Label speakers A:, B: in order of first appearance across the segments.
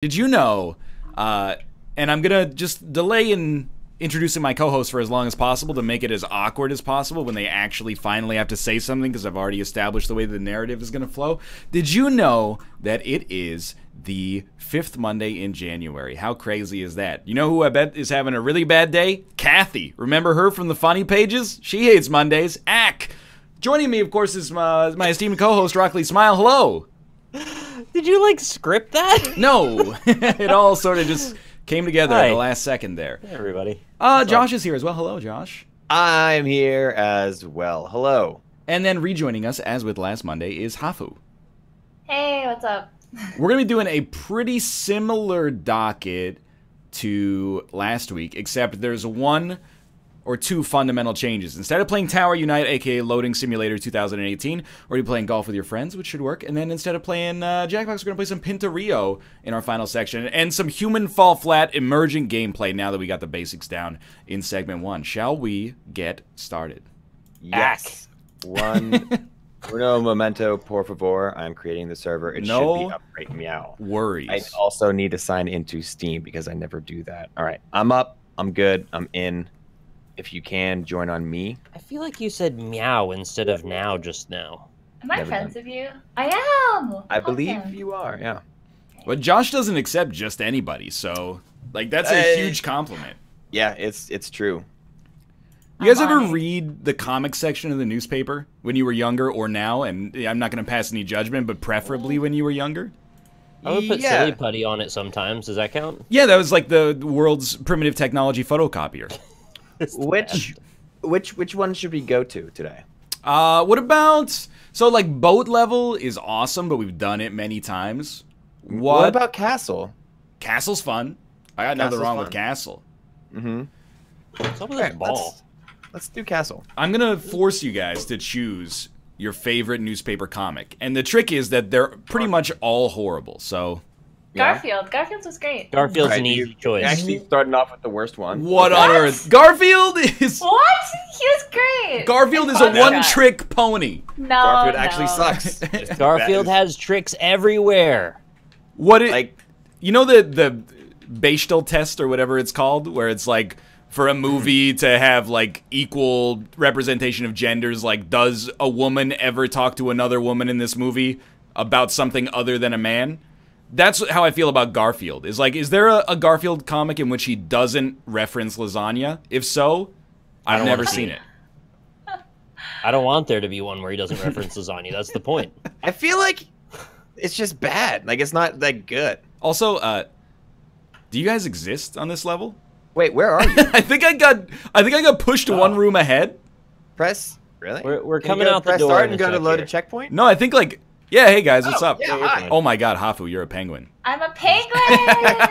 A: Did you know, and I'm going to just delay in introducing my co-host for as long as possible to make it as awkward as possible when they actually finally have to say something because I've already established the way the narrative is going to flow. Did you know that it is the 5th Monday in January? How crazy is that? You know who I bet is having a really bad day? Kathy. Remember her from the funny pages? She hates Mondays. Ack. Joining me, of course, is my esteemed co-host, Rockley Smile. Hello.
B: Did you, like, script that?
A: No. It all sort of just came together at the last second there.
B: Hey, everybody.
A: Josh is here as well. Hello, Josh.
C: I'm here as well. Hello.
A: And then rejoining us, as with last Monday, is Hafu.
D: Hey, what's up?
A: We're going to be doing a pretty similar docket to last week, except there's one or two fundamental changes. Instead of playing Tower Unite, aka Loading Simulator 2018, we're going to be playing golf with your friends, which should work. And then instead of playing Jackbox, we're going to play some Pinturillo in our final section, and some Human Fall Flat emerging gameplay now that we got the basics down in segment 1. Shall we get started?
C: Yes. Uno momento, por favor. I'm creating the server. It should be up right meow.
A: Worries.
C: I also need to sign into Steam because I never do that. All right. I'm up. I'm good. I'm in. If you can, join on me.
B: I feel like you said meow instead of now just now.
D: Am I
C: Never
D: friends
C: done.
D: with you? I am!
C: I believe
D: Awesome.
C: you are, yeah.
A: But Josh doesn't accept just anybody, so like that's a huge compliment.
C: Yeah, it's true.
A: You guys
D: I'm
A: ever
D: on it.
A: read the comic section of the newspaper when you were younger or now? And I'm not going to pass any judgment, but preferably when you were younger?
B: I would put
C: Yeah.
B: silly putty on it sometimes. Does that count?
A: Yeah, that was like the world's primitive technology photocopier.
C: Which one should we go to today?
A: What about... So, like, boat level is awesome, but we've done it many times.
C: What about Castle?
A: Castle's fun. I got nothing
C: Castle's
A: wrong with
C: fun.
A: Castle.
C: Mm-hmm.
B: What's up with
C: Okay,
B: this ball?
C: let's do Castle.
A: I'm going to force you guys to choose your favorite newspaper comic. And the trick is that they're pretty much all horrible, so...
C: Yeah.
D: Garfield. Garfield's was great.
B: Garfield's
C: Alright,
B: an easy
C: you
B: choice.
C: Actually, starting off with the worst one.
A: What on
D: What?
A: earth? Garfield is...
D: What? He was great!
A: Garfield is a
D: Contract.
A: one-trick pony.
D: No,
C: Garfield actually
D: no.
C: sucks.
B: Garfield
C: That
B: has tricks everywhere.
A: What
C: is,
A: it...
C: like
A: You know the Bechdel test or whatever it's called, where it's like for a movie to have like equal representation of genders, like does a woman ever talk to another woman in this movie about something other than a man? That's how I feel about Garfield. Is like, is there a Garfield comic in which he doesn't reference lasagna? If so, I've
B: don't
A: never
B: wanna see
A: seen
B: it.
A: it.
B: I don't want there to be one where he doesn't reference lasagna. That's the point.
C: I feel like it's just bad. Like it's not that good.
A: Also, do you guys exist on this level?
C: Wait, where are you?
A: I think I got pushed one room ahead.
C: Press really?
B: We're
C: Can you
B: coming
C: go
B: out the
C: press
B: door
C: start
B: in
C: and
B: a
C: go to
B: sec
C: load
B: here.
C: a checkpoint.
A: No, I think like, yeah, hey guys, what's up?
C: Yeah,
B: you're
C: hi.
B: fine.
A: Oh my god, Hafu, you're a penguin.
D: I'm a penguin!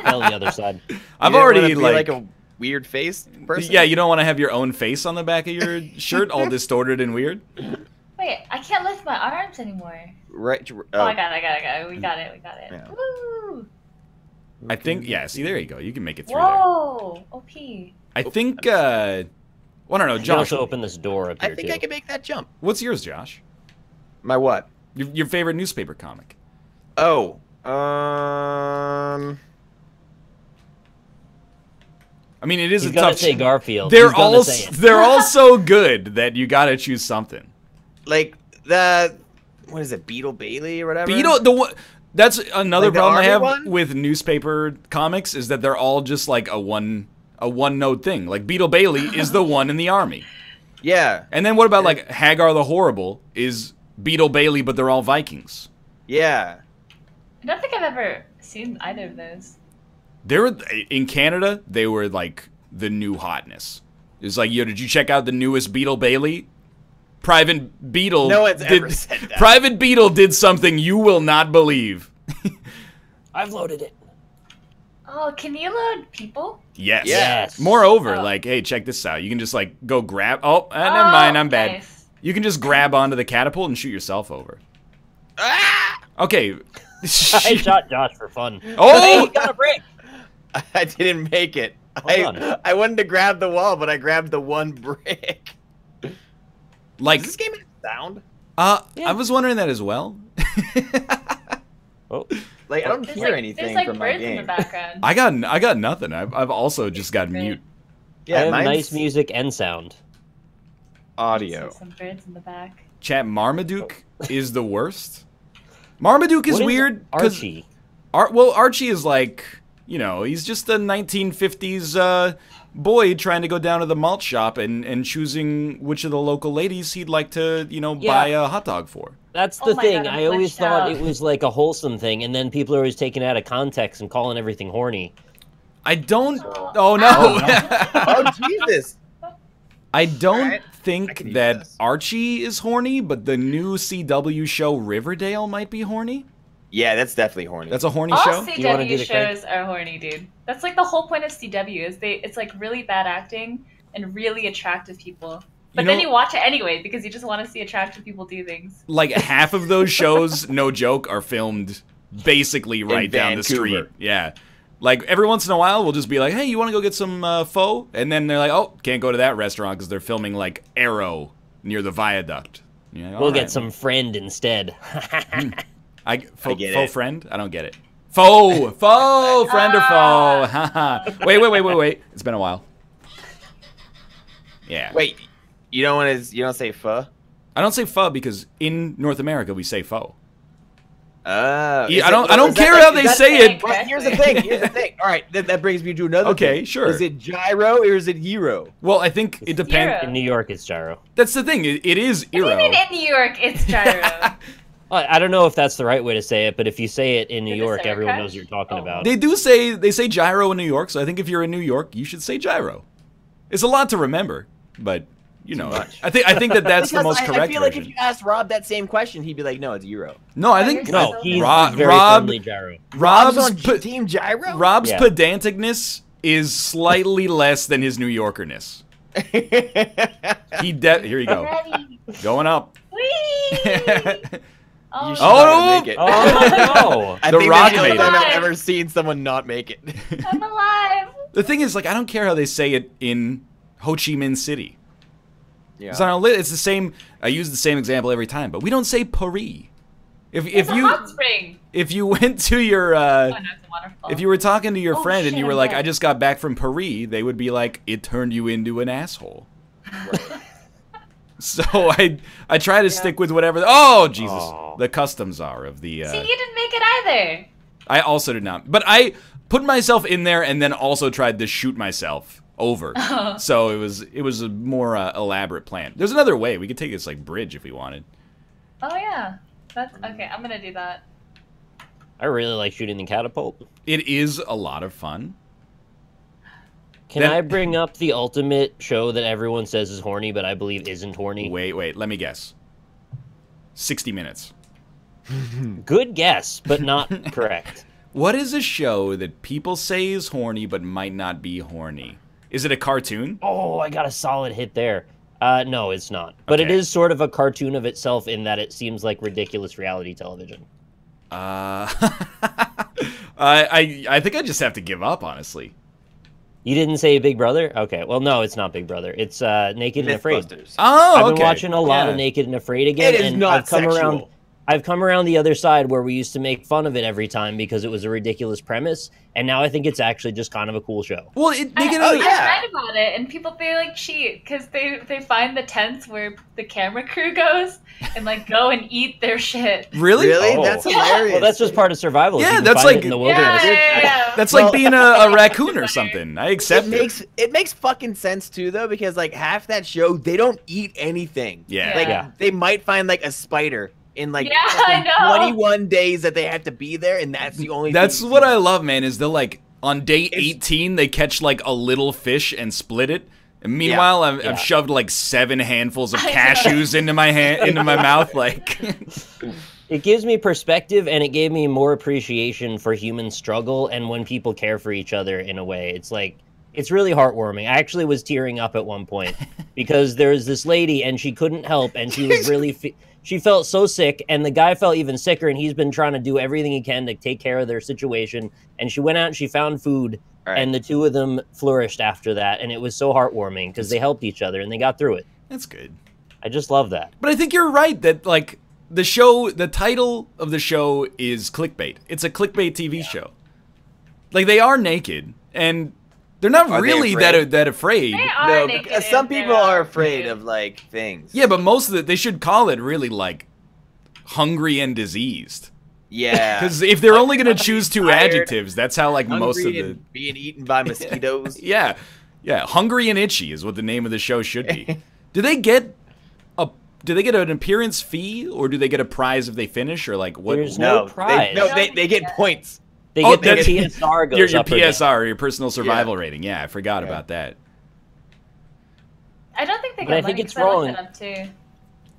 B: Hell, the other side.
A: I've
C: You didn't
A: already
C: wanna be
A: like,
C: a weird face person.
A: yeah, you don't want to have your own face on the back of your shirt, all distorted and weird.
D: Wait, I can't lift my arms anymore.
C: Right.
D: Oh, I got it. We got it.
C: Yeah.
D: Woo!
A: I think, yeah. See, there you go. You can make it through there.
D: Whoa! OP.
A: I think. Well, I don't know,
B: You can
A: Josh.
B: also open this door up
C: I
B: here,
C: think
B: too.
C: I can make that jump.
A: What's yours, Josh?
C: My what?
A: Your favorite newspaper comic?
C: Oh.
A: I mean, it is
B: He's
A: a
B: gotta
A: tough.
B: say Garfield.
A: They're
B: He's gonna
A: all
B: say it.
A: they're all so good that you gotta choose something.
C: Like the what is it? Beetle Bailey or whatever.
A: Beetle, the one. That's another
C: Like the
A: problem I
C: army
A: have
C: one?
A: with newspaper comics is that they're all just like a one note thing. Like Beetle Bailey is the one in the army.
C: Yeah.
A: And then what about like Hagar the Horrible is Beetle Bailey, but they're all Vikings.
C: Yeah.
D: I don't think I've ever seen either of those.
A: They were in Canada. They were like the new hotness. It's like, yo, did you check out the newest Beetle Bailey? Private Beetle.
C: No one's ever said that.
A: Private Beetle did something you will not believe.
B: I've loaded it.
D: Oh, can you load people?
A: Yes.
B: Yes.
A: Moreover,
D: Oh.
A: like, hey, check this out. You can just like go grab. Oh, never mind. I'm bad.
D: Nice.
A: You can just grab onto the catapult and shoot yourself over.
C: Ah!
A: Okay.
B: I shot Josh for fun.
A: Oh!
B: Hey, he got a break.
C: I didn't make it.
B: Hold on.
C: I wanted to grab the wall, but I grabbed the one brick.
A: Like,
C: Does this game have sound?
B: Yeah.
A: I was wondering that as well.
B: Oh,
C: Like I don't
D: There's
C: hear
D: like,
C: anything
D: there's like
C: from my
D: birds in the
C: game.
D: background.
A: I got nothing. I've also just got mute.
B: I
C: Yeah,
B: have
C: mine's
B: nice music and sound.
C: audio.
D: Some birds in the back.
A: Chat, Marmaduke is the worst. Marmaduke is
B: What
A: weird because
B: Archie.
A: Archie is like, you know, he's just a 1950s boy trying to go down to the malt shop and choosing which of the local ladies he'd like to, you know,
B: Yeah.
A: buy a hot dog for.
B: That's
D: Oh
B: the
D: my
B: thing.
D: God, I'm
B: I always
D: glitched
B: thought
D: out.
B: it was like a wholesome thing, and then people are always taking it out of context and calling everything horny.
A: I don't. Oh no.
C: Oh Jesus!
A: I don't
C: Alright, I
A: think
C: can use
A: that
C: this.
A: Archie is horny, but the new CW show Riverdale might be horny.
C: Yeah, that's definitely horny.
A: That's a horny
D: All
A: show.
B: You wanna do
D: CW
B: the crank?
D: shows are horny, dude. That's like the whole point of CW is it's like really bad acting and really attractive people. But
A: You
D: then
A: know-
D: you watch it anyway because you just want to see attractive people do things.
A: Like half of those shows, no joke, are filmed basically right down the street.
C: Vancouver.
A: Yeah. Like every once in a while, we'll just be like, "Hey, you want to go get some pho?" And then they're like, "Oh, can't go to that restaurant because they're filming like Arrow near the viaduct." You're like,
B: We'll
A: "All
B: get
A: right."
B: some friend instead.
A: I
C: get
A: faux
C: it.
A: friend? I don't get it. Faux friend or faux? Haha. Wait. It's been a while. Yeah.
C: Wait, you don't say pho?
A: I don't say pho because in North America we say pho.
C: I
A: I don't care how they say it.
C: Well, here's the thing. All right, that brings me to another.
A: Okay,
C: thing.
A: sure.
C: Is it gyro or is it hero?
A: Well, I think it depends.
D: Gyro.
B: In New York, it's gyro.
A: That's the thing. It is
D: What do you
A: Eero.
D: mean in New York it's gyro?
B: I don't know if that's the right way to say it, but if you say it in New
D: Did it
B: York,
D: say
B: everyone
D: crash?
B: knows what you're talking
D: Oh.
B: about.
A: They say gyro in New York, so I think if you're in New York, you should say gyro. It's a lot to remember, but you know,
C: much.
A: I think that's the
C: Because
A: most correct
C: I feel like
A: version.
C: if you asked Rob that same question, he'd be like, "No, it's euro."
A: No, I
D: Oh,
A: think
D: you're
B: No,
D: so
B: he's
A: Rob-
B: very
A: Rob-
B: firmly gyro.
C: Rob's
A: Rob's
C: on team gyro.
A: Rob's
B: Yeah.
A: pedanticness is slightly less than his New Yorkerness. Here you go,
D: Ready.
A: going up.
D: Whee!
C: You should
A: Oh,
C: not
A: no.
C: make it.
B: Oh no!
C: I
A: The
C: think
A: Rock
C: that's the only
A: made
C: time
D: it.
C: I've ever seen someone not make it.
D: I'm alive.
A: The thing is, like, I don't care how they say it in Ho Chi Minh City.
C: Yeah.
A: It's the same. I use the same example every time, but we don't say Paris. If
D: It's a hot spring.
A: if you went to your
D: Oh no, it's a waterfall.
A: if you were talking to your
D: Oh,
A: friend and
D: shit,
A: you were
D: I'm
A: like,
D: dead.
A: "I just got back from Paris," they would be like, "It turned you into an asshole." So I try to stick with whatever. Oh Jesus,
B: Oh.
A: the customs are of the.
D: See, you didn't make it either.
A: I also did not, but I put myself in there and then also tried to shoot myself over. So it was a more elaborate plan. There's another way. We could take this like bridge if we wanted.
D: Oh yeah, that's okay. I'm gonna do that.
B: I really like shooting the catapult.
A: It is a lot of fun.
B: Can
A: Then-
B: I bring up the ultimate show that everyone says is horny, but I believe isn't horny?
A: Wait, let me guess. 60 Minutes.
B: Good guess, but not correct.
A: What is a show that people say is horny but might not be horny? Is it a cartoon?
B: Oh, I got a solid hit there. No, it's not. But it
A: Okay.
B: is sort of a cartoon of itself in that it seems like ridiculous reality television.
A: I think I just have to give up, honestly.
B: You didn't say Big Brother? Okay, well, no, it's not Big Brother. It's Naked and Afraid.
C: Mythbusters.
A: Oh,
B: I've
A: okay.
B: been watching a lot
A: Yeah.
B: of Naked and Afraid again,
C: It is
B: and
C: not
B: I've come
C: sexual.
B: around. I've come around the other side where we used to make fun of it every time because it was a ridiculous premise, and now I think it's actually just kind of a cool show.
A: Well,
D: I
C: yeah.
D: read about it, and people they like cheat because they find the tents where the camera crew goes and like go and eat their shit.
A: really?
C: Really?
B: Oh.
C: That's hilarious.
B: Well, that's just part of survival.
A: Yeah,
B: You can
A: that's
B: find
A: like-
B: it in the
D: Yeah,
B: wilderness.
D: yeah.
A: That's
C: Well-
A: like being a raccoon or something. I accept
C: it makes fucking sense too though, because like half that show they don't eat anything.
A: Yeah.
C: Like
B: Yeah.
C: they might find like a spider in like
D: Yeah,
C: fucking
D: I know.
C: 21 days that they have to be there, and that's the only.
A: That's
C: thing
A: what I love, man, is they'll like, on day
C: It's-
A: 18, they catch like a little fish and split it. And meanwhile,
B: Yeah.
A: I've shoved like 7 handfuls of
D: I know.
A: cashews into my into my mouth. Like,
B: It gives me perspective, and it gave me more appreciation for human struggle and when people care for each other in a way. It's like, it's really heartwarming. I actually was tearing up at one point because there was this lady and she couldn't help, and she was really, she felt so sick, and the guy felt even sicker, and he's been trying to do everything he can to take care of their situation. And she went out and she found food,
C: All right.
B: and the two of them flourished after that, and it was so heartwarming because they helped each other and they got through it.
A: that's good.
B: I just love that.
A: But I think you're right that like the show, the title of the show is clickbait. It's a clickbait TV show. Like, they are naked, and they're not really that afraid.
D: They are
C: No,
D: naked
C: because
D: and
C: some people
D: they're
C: are afraid
D: naked.
C: of like things.
A: Yeah, but most of it, they should call it really like hungry and diseased.
C: Yeah.
A: Because if they're only going to choose two
C: tired,
A: adjectives, that's how like most of
C: Hungry
A: the
C: and being eaten by mosquitoes.
A: yeah, hungry and itchy is what the name of the show should be. Do they get an appearance fee, or do they get a prize if they finish, or like what?
B: There's no prize.
C: They get points.
B: They
A: Oh,
B: get their
A: that's-
B: PSR goes
A: your
B: up or down.
A: PSR, your personal survival rating. Yeah, I forgot about that.
D: I don't think they
B: But I
D: get
B: think
D: money
B: it's
D: 'cause I looked
B: wrong.
D: it up too.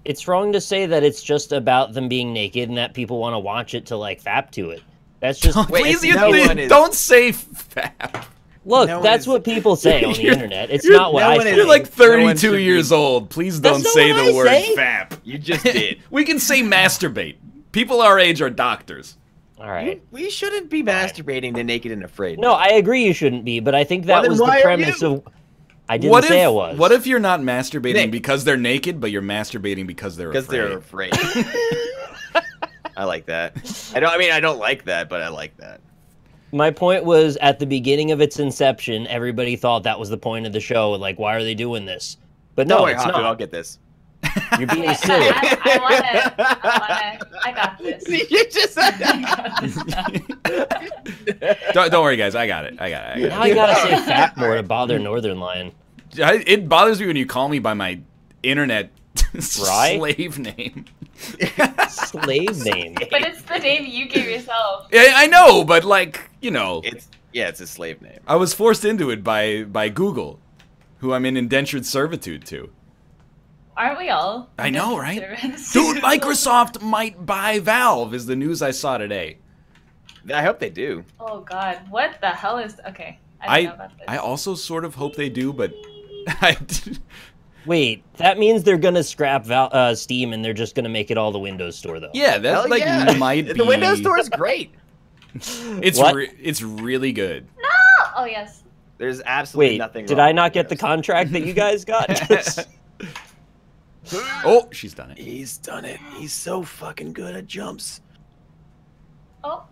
B: It's wrong to say that it's just about them being naked and that people want to watch it to like fap to it. That's just
C: Wait,
A: Please,
C: it's no one is-
A: don't say fap.
B: look.
C: no one
B: That's
C: is-
B: what people say on the
A: You're-
B: internet. It's not what
C: no
B: I
C: one is-
B: say.
A: You're like
C: No one
A: 32
C: should
A: years
C: be-
A: old. Please
B: That's
A: don't
B: not
A: say
B: what
A: the
B: I
A: word
B: say.
A: fap.
C: You just did.
A: We can say masturbate. People our age are doctors.
B: All right.
C: We shouldn't be masturbating to Naked and Afraid.
B: No, I agree you shouldn't be, but I think
C: Well,
B: that
C: then
B: was
C: why
B: the
C: are
B: premise
C: you?
B: of. I didn't say I was.
A: What if you're not masturbating
C: Nick.
A: because they're naked, but you're masturbating because they're
C: Because
A: afraid?
C: they're afraid. I like that. I don't like that, but I like that.
B: My point was at the beginning of its inception, everybody thought that was the point of the show. Like, why are they doing this? But no,
C: Don't worry,
B: it's
C: Haku, I'll
B: not.
C: get this.
B: You're being silly.
D: I got this.
C: You just
A: Don't worry, guys. I got it. I got
B: Now I gotta say fat more to bother Northernlion.
A: it. It bothers me when you call me by my internet
B: Right?
A: slave name.
B: Slave name.
D: But it's the name you gave yourself.
A: I know, but like, you know,
C: it's a slave name.
A: I was forced into it by Google, who I'm in indentured servitude to.
D: Aren't we all?
A: I know, right?
D: Servants?
A: Dude, Microsoft might buy Valve is the news I saw today.
C: I hope they do.
D: Oh God, what the hell is? Okay, I don't know about this.
A: I also sort of hope they do, but
B: Wait, that means they're gonna scrap Steam and they're just gonna make it all the Windows Store, though.
A: yeah, that
C: Hell
A: like
C: yeah.
A: might be
C: The Windows Store is great.
A: It's
B: What?
A: it's really good.
D: Oh yes.
C: There's absolutely
B: Wait,
C: nothing
B: did
C: wrong
B: I
C: with
B: not get the
C: Windows.
B: contract that you guys got?
A: Oh, she's done it.
C: He's done it. He's so fucking good at jumps.
D: Oh,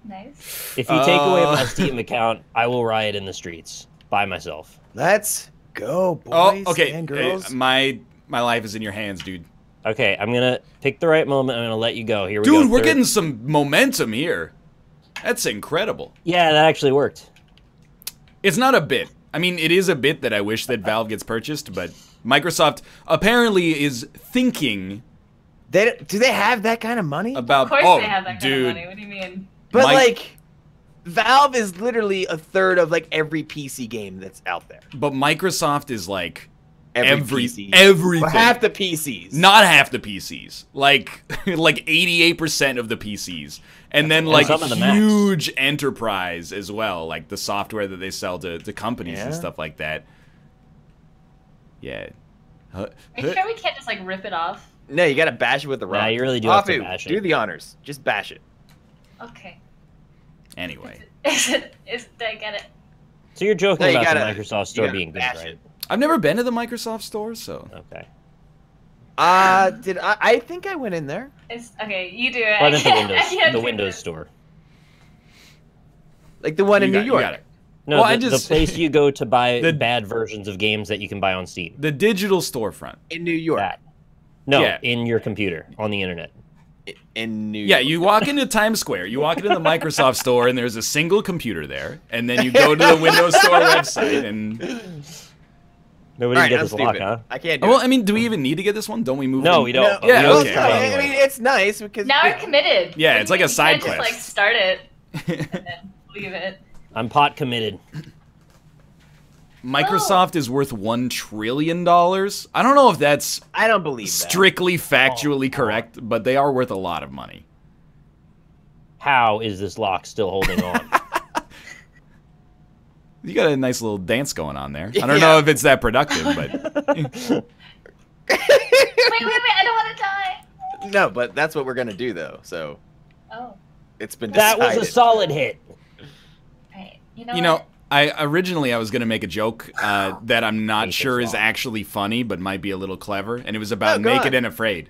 D: nice.
B: If you take away my Steam account, I will riot in the streets by myself.
C: Let's go, boys
A: Oh, okay.
C: and girls.
A: My life is in your hands, dude.
B: Okay, I'm gonna pick the right moment. I'm gonna let you go. Here we go.
A: Dude, we're
B: Third-
A: getting some momentum here. That's incredible.
B: Yeah, that actually worked.
A: It's not a bit. I mean, it is a bit that I wish that Valve gets purchased, but Microsoft apparently is thinking
C: Do they have that kind of money?
A: about.
D: Of course
A: oh,
D: they have that kind
A: dude,
D: of money. What do you mean?
C: But
A: Mike-
C: like, Valve is literally a third of like every PC game that's out there.
A: but Microsoft is like
C: PC.
A: everything.
C: Well, half the PCs.
A: Not half the PCs. Like 88% of the PCs. And then like
B: some of the Macs.
A: huge enterprise as well, like the software that they sell to companies and
C: Yeah.
A: stuff like that. Yeah.
D: Are you sure we can't just like rip it off?
C: No, you gotta bash it with the rock.
B: Nah, you really do have to
C: Hafu,
B: bash it.
C: do the honors. Just bash it.
D: Okay.
A: Anyway,
D: Did I get it?
B: So you're joking
C: No, you
B: about
C: gotta-
B: the Microsoft
C: you
B: Store
C: gotta
B: being good,
C: bash
B: right?
C: it.
A: I've never been to the Microsoft store, so
B: Okay.
C: Did I think I went in there.
D: It's okay. You do it.
B: But
D: I
B: at
D: can't-
B: the
D: I
B: Windows,
D: can't
B: the
D: do
B: Windows
D: this.
B: Store.
C: Like the one in New
A: You
C: York.
A: got it.
B: No,
A: Well,
B: the place you go to buy
A: The-
B: bad versions of games that you can buy on Steam.
A: The digital storefront.
C: In New York.
B: That. No,
A: Yeah.
B: in your computer on the internet.
C: In New
A: Yeah,
C: York.
A: you walk into Times Square, you walk into the Microsoft store, and there's a single computer there, and then you go to the Windows Store website, and
B: Nobody
C: Alright,
B: can get
C: I'm
B: this lock,
C: stupid.
B: huh?
C: I can't do
A: well,
C: it.
A: I mean, do we even need to get this one? Don't we move?
B: No,
A: in?
B: we don't.
A: Yeah,
B: We always
A: okay.
B: try
C: I
B: anyway.
C: mean, it's nice because
D: Now we're committed.
A: Yeah,
D: What
A: it's
D: do you
A: like a
D: mean?
A: side
D: You can't
A: quest.
D: just like start it and then leave it.
B: I'm pot committed.
A: Microsoft is worth $1 trillion. I don't know if that's
C: I don't believe that.
A: strictly factually correct, but they are worth a lot of money.
B: How is this lock still holding on?
A: You got a nice little dance going on there. I don't
C: Yeah.
A: know if it's that productive, but
D: Wait, I don't want to die.
C: No, but that's what we're gonna do though. So
D: Oh,
C: it's been
B: That
C: decided.
B: was a solid hit.
D: right.
A: you
D: what?
A: know, I was gonna make a joke that I'm not
B: Hate
A: sure
B: this
A: is
B: law.
A: actually funny, but might be a little clever, and it was about
C: Oh, go
A: Naked
C: on.
A: and Afraid.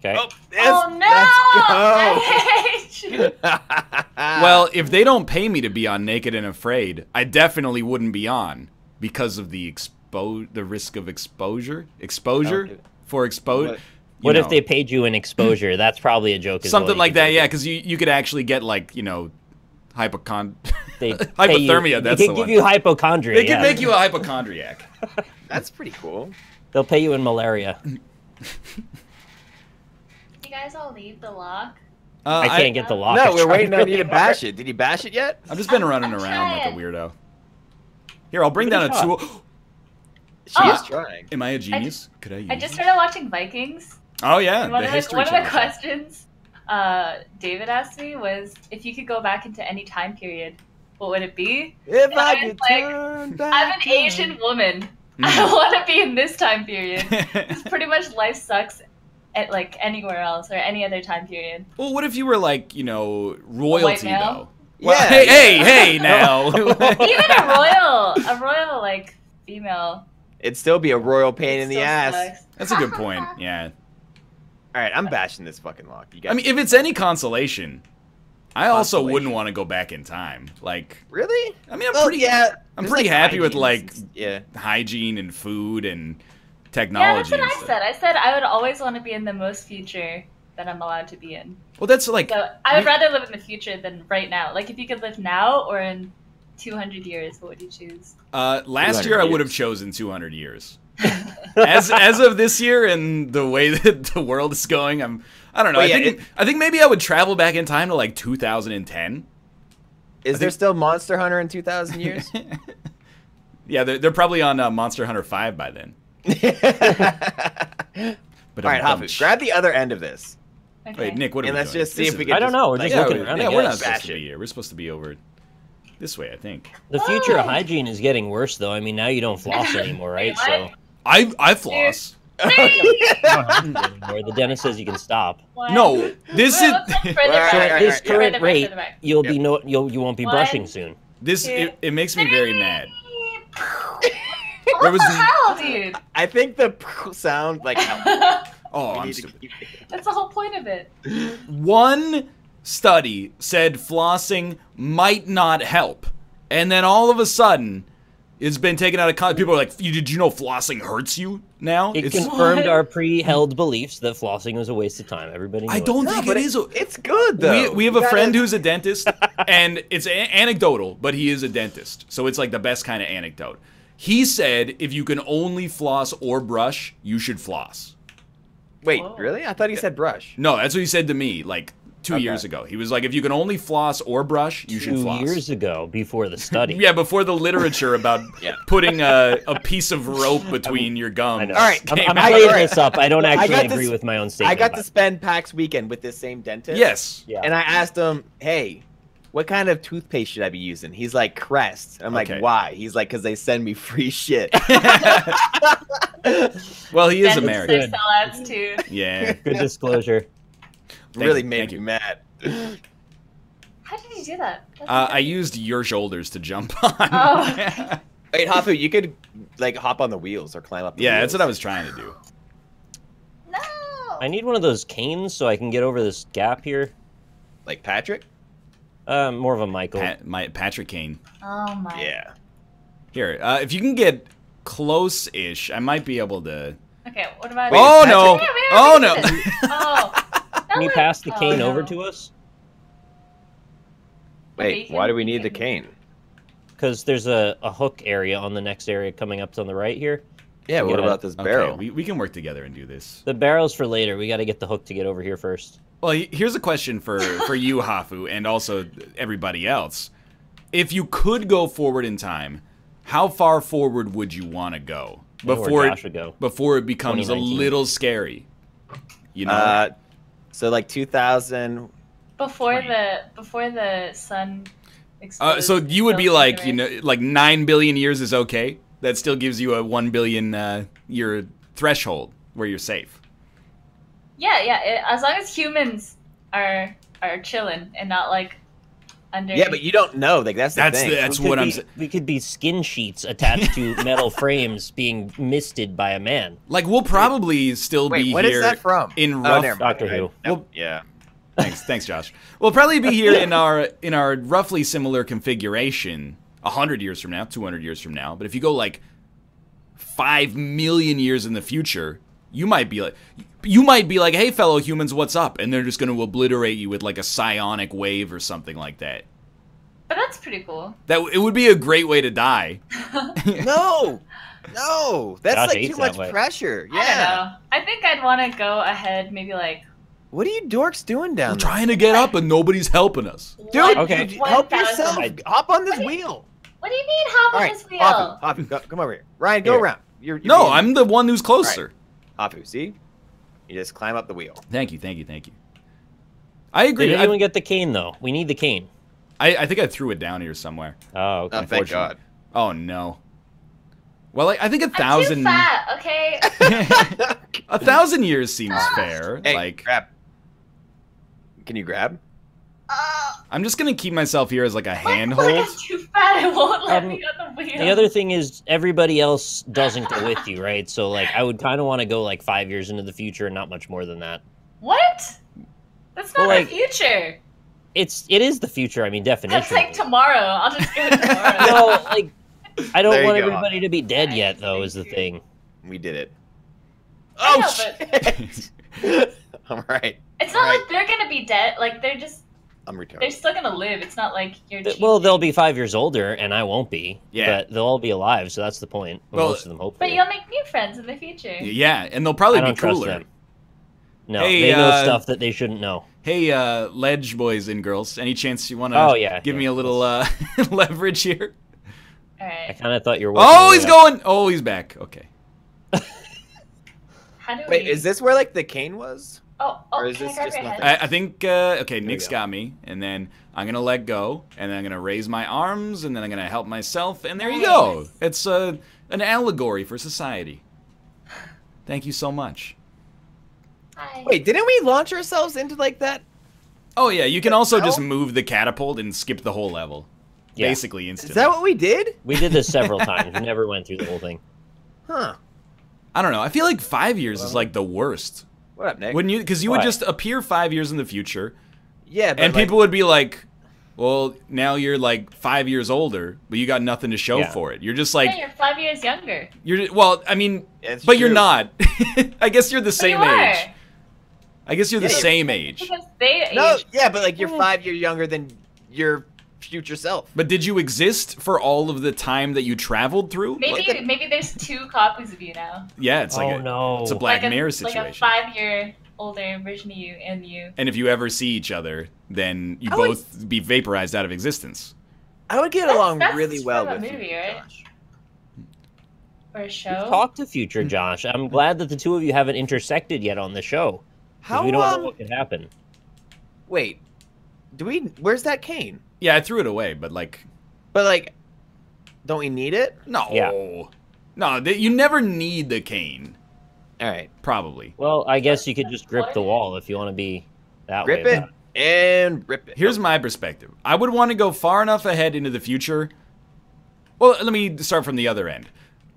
B: Okay.
C: Oh,
D: Oh no!
C: let's go.
A: Well, if they don't pay me to be on Naked and Afraid, I definitely wouldn't be on because of the risk of exposure.
C: Okay.
A: For exposure.
B: What if they paid you in exposure? That's probably a joke as well.
A: Something like that, yeah, because you could actually get, like,
B: They
A: hypothermia. That's
B: they
A: the
B: could give
A: one.
B: you hypochondria.
A: They could make you a hypochondriac.
C: That's pretty cool.
B: They'll pay you in malaria.
D: Did you guys all leave the lock?
B: I can't get the lock.
C: No,
B: I
C: we're
B: tried
C: waiting on
B: really
C: you to
B: hard.
C: bash it. Did you bash it yet?
A: I've just been running
D: I'm
A: around like a
D: trying.
A: weirdo. Here, I'll bring
B: Give it
A: down
B: a
A: a
B: shot.
A: tool.
C: She
D: Oh.
C: is trying.
A: Am I a genius? Could I use
D: I just
A: it?
D: started watching Vikings.
A: Oh, yeah,
D: And one
A: the
D: of
A: History
D: one of the
A: Channel.
D: questions David asked me was, if you could go back into any time period, what would it be?
C: If
D: And
C: I
D: I
C: could
D: was like,
C: turn back
D: I'm an
C: time.
D: Asian woman. I want to be in this time period. Because pretty much life sucks at like anywhere else or any other time period.
A: Well, what if you were like, royalty
D: male?
A: though? Well,
C: Yeah,
A: hey now.
D: Even a royal like female.
C: It'd still be a royal pain
D: it
C: in the
D: still
C: ass.
D: sucks.
A: That's a good point. Yeah.
C: All right, I'm bashing this fucking lock. You guys
A: I mean, if it's any consolation, I also
C: Consolation.
A: wouldn't want to go back in time. Like,
C: really?
A: I mean,
C: Well, yeah.
A: I'm
C: there's,
A: pretty
C: like,
A: happy with
C: hygiene
A: like
C: yeah.
A: hygiene and food and
D: Yeah,
A: technology.
D: that's what
A: and
D: I
A: stuff.
D: said. I said I would always want to be in the most future that I'm allowed to be in.
A: Well, that's like
D: So I would rather live in the future than right now. Like if you could live now or in 200 years, what would you choose?
A: last
C: 200
A: year I would have
C: years.
A: chosen 200 years. as of this year and the way that the world is going, I don't know.
C: Well,
A: I think maybe I would travel back in time to like 2010.
C: Is there still Monster Hunter in 2,000 years?
A: Yeah, they're probably on Monster Hunter 5 by then. But
C: All right, Hafu, grab the other end of this.
D: Okay.
A: Wait, Nick, what are
C: And
A: we
C: let's
A: doing?
C: just see
A: This
C: if we
A: is-
C: can
B: I don't know. We're just
A: Yeah,
B: looking around. I
A: we're not
B: guess.
A: supposed
C: Bash
A: to
C: it.
A: be here. We're supposed to be over this way, I think.
B: The future of hygiene is getting worse, though. I mean, now you don't floss anymore, right?
D: Wait,
B: So
D: what?
A: I floss.
B: you don't have to anymore. The dentist says you can stop.
D: What?
A: No, this
D: Wait,
A: is
D: let's look further
C: All right,
D: back.
C: all
B: At
C: right,
B: this
C: all right,
B: current
D: Further
B: rate,
D: back.
B: you'll be you won't be
D: One.
B: brushing soon.
A: this. It makes me very mad.
D: What
A: There was-
D: the hell, dude?
C: I think the sound, like,
A: Oh,
C: we
A: I'm
C: need to
A: stupid.
C: keep
D: That's the whole point of it.
A: One study said flossing might not help, and then all of a sudden, it's been taken out of context. People are like, "Did you know flossing hurts you now?"
B: It
A: It's,
B: confirmed
D: What?
B: our pre-held beliefs that flossing was a waste of time. Everybody knew
A: I don't
C: No,
A: think
C: but
A: it is.
C: It's good, though.
A: We have
C: You
A: a
C: gotta-
A: friend who's a dentist, and it's anecdotal, but he is a dentist, so it's like the best kind of anecdote. He said if you can only floss or brush, you should floss.
C: Wait,
D: Whoa.
C: really? I thought he said brush.
A: No, that's what he said to me like 2
C: Okay.
A: years ago. He was like, if you can only floss or brush, you should
B: 2
A: floss.
B: years ago, before the study.
A: Yeah, before the literature about
C: Yeah.
A: putting a piece of rope between your gums.
B: I know.
C: All right,
A: came
B: I'm
A: out.
B: playing
C: Alright.
B: this up. I don't
C: I
B: actually
C: got to
B: agree
C: s-
B: with my own
C: I
B: statement.
C: got to
B: but-
C: spend PAX weekend with this same dentist.
A: Yes.
B: Yeah.
C: And I asked him, hey, what kind of toothpaste should I be using? He's like, Crest. I'm
A: Okay.
C: like, why? He's like, because they send me free shit.
A: Well, he is
D: Dentists
A: American.
D: are sellouts too.
A: Yeah.
B: Good disclosure.
C: Really
A: you,
C: made
A: thank
C: me
A: you.
C: mad.
D: How did you do that? That's
A: I
D: good.
A: used your shoulders to jump on.
D: Oh.
C: Wait, Hafu, you could like hop on the wheels or climb up the
A: Yeah,
C: wheels.
A: that's what I was trying to do.
D: No.
B: I need one of those canes so I can get over this gap here.
C: Like Patrick?
B: More of a Michael.
A: Patrick Kane.
D: Oh my.
C: Yeah.
A: Here, if you can get close-ish, I might be able to.
D: Okay, what about?
A: Oh
C: Patrick-
A: no!
D: Yeah, we
A: Oh
D: already
A: no!
D: did this. Oh.
B: Can you
D: That
B: pass the
D: was-
B: cane
D: oh,
B: over
D: no.
B: to us?
C: Wait,
D: Okay,
C: why do we
D: you
C: need the
D: can-
C: cane?
B: Because there's a hook area on the next area coming up on the right here.
C: Yeah, what
B: Yeah.
C: about this barrel?
A: Okay, we can work together and do this.
B: The barrel's for later. We got to get the hook to get over here first.
A: Well, here's a question for you, Hafu, and also everybody else. If you could go forward in time, how far forward would you want to go
B: I know where Josh would go.
A: before it becomes a
B: 2019.
A: little scary? You know,
C: So like 2000.
D: Before the sun explodes.
A: so you would be
D: melts
A: like,
D: away.
A: you know, like 9 billion years is okay. That still gives you a 1 billion year threshold where you're safe.
D: Yeah, as long as humans are chilling and not like under.
C: Yeah, but you don't know. Like that's the thing.
A: That's what I'm saying.
B: We could be skin sheets attached to metal frames being misted by a man.
A: Like we'll probably still be
C: what
A: here
C: is that from?
A: in
C: Oh,
A: rough.
C: never mind.
B: Doctor Who.
A: Well,
C: Yeah.
A: thanks, Josh. We'll probably be here in our roughly similar configuration 100 years from now, 200 years from now. But if you go like 5 million years in the future, you might be like, hey, fellow humans, what's up? And they're just going to obliterate you with like a psionic wave or something like that.
D: But that's pretty cool.
A: It would be a great way to die.
C: No, that's
B: Josh
C: like
B: hates
C: too much
B: that way.
C: pressure.
D: I don't
C: Yeah.
D: know. I think I'd want to go ahead, maybe like.
C: What are you dorks doing down
A: We're
C: there?
A: trying to get up and nobody's helping us.
C: Dude,
B: Okay.
C: help yourself.
D: 1,000.
C: Hop on this wheel.
D: What do you mean hop
C: All
D: on
C: right,
D: this wheel?
C: Hafu, come over here. Ryan, go
B: Here.
C: around. You're
A: No,
C: being-
A: I'm the one who's closer.
C: Hafu, see? You just climb up the wheel.
A: Thank you. I agree.
B: Did anyone get the cane though? We need the cane.
A: I think I threw it down here somewhere.
B: Oh, okay.
C: Oh, thank God.
A: Oh no. Well, I think
D: I'm
A: 1,000.
D: too fat, okay?
A: 1,000 years seems fair.
C: Hey,
A: Like,
C: grab. Can you grab?
A: I'm just gonna keep myself here as like a
D: Like,
A: handhold.
D: I'm too fat. It won't let
B: Um,
D: me on the wheel.
B: The other thing is everybody else doesn't go with you, right? So like I would kind of want to go like 5 years into the future and not much more than that.
D: What? That's not
B: Well, like-
D: the future.
B: It is the future. I mean,
D: That's
B: definition.
D: like tomorrow. I'll just go tomorrow.
B: No, like I don't
C: There you
B: want
C: go.
B: everybody to be dead yet, though. Is the thing.
C: We did it.
D: I
C: Oh,
D: know,
C: shit. All right.
D: It's not
C: Right.
D: like they're gonna be dead. Like they're
C: I'm retarded.
D: they're still gonna live. It's not like you're.
B: Well, they'll be 5 years older, and I won't be.
A: Yeah.
B: But they'll all be alive, so that's the point.
A: Well,
B: Most of them,
D: But
B: hopefully.
D: you'll make new friends in the future.
A: Yeah, and they'll probably
B: I
A: be
B: don't trust
A: cooler.
B: them. No,
A: Hey,
B: they know stuff that they shouldn't know.
A: Hey, ledge boys and girls, any chance you want to
B: Oh, yeah,
A: give
B: yeah.
A: me a little leverage here?
D: All
B: I
D: right.
B: kind of thought you were.
A: Oh,
B: working
A: he's
B: your way up.
A: going. Oh, he's back. Okay.
D: How do
C: Wait,
D: we?
C: is this where like the cane was?
D: Oh,
C: or is
D: can I
C: this
D: grab
C: just
D: your
C: nothing?
D: hand?
A: I think, okay,
C: we
A: Nick's
C: go.
A: got me, and then I'm going to let go, and then I'm going to raise my arms, and then I'm going to help myself, and there you go. It's an allegory for society. Thank you so much.
D: Hi.
C: Wait, didn't we launch ourselves into like that?
A: Oh, yeah, you can also just
C: hell?
A: move the catapult and skip the whole level.
B: Yeah.
A: Basically
C: Is
A: instantly.
C: that what we did?
B: We did this several times. We never went through the whole thing.
C: Huh.
A: I don't know. I feel like 5 years is like the worst.
C: What up, Nick?
A: Wouldn't you? Because you would
B: Why?
A: just appear 5 years in the future,
C: Yeah, but
A: and
C: like,
A: people would be like, well, now you're like 5 years older, but you got nothing to show
B: Yeah.
A: for it. You're just like,
D: Yeah, you're 5 years younger.
A: well, I mean,
C: It's
A: but you're
C: true.
A: not. I guess you're the
D: But
A: same
D: you are.
A: age. I guess you're the
C: Yeah,
A: same age.
D: Because they
C: No,
D: age.
C: yeah, but like you're 5 years younger than your future self.
A: But did you exist for all of the time that you traveled through?
D: Maybe there's 2 copies of you now.
A: Yeah, it's like
B: Oh, no.
A: it's a Black
D: like a,
A: Mirror
D: Like a
A: situation.
D: 5-year older version of you and you.
A: And if you ever see each other, then you
C: I would-
A: both be vaporized out of existence.
C: I would get
D: That's-
C: along
D: that's
C: really well
D: from a
C: with
D: movie,
C: you,
D: right?
C: Josh.
D: Or a show.
B: Talk to future Josh. I'm glad that the two of you haven't intersected yet on the show. 'Cause
C: How
B: we don't know what could happen.
C: Wait, do we? Where's that cane?
A: Yeah, I threw it away, but like,
C: But like, don't we need it?
A: no.
B: Yeah.
A: No, you never need the cane.
C: All right,
A: Probably.
B: Well, I guess you could just grip the wall if you want to be that
C: grip
B: way
C: it
B: about
C: and rip it.
A: Here's my perspective. I would want to go far enough ahead into the future. Well, let me start from the other end.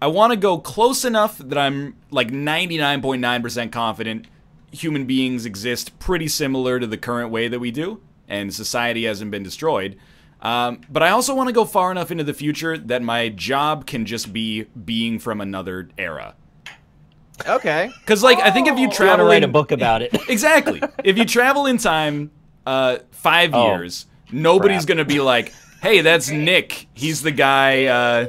A: I want to go close enough that I'm like 99.9% confident human beings exist pretty similar to the current way that we do, and society hasn't been destroyed. But I also want to go far enough into the future that my job can just be being from another era.
C: Okay.
A: Because, like, I think if you
B: You want to
A: travel
B: write a
A: in...
B: book about it.
A: Exactly. If you travel in time 5
B: Oh,
A: years, nobody's
B: crap.
A: going to be like, hey, that's Nick. He's the guy...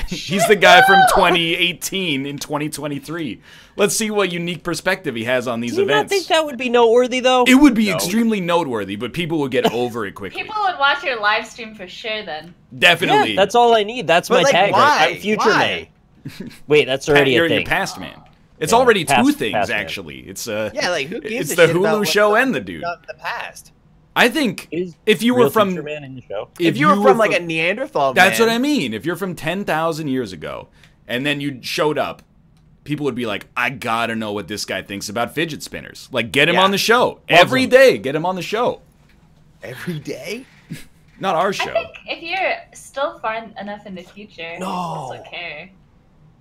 A: he's the guy from 2018 in 2023. Let's see what unique perspective he has on these
B: Do you not
A: events.
B: think that would be noteworthy, though?
A: It would be extremely noteworthy, but people would get over it quickly.
D: People would watch your live stream for sure then.
A: Definitely.
B: Yeah, that's all I need. That's
C: But
B: my
C: like,
B: tag.
C: why?
B: I'm future
C: Why?
B: man. Wait, that's already
A: you're
B: a thing.
A: past man. It's
B: Yeah,
A: already
B: past-
A: two things,
B: past man.
A: actually. It's
C: Yeah, like who gives
A: it's
C: a
A: the
C: shit about
A: Hulu
C: what's
A: show
C: done
A: and the dude.
C: in the past?
A: I think
B: Is
A: if you
B: real
A: were from...
B: future man in the show.
C: If you were from like a Neanderthal,
A: That's
C: man,
A: what I mean. If you're from 10,000 years ago, and then you showed up, people would be like, I gotta know what this guy thinks about fidget spinners. Like, get him
C: Yeah.
A: on the show.
B: Love
A: Every
B: them.
A: day, get him on the show.
C: every day.
A: Not our
D: I
A: show.
D: think if you're still far enough in the future,
C: No.
D: people still care.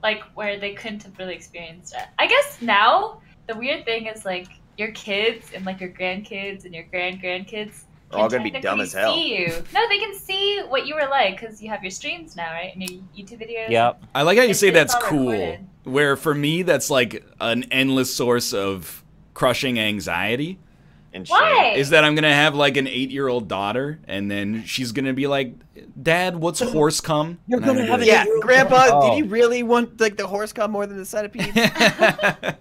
D: Like, where they couldn't have really experienced it. I guess now, the weird thing is, like, your kids and, like, your grandkids and your grandkids
C: Are all gonna be dumb as hell.
D: see you. No, they can see what you were like, because you have your streams now, right? And your YouTube videos.
B: Yep.
A: I like how you say
D: It's
A: that's
D: all
A: cool.
D: recorded.
A: Where for me, that's like an endless source of crushing anxiety.
C: And
D: Why?
A: Is that I'm gonna have like an 8-year-old daughter, and then she's gonna be like, "Dad, what's horse cum?"
B: You're
A: And I'm
B: gonna have
A: be
B: an
C: Yeah,
B: eight-year-old
C: Grandpa,
B: daughter.
C: did you really want like the horse cum more than the centipede?
A: like,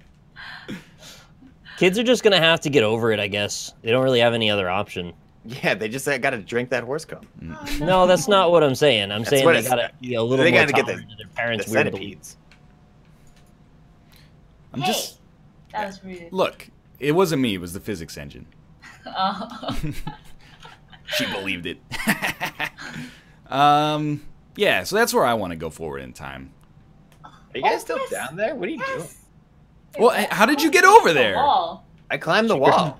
B: Kids are just gonna have to get over it, I guess. They don't really have any other option.
C: Yeah, they just got to drink that horse cum.
D: Oh,
B: No, that's not what I'm saying. I'm saying
C: what
B: they
C: it's-
B: gotta be a little
C: they
B: more
C: gotta get
B: tolerant of their
C: The
B: parents' weird beliefs.
C: centipedes.
A: I'm
D: Hey,
A: just
D: that was rude.
A: look. It wasn't me. It was the physics engine.
D: Oh.
A: She believed it. Yeah. So that's where I want to go forward in time.
C: Are you guys
D: Oh,
C: still
D: yes.
C: down there? What are you doing?
D: Yes.
A: Well, how did you get over there?
D: Wall.
C: I climbed the wall.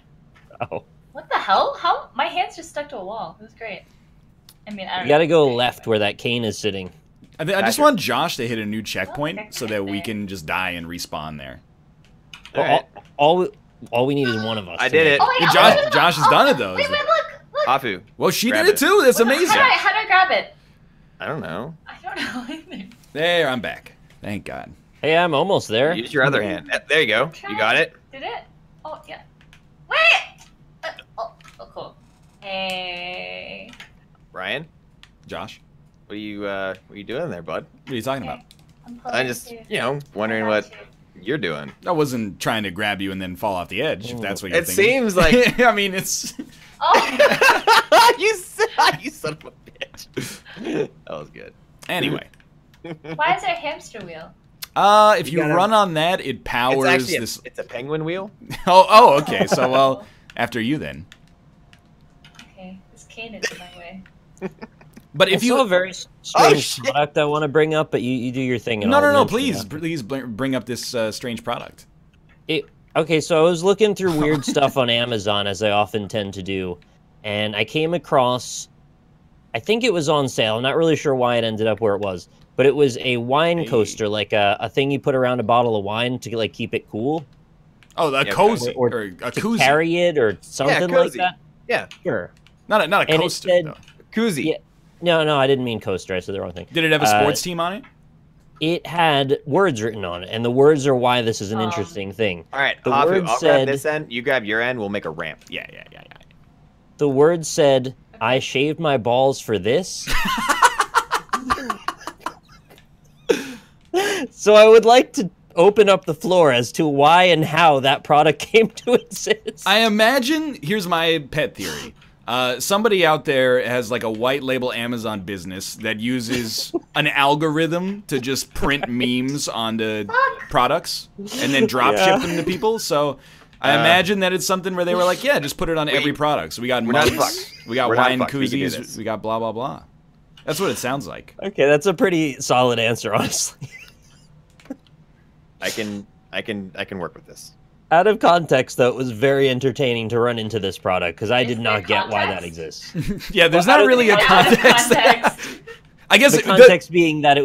B: Oh.
D: What the hell? How? My hands just stuck to a wall. It was great. I mean, I don't
B: You gotta
D: know.
B: go left where that cane is sitting.
A: I just
C: Gotcha.
A: want Josh to hit a new
D: Oh,
A: checkpoint
D: okay.
A: so that we can just die and respawn there.
C: All right.
B: All we need is one of us.
C: I
B: to
C: did
B: make
C: it.
D: Oh my
A: Hey,
D: God,
A: Josh- Josh has done it, though.
D: Wait, look.
C: Hafu.
A: Well, she
C: Grab
A: did it
C: it.
A: too. That's
D: How
A: amazing.
D: do I grab it?
C: I don't know.
D: I don't know either.
A: There, I'm back. Thank God.
B: Hey, I'm almost there.
C: Use your other hand. There you go. You got it.
D: Did it? Oh yeah. Wait. Oh, cool. Hey.
C: Ryan,
A: Josh,
C: what are you doing there, bud?
A: what are you talking about?
D: I'm
C: I'm just, wondering what you're doing.
A: I wasn't trying to grab you and then fall off the edge, if that's what you're
C: It
A: thinking.
C: seems like
A: I mean, it's...
D: Oh.
C: you son of a bitch. That was good.
A: Anyway.
D: Why is there a hamster wheel?
A: If you
C: You gotta-
A: run on that, it powers
C: It's actually
A: this...
C: it's a penguin wheel.
A: Oh, okay. So, well, after you then.
D: Okay, this cane is in my way.
A: But if
B: It's still a
A: you...
B: very strange
C: shit.
B: product I want to bring up, but you do your thing. And
A: No,
B: I'll
A: no, no,
B: mention
A: please.
B: it.
A: Please bring up this strange product.
B: Okay, so I was looking through weird stuff on Amazon, as I often tend to do, and I came across, I think it was on sale. I'm not really sure why it ended up where it was, but it was a wine
A: Hey.
B: coaster, like a thing you put around a bottle of wine to like keep it cool,
A: Oh, a
C: Yeah,
A: cozy.
B: or
A: Or a
B: to
A: koozie.
B: carry it or something like
C: cozy.
B: that.
C: Yeah,
B: Sure.
A: Not a
B: And it
A: coaster,
B: said-
A: though.
C: koozie.
B: Yeah. No, I didn't mean coaster. I said the wrong thing.
A: Did it have a sports team on it?
B: It had words written on it, and the words are why this is an
D: Oh.
B: interesting thing.
C: All right,
B: The
C: Hafu,
B: word
C: I'll
B: said-
C: grab this end. You grab your end. We'll make a ramp.
A: Yeah.
B: The word said, "I shaved my balls for this." So I would like to open up the floor as to why and how that product came to exist.
A: I imagine, here's my pet theory. Somebody out there has like a white label Amazon business that uses an algorithm to just print memes onto products and then drop ship them to people. So I imagine that it's something where they were like, yeah, just put it on every product. So we got
C: we're not
A: mugs,
C: fucked.
A: we got
C: We're not
A: wine
C: fucked. We can do
A: koozies,
C: this.
A: we got blah, blah, blah. That's what it sounds like.
B: Okay, that's a pretty solid answer, honestly.
C: I can work with this.
B: Out of context, though, it was very entertaining to run into this product because I
D: Is
B: did
D: there
B: not get why that
D: context?
B: exists.
A: Yeah, there's
B: Well,
A: not
B: out of
A: really a
B: the-
D: Out of
A: context.
D: context.
A: I guess
B: The context being that it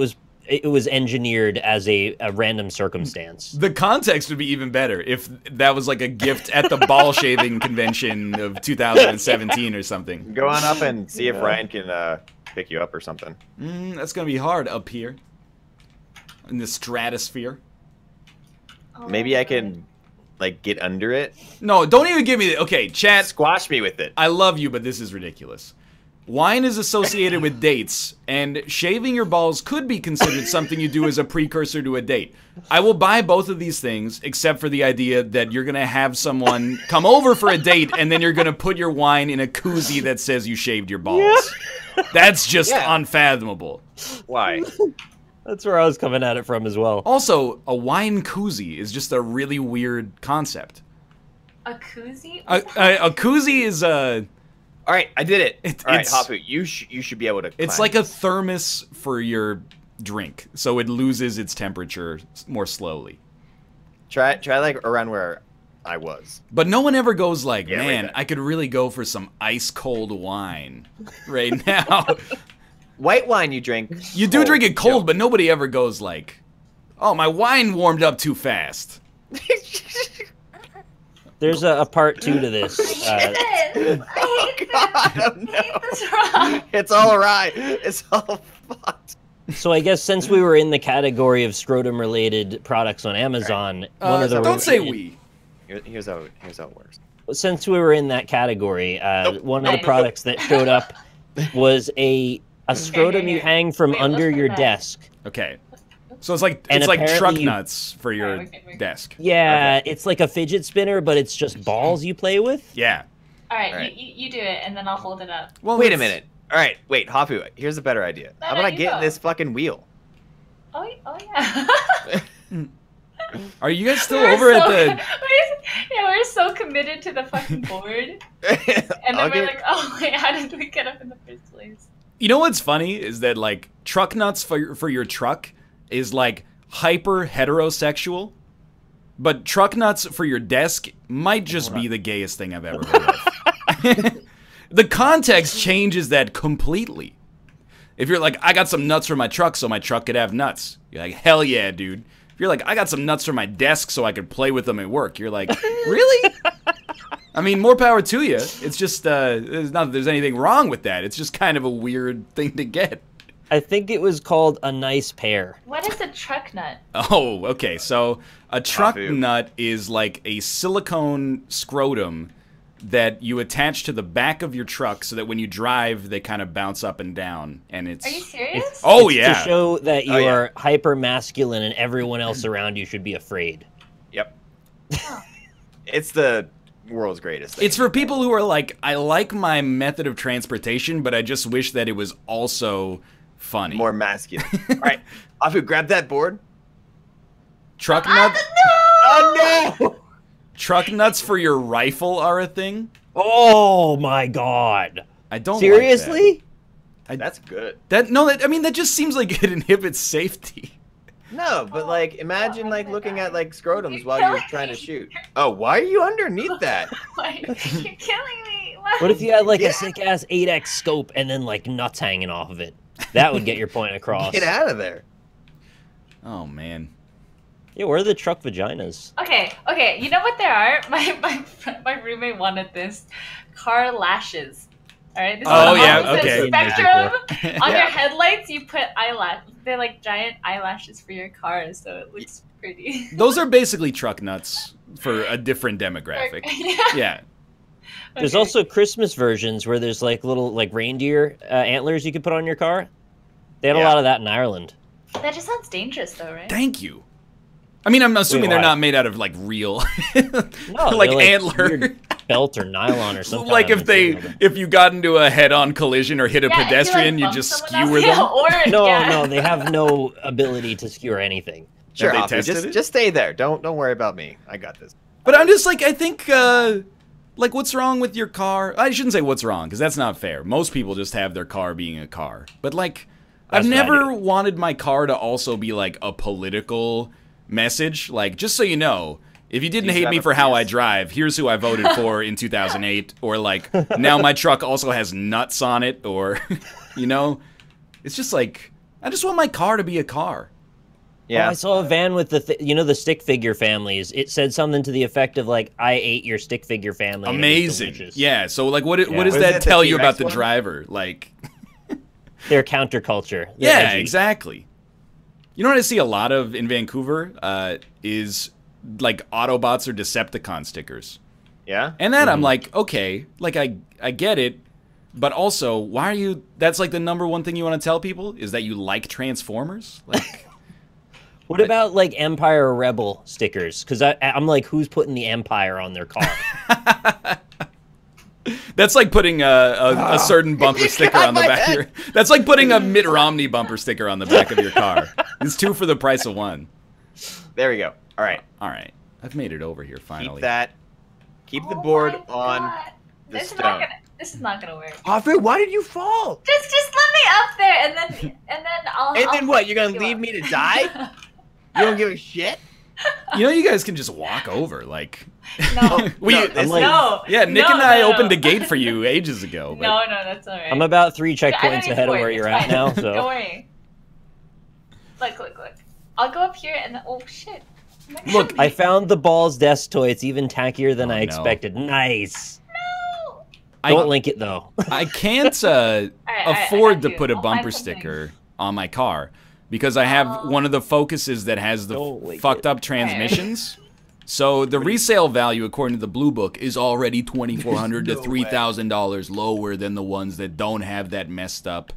B: was engineered as a random circumstance.
A: the context would be even better if that was like a gift at the ball shaving convention of 2017 or something.
C: Go on up and see if Ryan can pick you up or something.
A: That's gonna be hard up here in the stratosphere.
C: Maybe I can like get under it.
A: No, don't even give me the. Okay, chat.
C: Squash me with it.
A: I love you, but this is ridiculous. Wine is associated with dates, and shaving your balls could be considered something you do as a precursor to a date. I will buy both of these things, except for the idea that you're gonna have someone come over for a date, and then you're gonna put your wine in a koozie that says you shaved your balls. That's just
C: Yeah.
A: unfathomable.
C: Why?
B: That's where I was coming at it from as well.
A: Also, a wine koozie is just a really weird concept.
D: A koozie?
A: A koozie is a.
C: All right, I did it. All right,
A: it's-
C: Hafu, you should be able to.
A: It's
C: climb
A: like a
C: this.
A: thermos for your drink, so it loses its temperature more slowly.
C: Try like around where I was.
A: But no one ever goes like,
C: Yeah,
A: man,
C: right.
A: I could really go for some ice cold wine right now.
C: White wine you drink.
A: You do
C: cold,
A: drink it cold,
C: Joe.
A: but nobody ever goes like, oh, my wine warmed up too fast.
B: There's a part 2 to this.
D: I hate this. I hate this. I hate this wrong.
C: It's all awry. It's all fucked.
B: So I guess since we were in the category of scrotum-related products on Amazon, one of the
A: Don't say we.
C: Here's how it works.
B: Since we were in that category, one of the
D: Nice.
B: products that showed up was a scrotum you hang from
D: Wait,
B: under
D: let's
B: your
D: put that.
B: desk.
A: Okay. So it's like
B: And
A: truck
B: apparently you-
A: nuts for your
D: Alright, okay.
A: desk.
B: Yeah, it's like a fidget spinner, but it's just balls you play with.
A: Yeah.
D: All right,
C: Alright.
D: you do it, and then I'll hold it up.
A: Well,
C: Wait a
A: it's-
C: minute. All right, wait, Hafu. Here's a better idea.
D: No,
C: How
D: no,
C: about I
D: you
C: get in
D: go.
C: this fucking wheel?
D: Oh yeah.
A: Are you guys still
D: We're
A: over at
D: so-
A: the?
D: we're so committed to the fucking board, and then
C: I'll
D: we're
C: get-
D: like, oh wait, how did we get up in the first place?
A: You know what's funny is that like truck nuts for your truck is like hyper heterosexual, but truck nuts for your desk might just be the gayest thing I've ever heard of. The context changes that completely. If you're like, I got some nuts for my truck so my truck could have nuts, you're like, hell yeah, dude. If you're like, I got some nuts for my desk so I could play with them at work, you're like, really? I mean, more power to you. It's just, it's not that there's anything wrong with that. It's just kind of a weird thing to get.
B: I think it was called a nice pair.
D: What is a truck nut?
A: Oh, okay. So a truck
C: Hafu.
A: nut is like a silicone scrotum that you attach to the back of your truck so that when you drive, they kind of bounce up and down. And it's.
D: Are you serious?
A: Oh,
B: It's
A: yeah.
B: To show that you
C: Oh, yeah.
B: are hyper masculine and everyone else around you should be afraid.
C: Yep.
D: Oh.
C: It's the world's greatest thing.
A: It's for people who are like, I like my method of transportation, but I just wish that it was also funny.
C: more masculine. All right, Hafu, grab that board.
A: Truck nut.
C: Oh no!
A: Truck nuts for your rifle are a thing.
B: Oh my god.
A: I don't.
B: Seriously?
C: That's good.
A: I mean, that just seems like it inhibits safety.
C: No, but like, imagine like looking at like scrotums
D: You're
C: while you're
D: killing
C: trying to
D: me.
C: shoot. Oh, why are you underneath that?
D: Like, you're killing me.
B: What if you had like
C: Yeah.
B: a sick ass 8x scope and then like nuts hanging off of it? That would get your point across.
C: Get out of there.
A: Oh man.
B: Yeah, where are the truck vaginas?
D: Okay. You know what there are? My roommate wanted this car lashes. All right. This
A: Oh,
D: is
A: yeah,
D: the opposite
A: okay.
D: spectrum. On
C: Yeah.
D: your headlights, you put eyelash. They're like giant eyelashes for your car, so it looks pretty.
A: Those are basically truck nuts for a different demographic. Yeah.
B: There's
D: Okay.
B: also Christmas versions where there's like little like reindeer antlers you could put on your car. They had a
C: Yeah.
B: lot of that in Ireland.
D: That just sounds dangerous, though, right?
A: Thank you. I mean, I'm assuming
B: Wait,
A: they're
B: why?
A: not made out of like real,
B: No,
A: like
B: they're,
A: antler.
B: weird belt or nylon or something.
A: Like if you got into a head-on collision or hit a
D: Yeah, if
A: pedestrian,
D: like,
A: you
D: bump
A: just
D: someone
A: skewer
D: else,
A: them.
D: Yeah, or,
B: No,
D: yeah.
B: no, they have no ability to skewer anything.
C: Sure,
A: they
C: Hafu,
A: tested it?
C: just stay there. Don't worry about me. I got this.
A: But I'm just like, I think, like, what's wrong with your car? I shouldn't say what's wrong, because that's not fair. Most people just have their car being a car. But, like,
B: That's
A: I've
B: what I
A: never
B: do.
A: wanted my car to also be, like, a political message. Like, just so you know, if you didn't
C: You should
A: hate
C: have
A: me
C: a
A: for how I
C: Prius.
A: drive, here's who I voted for in 2008. Or, like, now my truck also has nuts on it. Or, you know, it's just like, I just want my car to be a car.
C: Yeah.
B: Oh, I saw a van with the stick figure families. It said something to the effect of like, "I ate your stick figure family." and it was
A: Amazing.
B: delicious."
A: Yeah, so, like, what does
C: What is
A: that
C: it, the
A: tell you
C: T-Rex
A: about the
C: one?
A: driver? Like...
B: They're counterculture. They're
A: Yeah,
B: edgy.
A: exactly. You know what I see a lot of in Vancouver is like Autobots or Decepticon stickers.
C: Yeah.
A: And that I'm like, okay, like I get it, but also why are you? That's like the number one thing you want to tell people is that you like Transformers. Like,
B: What about like Empire or Rebel stickers? Because I'm like, who's putting the Empire on their car?
A: that's like putting a certain bumper sticker
C: got
A: on the
C: my
A: back. Of your, that's like putting a Mitt Romney bumper sticker on the back of your car. It's 2 for the price of 1.
C: There we go. All right.
A: All right, I've made it over here finally.
C: Keep that. Keep the
D: Oh
C: board
D: my
C: on
D: God.
C: the
D: This is
C: stone.
D: this is not gonna work.
C: Hafu, why did you fall?
D: Just let me up there, and then I'll.
C: And
D: I'll
C: then what? You're gonna
D: you
C: leave
D: up.
C: me to die? You don't give a shit?
A: You know, you guys can just walk over. Like,
D: No. No.
A: Yeah, Nick and I opened a gate for you ages ago. But...
D: No, that's all right.
B: I'm about 3 checkpoints ahead of where you're at now. So
D: don't worry. Look. I'll go up here and oh shit.
A: Look,
B: I found the Balls desk toy. It's even tackier than I expected. Nice.
D: No.
B: Don't link it though.
A: I can't afford to put a bumper sticker on my car because I have one of the Focuses that has the fucked up transmissions. So the resale value, according to the Blue Book, is already $2,400 to $3,000 lower than the ones that don't have that messed up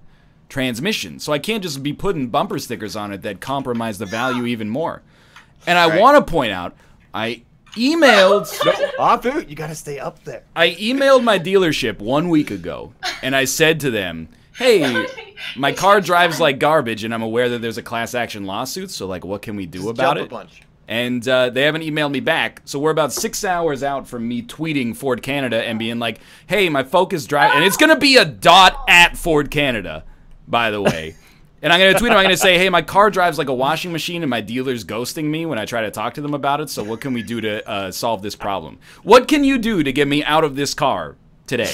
A: transmission. So I can't just be putting bumper stickers on it that compromise the value even more. And I want to point out, I emailed...
C: Apu, you gotta stay up there.
A: I emailed my dealership 1 week ago, and I said to them, hey, my car drives like garbage, and I'm aware that there's a class action lawsuit, so like, what can we do about it? And they haven't emailed me back, so we're about 6 hours out from me tweeting Ford Canada and being like, hey, my Focus drive... And it's going to be a .@ Ford Canada, by the way. And I'm going to tweet them, I'm going to say, hey, my car drives like a washing machine and my dealer's ghosting me when I try to talk to them about it, so what can we do to solve this problem? What can you do to get me out of this car today?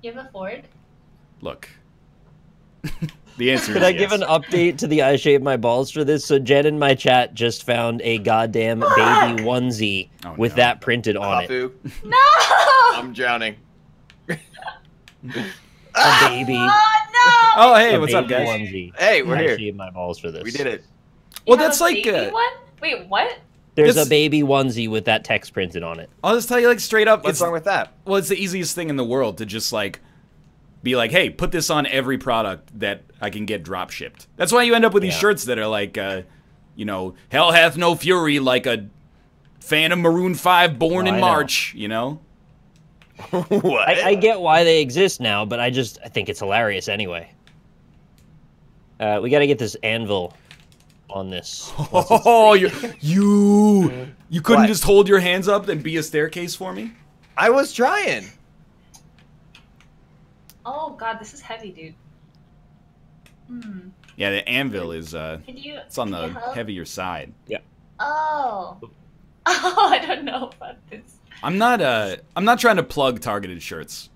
D: You have a Ford?
A: Look. The answer is
B: Could I give an update to the I Shaved My Balls for this? So Jen in my chat just found a goddamn baby onesie with that printed on it.
D: No!
C: I'm drowning.
B: A baby.
D: Oh,
A: no! Oh, hey, what's up, guys?
B: Onesie.
C: Hey, we're here.
B: I shaved my balls for this.
C: We did it.
A: Well, that's like
D: one? Wait, what?
B: There's a baby onesie with that text printed on it.
A: I'll just tell you, like, straight up.
C: What's wrong with that?
A: Well, it's the easiest thing in the world to just, like, be like, hey, put this on every product that I can get drop shipped. That's why you end up with these shirts that are like, you know, hell hath no fury like a fan of Maroon 5 born in March, you know?
C: What?
B: I get why they exist now, but I think it's hilarious anyway. We got to get this anvil on this.
A: Oh, you couldn't just hold your hands up and be a staircase for me?
C: I was trying.
D: Oh god, this is heavy, dude.
A: Yeah, the anvil is it's on the heavier side.
B: Yeah.
D: Oh. Oh, I don't know about this.
A: I'm not trying to plug targeted shirts.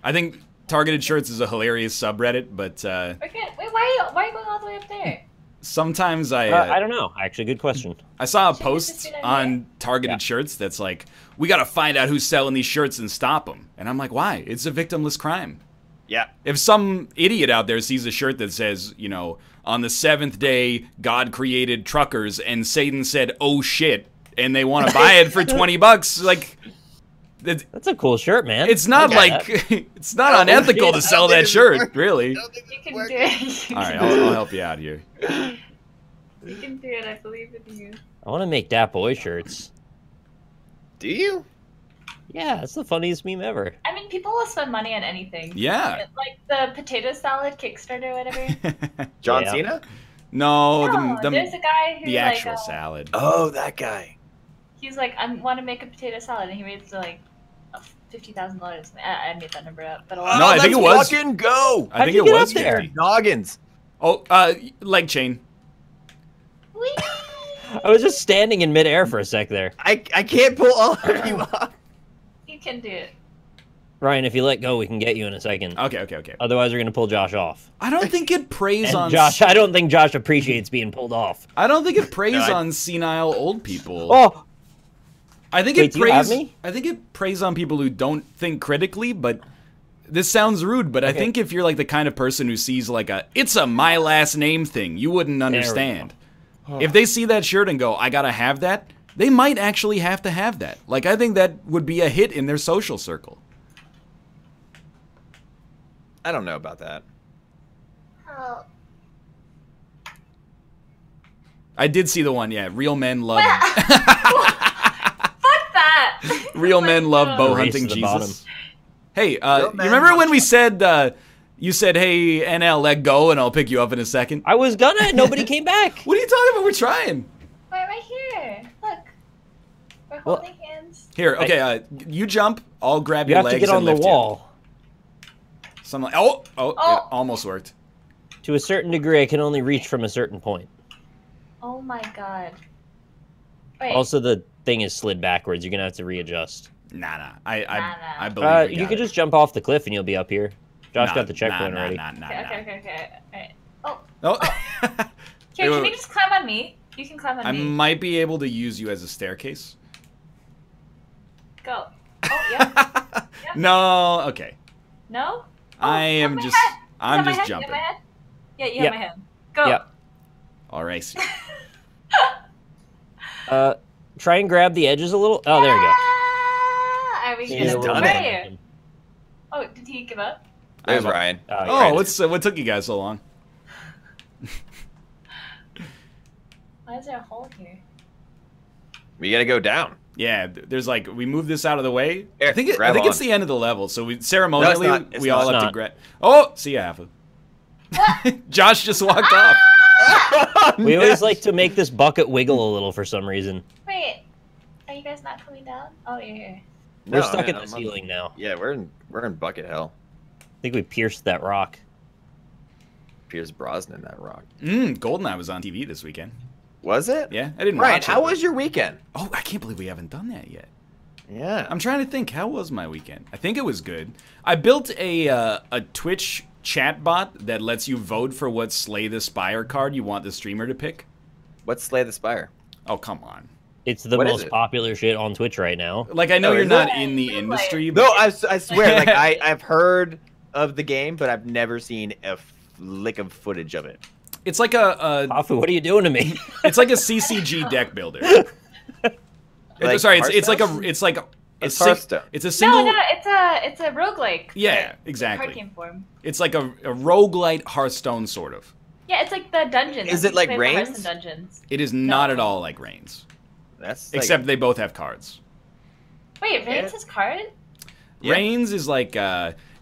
A: I think targeted shirts is a hilarious subreddit, but
D: Wait, why are you going all the way up there?
A: Sometimes
B: I don't know. Actually, good question.
A: I saw a post on targeted shirts that's like, we got to find out who's selling these shirts and stop them. And I'm like, why? It's a victimless crime.
C: Yeah.
A: If some idiot out there sees a shirt that says, you know, on the 7th day, God created truckers and Satan said, oh shit, and they want to buy it for $20, like...
B: That's a cool shirt, man.
A: It's not like... it's not unethical to sell that shirt, really.
D: You can do it.
A: Alright, I'll help you out here.
D: You can do it, I believe in you.
B: I want to make Dat Boy shirts.
C: Do you?
B: Yeah, it's the funniest meme ever.
D: I mean, people will spend money on anything.
A: Yeah.
D: Like the potato salad Kickstarter or whatever.
C: John Cena?
A: No,
D: there's a guy who
A: the actual salad.
C: Oh, that guy.
D: He's like, I want to make a potato salad, and he raised like $50,000. I made that number up, but
A: no, I think it was.
C: Fucking go!
A: I think it was
B: 50.
C: Noggins.
A: Oh, leg chain.
D: Whee!
B: I was just standing in midair for a sec there.
C: I can't pull all of you off.
D: You can do it.
B: Ryan, if you let go, we can get you in a second.
A: Okay.
B: Otherwise, we're gonna pull Josh off.
A: I don't think it preys on
B: Josh. I don't think Josh appreciates being pulled off.
A: I don't think it preys on senile old people.
B: Oh,
A: I think it preys. I think it preys on people who don't think critically. But this sounds rude. But I think if you're like the kind of person who sees like it's a my last name thing, you wouldn't understand. If they see that shirt and go, I gotta have that, they might actually have to have that. Like, I think that would be a hit in their social circle.
C: I don't know about that.
D: Oh.
A: I did see the one, yeah. Real men love...
D: Fuck that!
A: Real men love bow hunting Jesus. Hey, you remember when we said... you said, hey, NL, let go, and I'll pick you up in a second?
B: I was gonna. Nobody came back.
A: What are you talking about? We're trying.
D: Wait, right here. Look. We're holding hands.
A: Here, okay, you jump. I'll grab your legs and
B: lift you. You have to get on the wall.
A: Something like, oh, it almost worked.
B: To a certain degree, I can only reach from a certain point.
D: Oh my god. Wait.
B: Also, the thing is slid backwards. You're gonna have to readjust.
A: Nah.
D: Nah.
A: I believe we
B: You
A: got
B: could
A: it.
B: just jump off the cliff and you'll be up here. Josh
A: Nah,
B: got the checkpoint already.
D: Okay. Alright. Oh.
A: Oh.
D: Here, can you just climb on me? You can climb on
A: I
D: me.
A: might be able to use you as a staircase.
D: Go. Oh, yeah.
A: No, okay.
D: No?
A: I'm just jumping.
D: You have my head? Yeah, you have my head. Go.
B: Yep.
A: All right.
B: Try and grab the edges a little. Oh, there we go.
D: Are we
C: He's
D: gonna
C: done
D: where
C: it.
D: are you? Oh, did he give up?
C: There's Ryan.
A: Oh, what took you guys so long?
D: Why is there a hole here?
C: We gotta go down.
A: Yeah, there's like we moved this out of the way.
C: Here,
A: I think
C: grab
A: it's
C: on.
A: the end of the level, so we ceremonially
C: No, it's not. It's
A: we all
C: not.
A: have to grab. Oh, see ya, Halfa. Josh just walked off.
B: We always like to make this bucket wiggle a little for some reason.
D: Wait, are you guys not coming down? Oh, you're here.
B: We're
C: No,
B: stuck
C: man,
B: in the
C: I'm
B: ceiling now.
C: Yeah, we're in bucket hell.
B: I think we pierced that rock.
C: Pierce Brosnan, that rock.
A: Goldeneye was on TV this weekend.
C: Was it?
A: Yeah, I didn't
C: Ryan,
A: watch it.
C: how was your weekend?
A: Oh, I can't believe we haven't done that yet.
C: Yeah.
A: I'm trying to think. How was my weekend? I think it was good. I built a Twitch chat bot that lets you vote for what Slay the Spire card you want the streamer to pick.
C: What's Slay the Spire?
A: Oh, come on.
B: It's the
C: What is
B: most
C: it?
B: popular shit on Twitch right now.
A: Like, I know
C: Oh,
A: you're
C: is
A: not
D: it?
A: in the
D: Like-
A: industry,
C: No,
A: but
C: I swear, like I've heard of the game, but I've never seen a lick of footage of it.
A: it's like a
B: Afu, what are you doing to me?
A: it's like a CCG deck builder.
C: Like
A: Sorry, it's like
C: Hearthstone?
A: it's
C: Hearthstone.
A: it's a single.
D: No, it's a roguelike.
A: Yeah,
D: Card
A: exactly.
D: game form.
A: It's like a roguelite Hearthstone sort of.
D: Yeah, it's like the dungeons.
C: Is it
D: You
C: like
D: play the
C: Reigns?
D: Hearthstone Dungeons.
A: It is not
D: No.
A: at all like Reigns,
C: That's like,
A: except they both have cards.
D: Wait, Reigns has card?
C: Yeah.
A: Reigns is like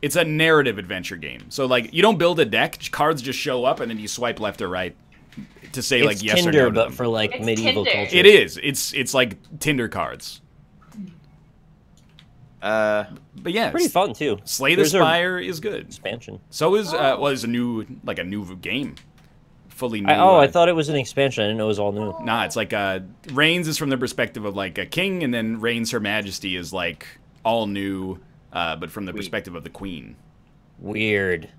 A: it's a narrative adventure game. So like you don't build a deck, cards just show up and then you swipe left or right to say like
B: It's
A: yes
B: Tinder,
A: or no to
B: but
A: them.
B: for like
D: It's
B: medieval
D: Tinder.
B: culture.
A: It is. It's like Tinder cards. But yeah,
B: Pretty fun too.
A: Slay the
B: There's a
A: Spire is good.
B: expansion.
A: So is it's a new game, fully new.
B: I thought it was an expansion. I didn't know it was all new.
A: Nah, it's like Reigns is from the perspective of like a king, and then Reigns Her Majesty is like all new, but from the perspective of the queen.
B: Weird.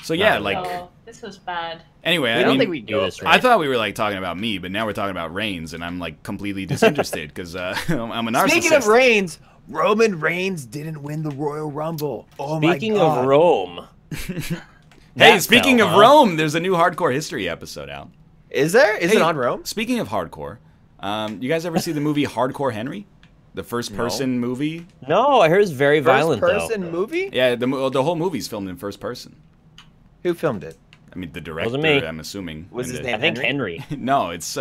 A: So yeah,
B: Oh,
A: like
D: Oh, this was bad.
A: anyway,
C: I
A: I
C: don't
A: mean,
C: think we
B: do
C: go.
B: this
A: I
B: right.
A: thought we were like talking about me, but now we're talking about Reigns, and I'm like completely disinterested because I'm a narcissist.
C: Speaking of Reigns, Roman Reigns didn't win the Royal Rumble. Oh
B: Speaking
C: my god!
B: of Rome.
A: Hey,
B: That
A: speaking
B: fell,
A: of
B: huh?
A: Rome, there's a new Hardcore History episode out.
C: Is there? Is
A: Hey,
C: it on Rome?
A: Speaking of hardcore, you guys ever see the movie Hardcore Henry? The first-person movie?
B: No, I heard it's very violent
C: First
B: though.
C: person movie?
A: Yeah, the whole movie's filmed in first person.
C: Who filmed it?
A: I mean, the director,
B: Wasn't me.
A: I'm assuming.
C: Was
A: And
C: his
A: the-
C: name
B: I think
C: Henry?
B: Henry.
A: No, it's...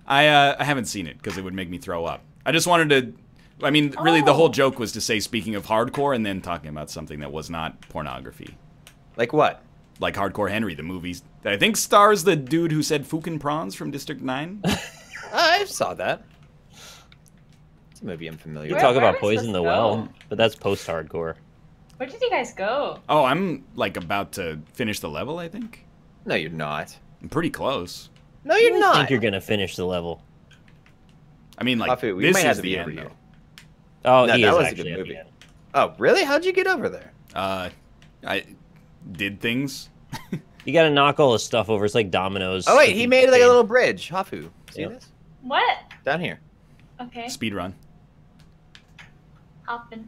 A: I haven't seen it because it would make me throw up. I just wanted to... I mean, really, the whole joke was to say, speaking of hardcore, and then talking about something that was not pornography.
C: Like what?
A: Like Hardcore Henry, the movie that I think stars the dude who said Fukin Prawns from District 9.
C: I saw that. It's a movie I'm familiar
B: You
C: with.
B: talk
D: Where
B: about
D: are we
B: Poison the
D: supposed to
B: Well,
D: go?
B: but that's post-hardcore.
D: Where did you guys go?
A: Oh, I'm, like, about to finish the level, I think.
C: No, you're not.
A: I'm pretty close.
C: No,
B: I
C: you're not.
B: think you're gonna finish the level.
A: I mean, like,
C: Afu, we
A: this
C: might
A: is
C: have to
A: the
C: be
A: end,
C: over you.
A: though.
B: Oh,
C: No,
B: he
C: that
B: is
C: was a
B: actually
C: good
B: at the
C: movie.
B: end.
C: Oh, really? How'd you get over there?
A: I did things.
B: You gotta knock all the stuff over. It's like dominoes.
C: Oh wait, he made like a little bridge. Hafu, see
B: Yep.
C: this?
D: What?
C: Down here.
D: Okay.
A: Speed run.
D: Hopping.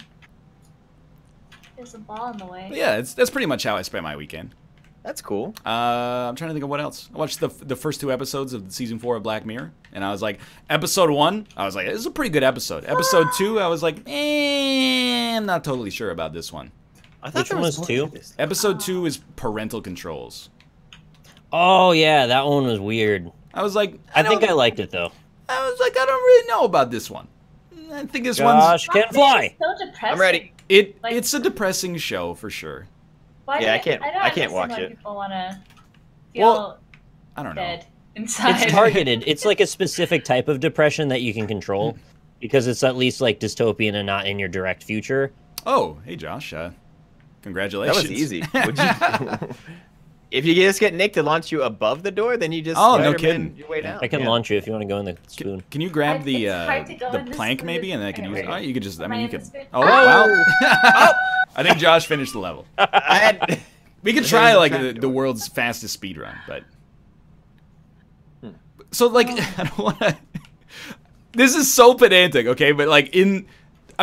D: There's a ball in the way.
A: But yeah, that's pretty much how I spent my weekend.
C: That's cool.
A: I'm trying to think of what else. I watched the first 2 episodes of season 4 of Black Mirror, and I was like, episode 1, I was like, this is a pretty good episode. Episode 2, I was like, I'm not totally sure about this one.
C: I thought
B: Which
C: there
B: one was
C: more
B: two?
C: to this.
A: Episode 2 is parental controls.
B: Oh yeah, that one was weird.
A: I was like,
B: I think
A: don't-
B: I liked it though.
A: I was like, I don't really know about this one. I think this
B: Josh
A: one's
B: can fly.
D: So depressing.
C: I'm ready.
D: Like-
A: it's a depressing show for sure.
D: Why
C: Yeah,
D: do
C: I can't
D: understand
C: watch
D: why
C: it.
D: People want to feel
A: Well, I don't know.
D: dead inside.
B: It's targeted. It's like a specific type of depression that you can control because it's at least like dystopian and not in your direct future.
A: Oh, hey Josh,
C: That
A: congratulations.
C: was easy. What'd you do? If you just get Nick to launch you above the door, then you just
A: Oh, no
C: Spider-Man
A: kidding.
C: your way down.
B: I can launch you if you want to go in the spoon.
A: Can you grab the
D: It's hard to go in the
A: plank
D: spoon.
A: maybe, and then I can use?
D: Okay,
A: Oh, you could just. I
D: Am
A: mean,
D: I
A: you
D: in the
A: could.
D: spoon?
A: Oh wow! I think Josh finished the level.
C: I had.
A: We could try like the world's fastest speed run, but. So like, I don't want to. This is so pedantic, okay? But like I'm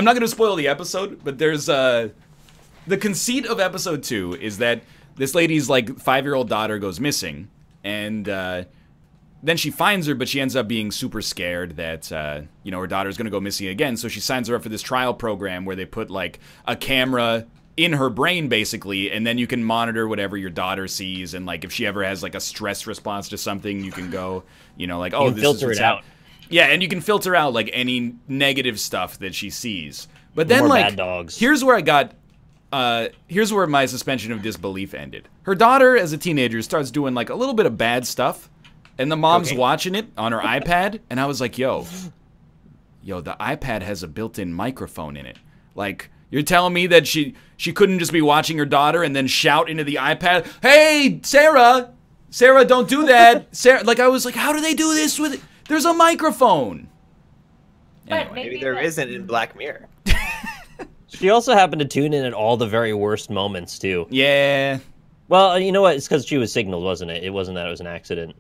A: not going to spoil the episode, but there's the conceit of episode 2 is that this lady's like 5-year-old daughter goes missing, and then she finds her, but she ends up being super scared that her daughter's going to go missing again. So she signs her up for this trial program where they put like a camera in her brain basically, and then you can monitor whatever your daughter sees, and like if she ever has like a stress response to something, you can go, like, oh, this
B: filter
A: is
B: it out.
A: Yeah, and you can filter out like any negative stuff that she sees. But then
B: More
A: like
B: bad dogs.
A: here's where my suspension of disbelief ended. Her daughter as a teenager starts doing like a little bit of bad stuff, and the mom's watching it on her iPad, and I was like, yo, the iPad has a built-in microphone in it. Like, you're telling me that she couldn't just be watching her daughter and then shout into the iPad, "Hey, Sarah, don't do that." Sarah, like I was like, how do they do this with it? There's a microphone.
D: But
A: Anyway.
C: Maybe there isn't in Black Mirror.
B: She also happened to tune in at all the very worst moments too.
A: Yeah.
B: Well, you know what? It's because she was signaled, wasn't it? It wasn't that it was an accident.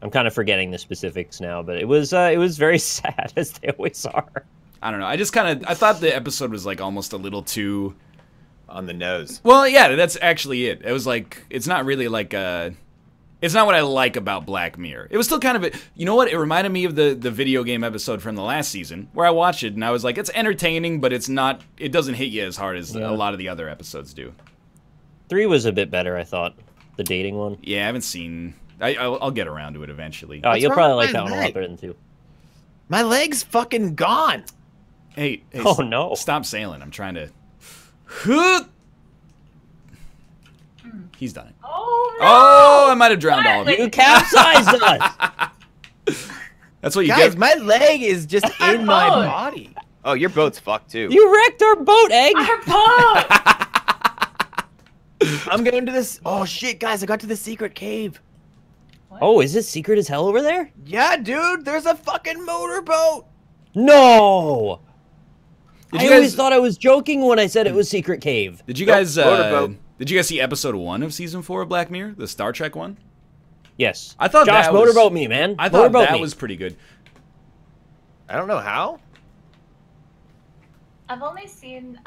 B: I'm kind of forgetting the specifics now, but it was very sad, as they always are.
A: I don't know. I thought the episode was like almost a little too
C: On the nose.
A: Well, yeah, that's actually it. It was like, it's not really like it's not what I like about Black Mirror. It was still kind of you know what? It reminded me of the video game episode from the last season where I watched it and I was like, it's entertaining, but it doesn't hit you as hard as a lot of the other episodes do.
B: 3 was a bit better, I thought. The dating one.
A: Yeah, I haven't seen. I'll get around to it eventually.
B: Oh,
C: What's
B: you'll
C: wrong
B: probably
C: with
B: like
C: my
B: that one a lot
C: leg?
B: better than 2.
C: My leg's fucking gone.
A: Hey,
B: Oh, no.
A: Stop sailing. I'm trying to. He's done it.
D: Oh no!
A: Oh, I might have drowned all of you.
B: You capsized us!
A: That's what you
C: Guys,
A: get.
C: my leg is just
D: Our
C: in my
D: boat.
C: body. Oh, your boat's fucked too.
B: You wrecked our boat, Egg!
D: Our boat!
C: I'm going to this. Oh shit, guys! I got to the secret cave.
B: Oh, is it secret as hell over there?
C: Yeah, dude. There's a fucking motorboat.
B: No!
A: Did
B: I
A: you
B: always
A: guys-
B: thought I was joking when I said it was Secret Cave.
A: Did you guys
C: motorboat.
A: did you guys see episode 1 of season 4 of Black Mirror, the Star Trek one?
B: Yes.
A: I thought
B: Josh,
A: that was-
B: motorboat me, man.
A: I thought
B: Motorboat
A: that
B: me.
A: was pretty good.
C: I don't know how.
D: I've only seen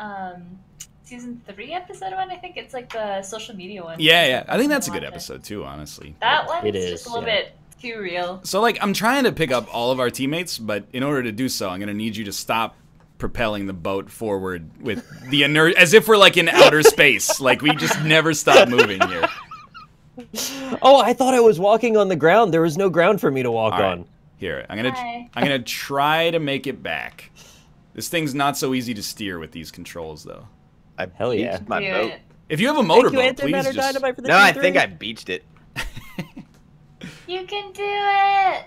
D: season 3, episode 1. I think it's like the social media one.
A: Yeah. I think that's a good
D: Watch it.
A: episode too, honestly.
D: That one
B: It
D: is
B: is,
D: just a little
B: yeah.
D: bit too real.
A: So like I'm trying to pick up all of our teammates, but in order to do so, I'm gonna need you to stop propelling the boat forward with the as if we're like in outer space. Like we just never stop moving here.
B: Oh, I thought I was walking on the ground. There was no ground for me to walk
A: All right.
B: on.
A: Here, I'm
D: Hi.
A: gonna try to make it back. This thing's not so easy to steer with these controls, though.
C: I
B: Hell yeah.
C: beached my
D: Do
C: boat.
D: it.
A: If you have a
B: Thank
A: motorboat,
B: you,
A: please
B: Antimatter
A: just.
B: Dynamite, for the
C: No, I
B: T3.
C: think I beached it.
D: You can do it!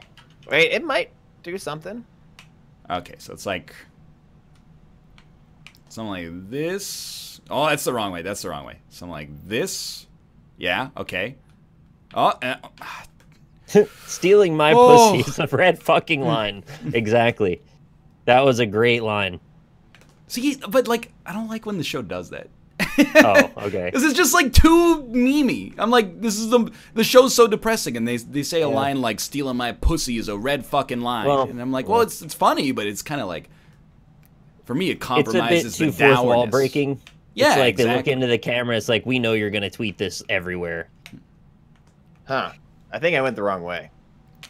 C: Wait, it might do something.
A: Okay, so it's like something like this. Oh, that's the wrong way. That's the wrong way. Something like this. Yeah. Okay. Oh.
B: Stealing my
A: Oh.
B: pussy is a red fucking line. Exactly. That was a great line.
A: See, but like, I don't like when the show does that.
B: Oh, okay.
A: This is just like too memey. I'm like, this is the show's so depressing, and they say a
B: Yeah.
A: line like "stealing my pussy" is a red fucking line,
B: Well,
A: and I'm like, well, it's funny, but it's kind of like, for me, it
B: It's a
A: compromises
B: bit too
A: the
B: fourth wall
A: dourness.
B: breaking.
A: Yeah,
B: It's like they look
A: exactly.
B: into the camera. It's like, we know you're going to tweet this everywhere.
C: Huh. I think I went the wrong way.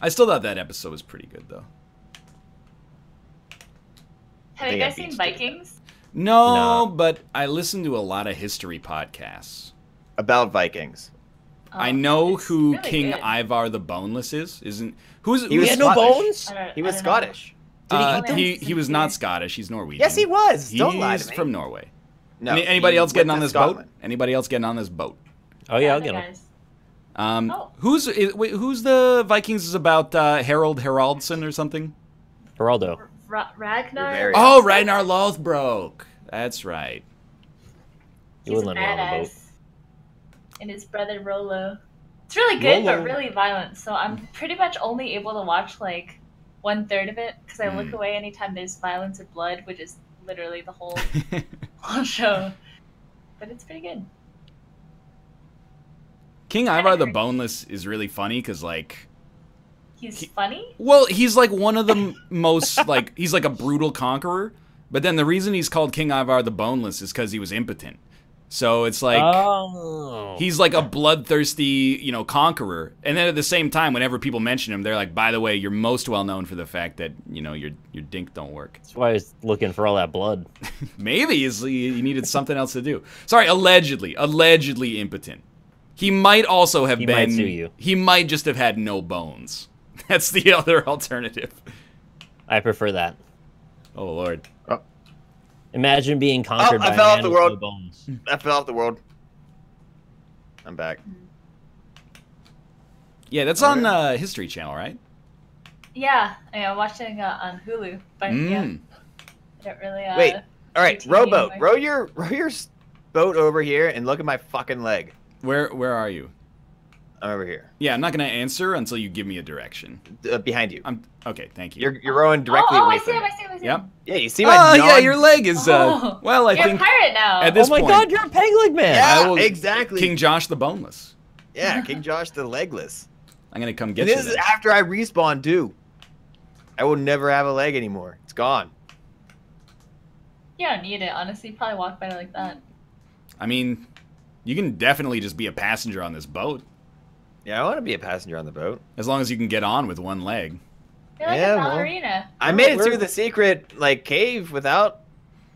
A: I still thought that episode was pretty good, though.
D: Have you
C: think I
D: guys seen
C: beached it.
D: Vikings?
A: No,
B: No.
A: but I listen to a lot of history podcasts.
C: About Vikings.
A: I
D: Oh,
A: know
D: it's
A: who
D: really
A: King
D: good.
A: Ivar the Boneless is. Isn't who's
C: He was
B: He had no
C: Scottish.
B: bones?
C: He was
D: I don't know.
C: Scottish.
B: Did he eat them?
A: he was not Scottish. He's Norwegian.
C: Yes, he was. Don't lie
A: He's
C: to me.
A: from Norway.
C: No.
A: Anybody
C: he
A: else getting
C: went
A: on
C: to
A: this boat?
C: Scotland.
A: Anybody else getting on this boat?
B: Oh, yeah, I'll
D: the
B: get him.
D: guys. Oh.
A: Who's the Vikings is about Harold Haraldsson or something?
B: Geraldo.
D: Ragnar?
C: Very-
A: Oh, Ragnar Lothbrok. That's right.
B: You
D: He's
B: wouldn't
D: a
B: let me on the boat.
D: badass. and his brother Rolo. It's really good,
A: Rolo.
D: but really violent. So I'm pretty much only able to watch like 1/3 of it because I look away anytime there's violence or blood, which is literally the whole show. But it's pretty good.
A: King Ivar the Boneless is really funny because like
D: He's funny?
A: well, he's like one of the most like he's like a brutal conqueror, but then the reason he's called King Ivar the Boneless is because he was impotent. So it's like he's like a bloodthirsty, you know, conqueror. And then at the same time, whenever people mention him, they're like, by the way, you're most well known for the fact that, you know, your dink don't work.
B: That's why I was looking for all that blood.
A: Maybe he needed something else to do. Sorry, allegedly impotent. He might also have been.
B: Might sue you.
A: He might just have had no bones. That's the other alternative.
B: I prefer that.
A: Oh Lord.
B: Imagine being conquered by
C: I fell
B: a
C: off
B: man
C: the
B: with
C: world.
B: no bones.
C: I fell off the world. I'm back.
A: Yeah, that's on History Channel, right?
D: Yeah, I'm watching on Hulu. But yeah, I don't really.
C: Wait. All right,
D: do TV
C: rowboat.
D: anymore.
C: Row your boat over here and look at my fucking leg.
A: Where are you?
C: I'm over here.
A: Yeah, I'm not gonna answer until you give me a direction.
C: Behind you.
A: Okay, thank you.
C: You're rowing directly
D: Oh,
C: away
D: I see
C: from
D: him.
C: me.
D: I see him. I see
A: Yep.
D: him.
C: Yeah, you see my
A: Oh
C: non-
A: yeah, your leg is well, I
D: You're
A: think
D: a pirate now.
A: at this
B: Oh my
A: point,
B: god, you're a peg leg man!
C: Yeah,
A: I will-
C: exactly.
A: King Josh the Boneless.
C: Yeah, King Josh the legless.
A: I'm gonna come get
C: And
A: you.
C: this is
A: then.
C: after I respawn too. I will never have a leg anymore. It's gone.
D: You don't need it, honestly. You probably walk by it like that.
A: I mean, you can definitely just be a passenger on this boat
C: Yeah, I want to be a passenger on the boat.
A: as long as you can get on with one leg.
D: You're like
C: Yeah,
D: a
C: well.
D: ballerina.
C: I made it through the secret like cave without.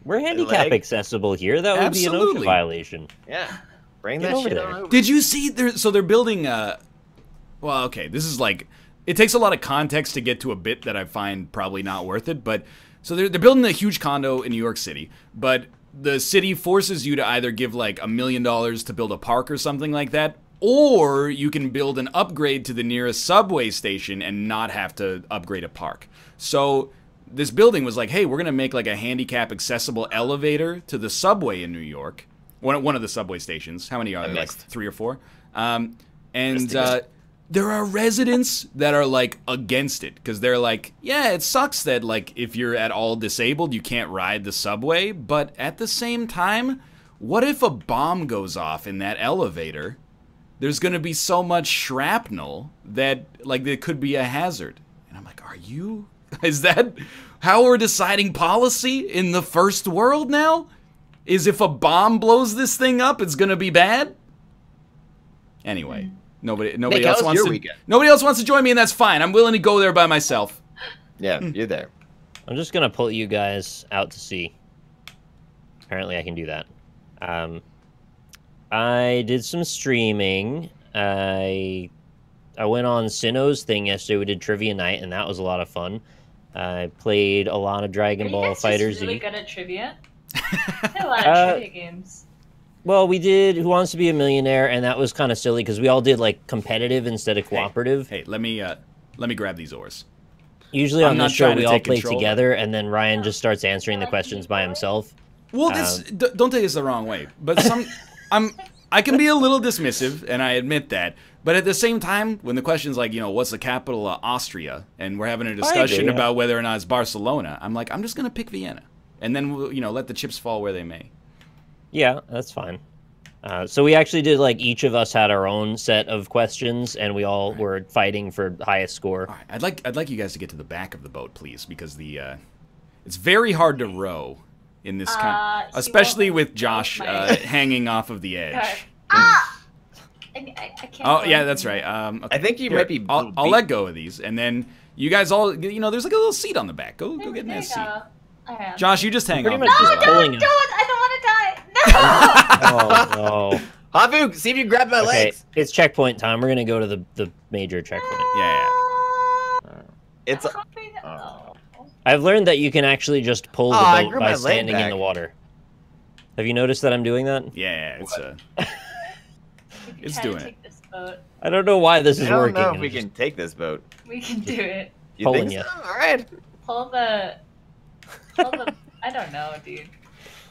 B: We're handicap
C: leg.
B: accessible here. That would be an
A: Absolutely.
B: OSHA violation.
C: Yeah, bring
B: Get
C: that
B: over
C: shit
B: there.
C: on over.
A: Did you see? They're building. Well, okay, this is like it takes a lot of context to get to a bit that I find probably not worth it. But so they're building a huge condo in New York City, but the city forces you to either give like $1 million to build a park or something like that, or you can build an upgrade to the nearest subway station and not have to upgrade a park. So this building was like, hey, we're gonna make like a handicap accessible elevator to the subway in New York, one of the subway stations. How many are there? Like
C: missed.
A: 3 or 4. There are residents that are like against it because they're like, yeah, it sucks that like if you're at all disabled, you can't ride the subway. But at the same time, what if a bomb goes off in that elevator? There's going to be so much shrapnel that like there could be a hazard. And I'm like, is that how we're deciding policy in the first world now? Is if a bomb blows this thing up, it's going to be bad? Anyway. Nobody
C: Nick,
A: else
C: how was
A: wants
C: your
A: to.
C: weekend?
A: Nobody else wants to join me, and that's fine. I'm willing to go there by myself.
C: Yeah, you're there.
B: I'm just gonna pull you guys out to sea. Apparently, I can do that. I did some streaming. I went on Sinnoh's thing yesterday. We did trivia night, and that was a lot of fun. I played a lot of Dragon
D: Are you
B: Ball
D: guys
B: Fighter
D: just really
B: Z.
D: good at trivia? I play a lot of trivia games.
B: Well, we did Who Wants to Be a Millionaire, and that was kind of silly because we all did like competitive instead of cooperative.
A: Hey, let me grab these oars.
B: Usually
A: I'm
B: on
A: not
B: this show
A: trying to
B: we all
A: take
B: play
A: control.
B: together, and then Ryan just starts answering the questions by himself.
A: Well, don't take this the wrong way, but I can be a little dismissive, and I admit that. But at the same time, when the question's like, what's the capital of Austria, and we're having a discussion about whether or not it's Barcelona, I'm like, I'm just gonna pick Vienna, and then we'll, let the chips fall where they may.
B: Yeah, that's fine. So we actually did like each of us had our own set of questions, and we all were fighting for highest score.
A: All right, I'd like you guys to get to the back of the boat, please, because it's very hard to row in this kind, especially with Josh hanging off of the edge.
D: I can't.
A: Oh
D: go.
A: yeah, that's right. Okay.
C: I think you
A: Here,
C: might be.
A: I'll let go of these, and then you guys all, there's like a little seat on the back. Go get in
D: There
A: that
D: you
A: seat.
D: go. Okay.
A: Josh, you just hang
B: Pretty
A: on.
B: much
D: No,
B: just
D: don't,
B: pulling
D: don't!
B: us.
D: I don't want to die. No.
B: Oh no.
C: Hafu, see if you can grab my
B: Okay,
C: legs.
B: it's checkpoint time. We're gonna go to the major checkpoint.
A: Yeah.
C: It's.
D: Oh.
B: I've learned that you can actually just pull the
C: I
B: boat
C: grew
B: by
C: my leg
B: standing in
C: back.
B: the water. Have you noticed that I'm doing that?
A: Yeah, it's It's
D: Try
A: doing
D: to
A: it.
D: take this boat.
B: I don't know why this is
C: I don't
B: working.
C: know if
B: and
C: we
B: it's
C: can take this boat.
D: We can do it.
C: You
B: Pulling
C: think
B: ya.
C: so? All right.
D: Pull the. Pull the. I don't know, dude.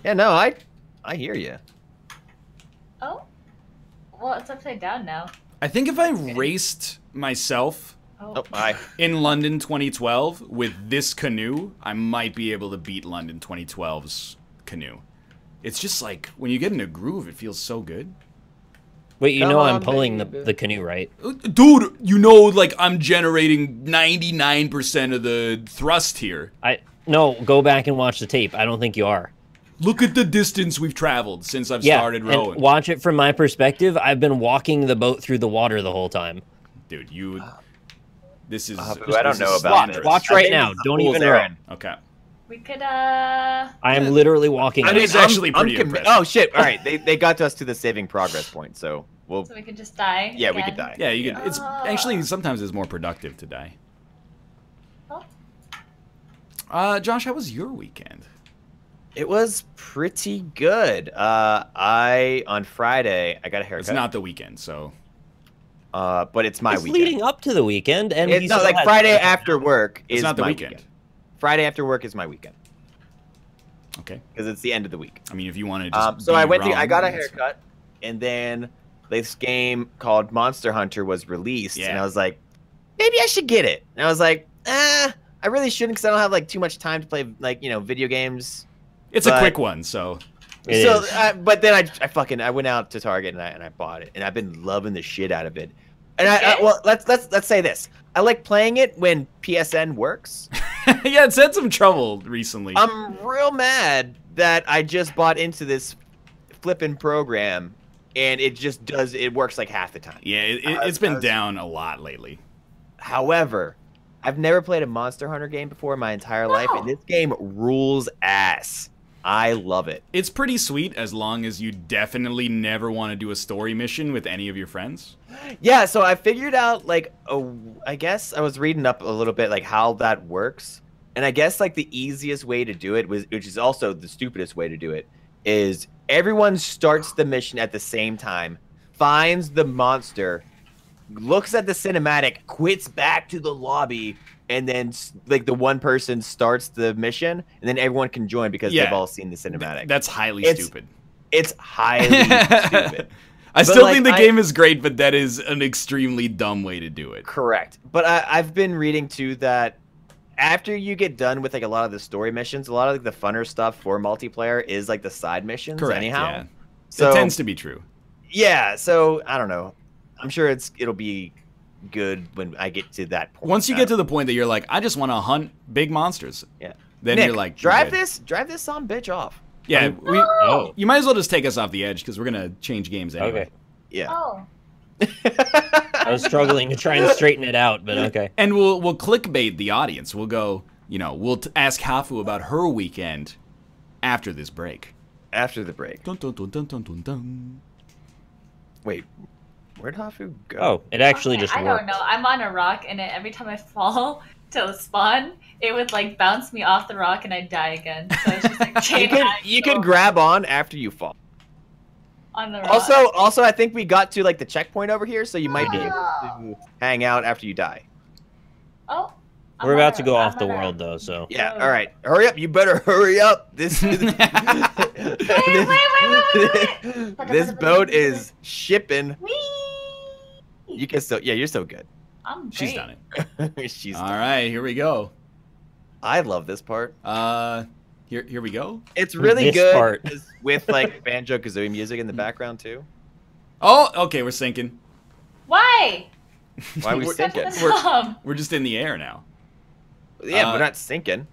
C: Yeah, no, I hear you.
D: Oh. Well, it's upside down now.
A: I think if I raced myself
D: Oh.
C: Oh, hi.
A: in London 2012 with this canoe, I might be able to beat London 2012's canoe. It's just like, when you get in a groove, it feels so good.
B: Wait, you
C: Come
B: know I'm
C: on,
B: pulling
C: baby.
B: the canoe, right?
A: Dude, you know, like, I'm generating 99% of the thrust here.
B: No, go back and watch the tape. I don't think you are.
A: Look at the distance we've traveled since I've
B: Yeah,
A: started rowing.
B: and watch it from my perspective. I've been walking the boat through the water the whole time.
A: Dude, this is...
C: I don't
A: this
C: know
A: is
C: about
B: Watch,
A: dangerous.
B: watch
C: I
B: right
C: think
B: now.
C: it's the
B: Don't
C: fool's
B: even row.
C: errand.
A: Okay.
D: We could
B: I am literally walking.
A: I mean, it's actually pretty impressive.
C: Oh shit! All right, they got to us to the saving progress point, so we'll.
D: so we could just die.
C: Yeah, we
D: again.
C: could die.
A: Yeah, you can... It's actually, sometimes it's more productive to die.
D: Oh.
A: Josh, how was your weekend?
C: It was pretty good. On Friday I got a haircut.
A: It's not the weekend, so...
C: but it's my
B: It's
C: weekend.
B: leading up to the weekend, and
C: It's not like Friday after work
A: It's
C: is
A: not the
C: my
A: weekend.
C: Friday after work is my weekend
A: Okay.
C: because it's the end of the week.
A: I mean, if you want to just
C: So
A: be
C: I went.
A: wrong,
C: I got a
A: that's fine.
C: haircut, and then this game called Monster Hunter was released, and
A: Yeah.
C: I was like, maybe I should get it. And I was like, I really shouldn't because I don't have like too much time to play video games.
A: It's a
C: but-
A: quick one, so...
B: It
C: so,
B: is.
C: but then I went out to Target and I bought it, and I've been loving the shit out of it. And
D: Okay.
C: well, let's say this: I like playing it when PSN works.
A: Yeah, it's had some trouble recently.
C: I'm real mad that I just bought into this flipping program, and it works like half the time.
A: Yeah, it's been down a lot lately.
C: However, I've never played a Monster Hunter game before in my entire life, and this game rules ass. I love it.
A: It's pretty sweet as long as you definitely never want to do a story mission with any of your friends.
C: Yeah, so I figured out I guess I was reading up a little bit like how that works. And I guess like the easiest way to do it which is also the stupidest way to do it, is everyone starts the mission at the same time, finds the monster, looks at the cinematic, quits back to the lobby, and then like the one person starts the mission, and then everyone can join because
A: Yeah.
C: they've all seen the cinematic.
A: That's highly
C: It's-
A: stupid.
C: It's highly stupid.
A: I still
C: like,
A: think the game is great, but that is an extremely dumb way to do it.
C: Correct. But I've been reading too that after you get done with like a lot of the story missions, a lot of like, the funner stuff for multiplayer is like the side missions.
A: Correct,
C: Anyhow,
A: yeah.
C: so
A: It tends to be true.
C: yeah. So I don't know. I'm sure it'll be good when I get to that point.
A: Once you get to the point that you're like, I just want to hunt big monsters.
C: Yeah.
A: Then
C: Nick,
A: you're like,
C: drive
A: you're good.
C: this son bitch off.
A: Yeah,
B: Oh.
A: you might as well just take us off the edge because we're gonna change games anyway.
B: Okay.
C: Yeah.
D: Oh.
B: I was struggling to try and straighten it out, but okay.
A: And we'll clickbait the audience. We'll go, we'll ask Hafu about her weekend after this break.
C: After the break.
A: Dun, dun, dun, dun, dun, dun, dun.
C: Wait, where'd Hafu go?
B: Oh, it actually just
D: I
B: worked.
D: don't know. I'm on a rock, and every time I fall to spawn, it would like bounce me off the rock, and I'd die again. So it's just like
C: You could grab on after you fall.
D: on the rock.
C: Also, I think we got to like the checkpoint over here, so you might be able to hang out after you die.
D: Oh. I'm
B: We're
D: on
B: about
D: a-
B: to go off
D: I'm
B: the
D: on a-
B: world, though, so.
C: Yeah. All right. Hurry up. You better hurry up. This
D: Wait.
C: this boat is shipping.
D: Whee!
C: You can still. Yeah, you're so good.
D: I'm great.
A: She's done it.
C: She's.
A: All right, here we go.
C: I love this part.
A: Here we go.
C: It's really
B: This
C: good
B: part.
C: with like Banjo Kazooie music in the background too.
A: Oh, okay, we're sinking.
D: Why?
C: Why are we
A: We're-
C: sinking?
A: We're just in the air now.
C: Yeah, we're not sinking.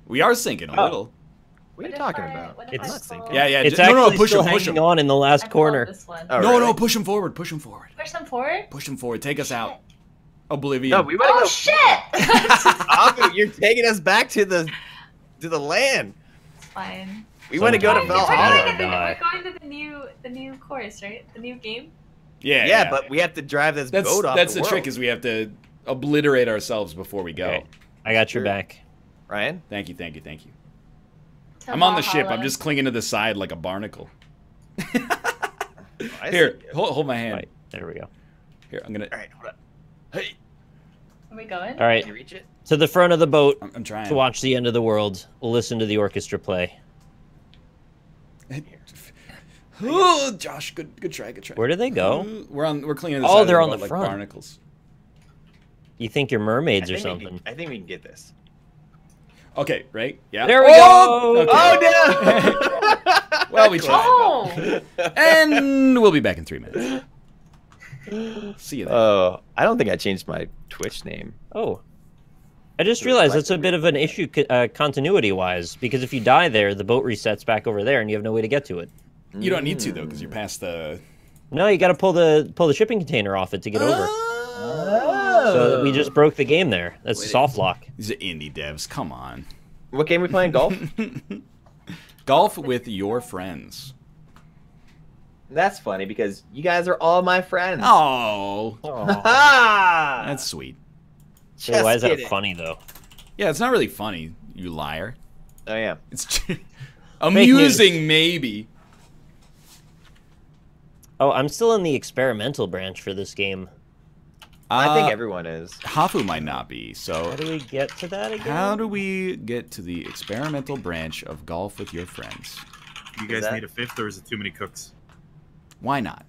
A: We are sinking a
B: Oh.
A: little.
C: What are you talking
D: What
C: about?
D: if
B: It's
D: I
B: not
D: fall?
C: sinking.
A: Yeah, yeah.
B: It's
A: no,
B: actually
A: no, push
B: still
A: him, push
B: hanging
A: him.
B: on in the
D: I
B: last
D: followed
B: corner.
D: This one.
C: Oh,
A: No,
C: really?
A: no, push him forward, push him forward.
D: Push them forward.
A: Push him forward. Take us out. Oblivion.
C: No, we want to
D: Oh
C: go.
D: shit!
C: Abu, you're taking us back to the land.
D: It's fine.
C: We want to go to
B: Sometimes
D: We're
B: it's
C: Valhalla.
B: hard.
D: going to the new course, right? The new game.
A: Yeah,
C: Yeah, but we have to drive this
A: that's
C: boat off
A: that's
C: the
A: the
C: world.
A: trick is we have to obliterate ourselves before we go.
B: Okay. I got your
C: Sure.
B: back.
C: Ryan?
A: Thank you, thank you, thank you.
D: To
A: I'm on the ship.
D: Valhalla.
A: I'm just clinging to the side like a barnacle.
C: I
A: Here,
C: see.
A: hold my hand.
B: Right, there we go.
A: Here, I'm gonna.
C: All right, hold on. Hey,
D: Are we going?
B: All right,
C: can you reach it?
B: to the front of the boat
A: I'm trying.
B: to watch the end of the world. We'll listen to the orchestra play.
A: Oh, Josh, good try.
B: Where do they go?
A: We're cleaning this
B: Oh,
A: out.
B: they're on the
A: like
B: front.
A: barnacles.
B: You think you're mermaids or something?
C: I think we can get this.
A: Okay, right? Yeah.
B: There we
A: go.
B: go.
C: Oh no!
A: Well, we tried.
D: Oh!
A: And we'll be back in 3 minutes. See you then.
C: Oh, I don't think I changed my Twitch name.
B: Oh. I just realized that's a bit of an issue continuity-wise, because if you die there, the boat resets back over there, and you have no way to get to it.
A: You don't need to though, because you're past the.
B: No, you got to pull the shipping container off it to get over.
C: Oh.
B: So we just broke the game there. That's a soft lock.
A: These are indie devs. Come on.
C: What game are we playing? Golf?
A: Golf with your friends.
C: That's funny because you guys are all my friends.
A: Oh,
C: Ah!
A: that's sweet.
B: Wait, why is that
C: kidding.
B: funny, though?
A: Yeah, it's not really funny, you liar.
C: Oh yeah.
A: It's amusing, maybe.
B: Oh, I'm still in the experimental branch for this game.
C: I think everyone is.
A: Hafu might not be.
B: How
A: So,
B: do we get to that again?
A: how do we get to the experimental branch of golf with your friends?
E: You guys
C: that-
E: need a fifth, or is it too many cooks?
A: Why not?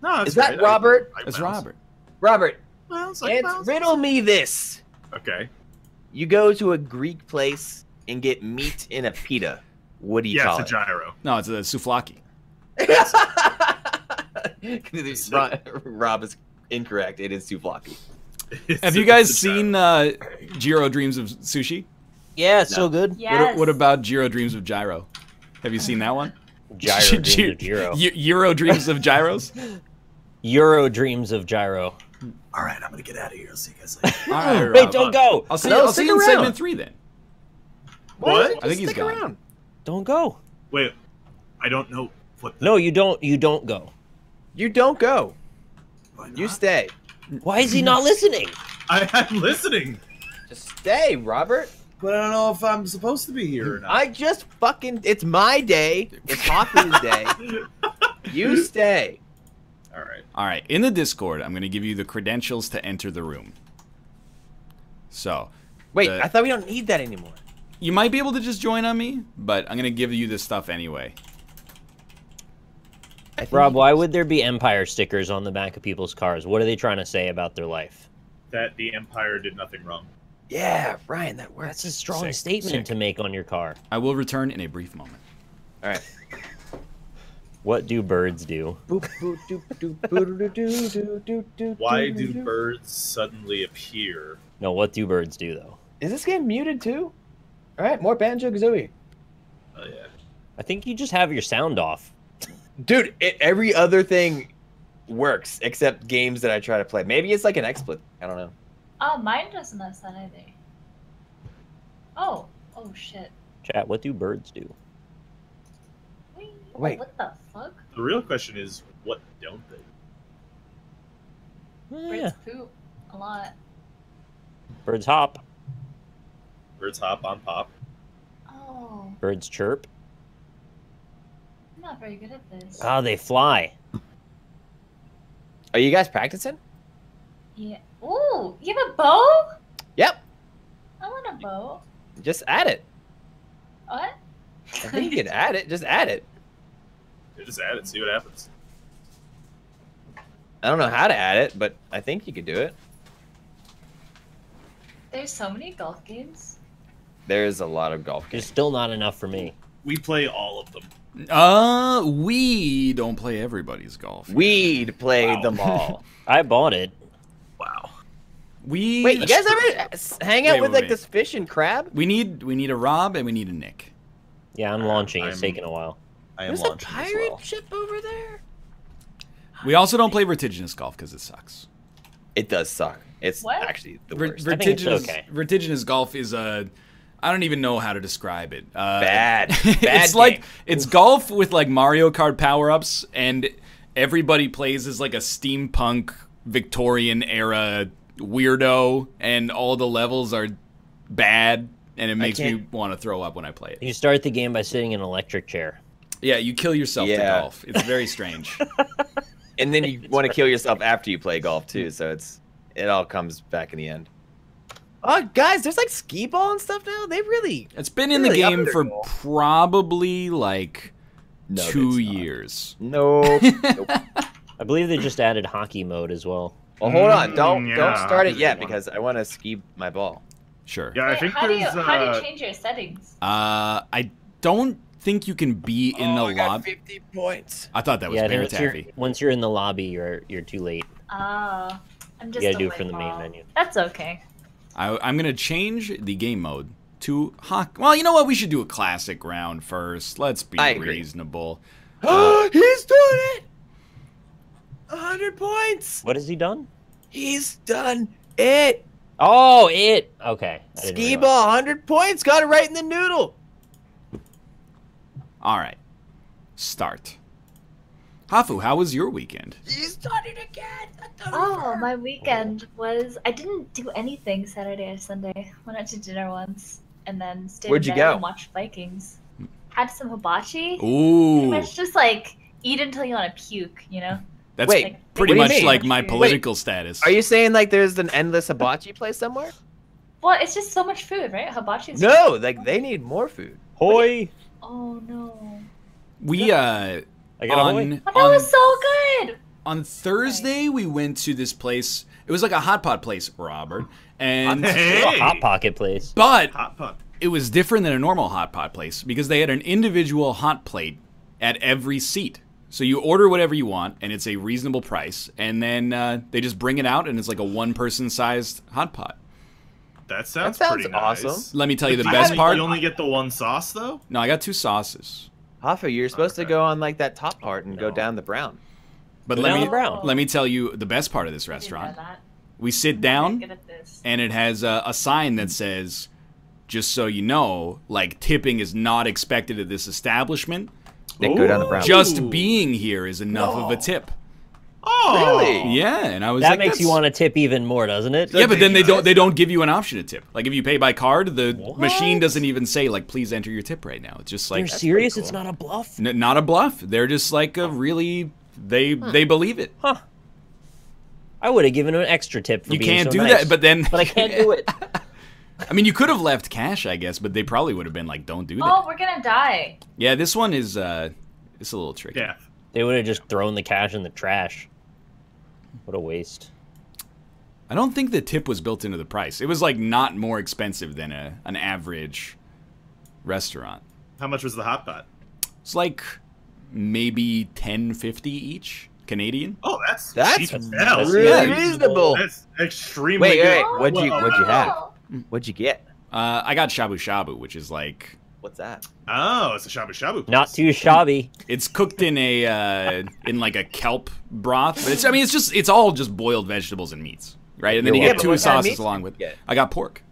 E: No, that's
C: Is that
E: right.
C: Robert?
E: I
A: It's
E: bounce.
A: Robert.
C: Robert,
E: Bounce, I bounce.
C: riddle me this.
E: Okay.
C: You go to a Greek place and get meat in a pita. What do you
E: Yeah,
C: call
E: it's a gyro.
A: No, it's a souvlaki.
C: it? Rob is incorrect. It is souvlaki.
A: Have you guys seen Jiro Dreams of Sushi?
B: Yeah, it's so good.
D: Yes.
A: What about Jiro Dreams of Gyro? Have you seen that one?
B: Gyro Dreams of Gyro.
A: Euro Dreams of Gyros?
B: Euro Dreams of Gyro.
E: All right, I'm gonna get out of here. I'll see you guys later.
A: All right,
B: Wait,
A: Rob.
B: don't go!
A: I'll see,
C: No,
A: I'll see
C: stick
A: you in
C: around.
A: segment 3 then.
E: What?
A: I think he's
C: Stick
A: gone.
C: around.
B: Don't go.
E: Wait, I don't know what.
B: No, you don't. You don't go.
C: You don't go.
E: Why not?
C: You stay.
B: Why is he not listening?
E: I'm listening,
C: Just stay, Robert.
E: but I don't know if I'm supposed to be here or not.
C: I just fucking. It's my day. It's Haku's day. You stay.
E: All right.
A: All right, in the Discord, I'm going to give you the credentials to enter the room. So,
C: Wait,
A: The-
C: I thought we don't need that anymore.
A: you might be able to just join on me, but I'm going to give you this stuff anyway.
C: I think
B: Rob,
C: you-
B: why would there be Empire stickers on the back of people's cars? What are they trying to say about their life?
E: That the Empire did nothing wrong.
C: Yeah, Ryan, that works.
B: That's a strong
A: Sick,
B: statement
A: sick.
B: to make on your car.
A: I will return in a brief moment.
C: All right.
B: What do birds do?
E: Why do birds suddenly appear?
B: No, what do birds do, though?
C: Is this game muted too? All right, more Banjo-Kazooie.
E: Oh yeah.
B: I think you just have your sound off.
C: Dude, every other thing works except games that I try to play. Maybe it's like an XSplit. I don't know.
D: Oh, mine doesn't have that either. Oh. Oh, shit.
B: Chat, what do birds do?
C: Wait.
D: What the fuck?
E: The real question is, what don't they?
B: Yeah.
D: Birds poop a lot.
B: Birds hop.
E: Birds hop on pop.
D: Oh,
B: Birds chirp.
D: I'm not very good at this.
B: Ah, they fly.
C: Are you guys practicing?
D: Yeah. Ooh, you have a bow?
C: Yep.
D: I want a bow.
C: Just add it.
D: What?
C: I think you can add it. Just add it.
E: You just add it, see what happens.
C: I don't know how to add it, but I think you could do it.
D: There's so many golf games.
C: There's a lot of golf
B: There's
C: games.
B: still not enough for me.
E: We play all of them.
A: We don't play everybody's golf.
C: We'd played
E: Wow.
C: them all.
B: I bought it.
E: Wow.
A: We
C: Wait, you guys ever hang out
A: Wait,
C: with
A: wait,
C: like
A: wait.
C: this fish and crab?
A: we need a Rob and we need a Nick.
B: Yeah, I'm launching. It's
E: I'm-
B: taking a while.
E: I am
C: There's a
E: launching as
C: pirate
E: well.
C: ship over there.
A: We also don't play vertiginous golf because it sucks.
C: It does suck. It's
D: What?
C: actually the
A: Ver-
C: worst.
B: I think it's
A: vertiginous,
B: okay.
A: vertiginous golf is a. I don't even know how to describe it.
C: Bad.
A: it's
C: Bad
A: like
C: game.
A: it's golf with like Mario Kart power ups, and everybody plays as like a steampunk Victorian era weirdo, and all the levels are bad, and it makes me
C: can't-
A: want to throw up when I play it.
B: You start the game by sitting in an electric chair.
A: Yeah, you kill yourself to
C: Yeah.
A: golf. It's very strange.
C: And then you want to kill yourself after you play golf too, so it all comes back in the end. Oh, guys, there's like skee ball and stuff now. They really
A: It's been in the
C: Really up
A: game
C: their
A: for
C: goal.
A: probably like
C: No,
A: 2
C: it's not.
A: years.
C: Nope. Nope.
B: I believe they just added hockey mode as well.
C: Well, hold on. Don't
E: Yeah,
C: start it
E: hockey's
C: yet
E: one.
C: because I want to ski my ball.
A: Sure.
E: Yeah, I
D: Wait,
E: think
D: how do you
E: there's
D: change your settings?
A: I don't think you can be in the
C: I got
A: lobby.
C: 50 points.
A: I thought that was
B: Yeah,
A: Bear
B: once you're,
A: Taffy.
B: once you're in the lobby, you're too late.
D: Oh, I'm just.
B: You gotta
D: a
B: do it
D: white
B: from the main
D: ball.
B: menu.
D: That's okay.
A: I'm gonna change the game mode to hockey. Well, you know what? We should do a classic round first. Let's be
C: I agree.
A: reasonable.
C: He's doing it! 100 points!
B: What has he done?
C: He's done it!
B: Oh, it. Okay. I didn't
C: Ski
B: realize.
C: ball, 100 points! Got it right in the noodle!
A: All right. Start. Hafu, how was your weekend?
C: He's done it again!
D: Oh, my weekend was. I didn't do anything Saturday or Sunday. Went out to dinner once, and then stayed
C: Where'd
D: in
C: you
D: bed
C: go?
D: and watched Vikings. Had some hibachi. Pretty
A: Ooh,
D: much just like eat until you want to puke, you know?
A: that's
C: Wait,
A: pretty
C: what do you
A: much
C: mean?
A: like my
D: Wait,
A: political status.
C: Are you saying like there's an endless hibachi place somewhere?
D: Well, it's just so much food, right? Hibachi. is-
C: No, like they need more food.
B: Hoi.
D: Oh no.
A: We
B: I got a hoi.
D: Oh, that was so good.
A: on Thursday we went to this place. It was like a hot pot place, Robert, and
E: Hey!
B: A hot pocket place.
A: but
E: hot pot.
A: it was different than a normal hot pot place because they had an individual hot plate at every seat. So you order whatever you want, and it's a reasonable price, and then they just bring it out, and it's like a one-person sized hot pot.
E: That sounds
C: sounds
E: pretty nice.
C: awesome.
A: Let me tell you the
E: Do
A: best
E: only-
A: part.
E: You only get the one sauce though.
A: No, I got 2 sauces.
C: Hoffa, you're supposed to
E: Okay.
C: go on like that top part and go
E: No.
C: down the brown.
A: But
B: Go
A: let
B: down
A: me
B: the brown.
A: let me tell you the best part of this
D: I didn't know
A: restaurant.
D: that.
A: We sit
D: I'm
A: down,
D: good at this.
A: and it has a sign that says, "Just so you know, like tipping is not expected at this establishment.
C: Then go down the brown.
A: Just being here is enough of a tip."
E: Oh,
C: Really?
A: Yeah, and I was
B: That
A: like,
B: makes you
A: "That's-
B: want to tip even more, doesn't it?
A: Yeah, but then they
E: ridiculous.
A: don't give you an option to tip. Like if you pay by card, the
B: What?
A: machine doesn't even say like please enter your tip right now. It's just like
B: You're serious?
C: pretty
B: It's
C: cool.
B: not a bluff.
A: not a bluff. They're just like a really they believe it.
B: Huh. I would have given him an extra tip for
A: You
B: being
A: can't
B: so
A: do
B: nice.
A: that, but then
B: But I can't do it.
A: I mean, you could have left cash, I guess, but they probably would have been like, "Don't do that."
D: Oh, we're gonna die.
A: Yeah, this one is it's a little tricky.
E: yeah.
B: They would have just thrown the cash in the trash. What a waste.
A: I don't think the tip was built into the price. It was like not more expensive than an average restaurant.
E: How much was the hot pot?
A: It's like maybe $10.50 each Canadian.
E: Oh, that's
C: That's
E: cheap as hell.
C: really
A: Yeah.
C: reasonable.
E: That's extremely
C: Wait,
E: good.
C: wait, what'd you have?
D: Oh.
C: What'd you get?
A: I got shabu shabu, which is like
C: What's that?
E: Oh, it's a shabu shabu.
B: Not too shabby.
A: it's cooked in a in like a kelp broth. But it's all just boiled vegetables and meats, right? And then you
B: Yeah,
A: get
C: but
A: 2
C: what kind of
A: sauces
C: meats
A: along
C: did
A: with.
C: you get?
A: I got pork.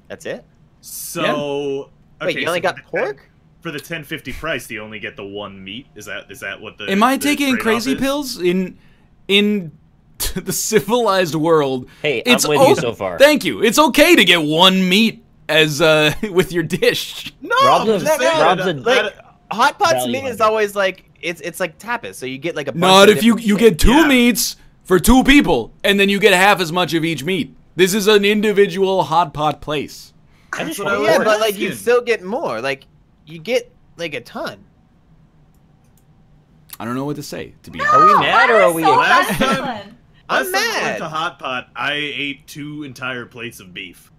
C: That's it?
E: So
C: Wait, you only
E: so
C: got
E: for the
C: pork?
E: for the 10.50 price. You only get the one meat. Is that what the?
A: Am I
E: the
A: taking
E: trade-off
A: crazy
E: is?
A: pills in the civilized world?
B: Hey, I'm
A: it's
B: with you so far.
A: Thank you. It's okay to get one meat as with your dish.
E: No,
B: Rob's
E: I'm
B: a-
E: just saying,
B: Rob's a-
C: Like hot pot to
B: Value
C: me
B: hunter.
C: is always like it's like tapas. So you get like a bunch
A: Not
C: of
A: if you
C: different
A: get
C: shit.
A: 2
E: Yeah.
A: meats for 2 people, and then you get half as much of each meat. This is an individual hot pot place.
B: I just
E: what
B: want
E: I
C: Yeah,
E: was
C: but like you
E: asking.
C: still get more. Like you get like a ton.
A: I don't know what to say, to be
B: Are we
A: honest.
B: mad or are we?
E: Last
D: Last
E: time-
D: one.
C: I'm
E: Last time I went
C: mad.
E: to hot pot, I ate 2 entire plates of beef.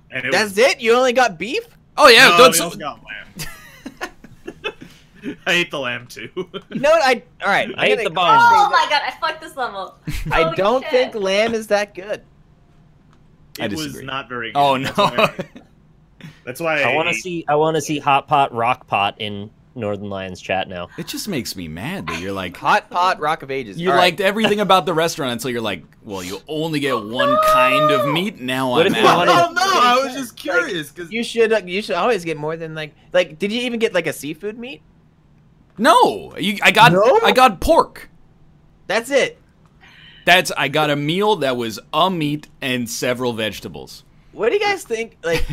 E: And it
C: That's
E: was,
C: it? You only got beef?
A: Oh yeah,
E: No,
A: that's
E: we also got lamb. I ate the lamb too.
C: You know what? All right.
B: I ate the
D: Oh
B: bones.
D: my god, I fucked this level.
C: I
D: Holy
C: don't
D: shit.
C: think lamb is that good.
A: I
E: It was
A: disagree.
E: not very good.
A: Oh no.
E: That's why
B: I want to
E: ate-
B: see. I want to see hot pot, rock pot in Northernlion's chat now.
A: It just makes me mad that you're like
C: Hot pot, Rock of Ages.
A: you
C: All right.
A: liked everything about the restaurant until you're like, well, you only get one kind of meat. Now
B: What
A: I'm
B: if you
A: out.
B: wanted-
E: Oh no! I was just curious because
C: You should always get more than like did you even get like a seafood meat?
A: No,
C: No?
A: I got pork.
C: That's it.
A: I got a meal that was a meat and several vegetables.
C: What do you guys think like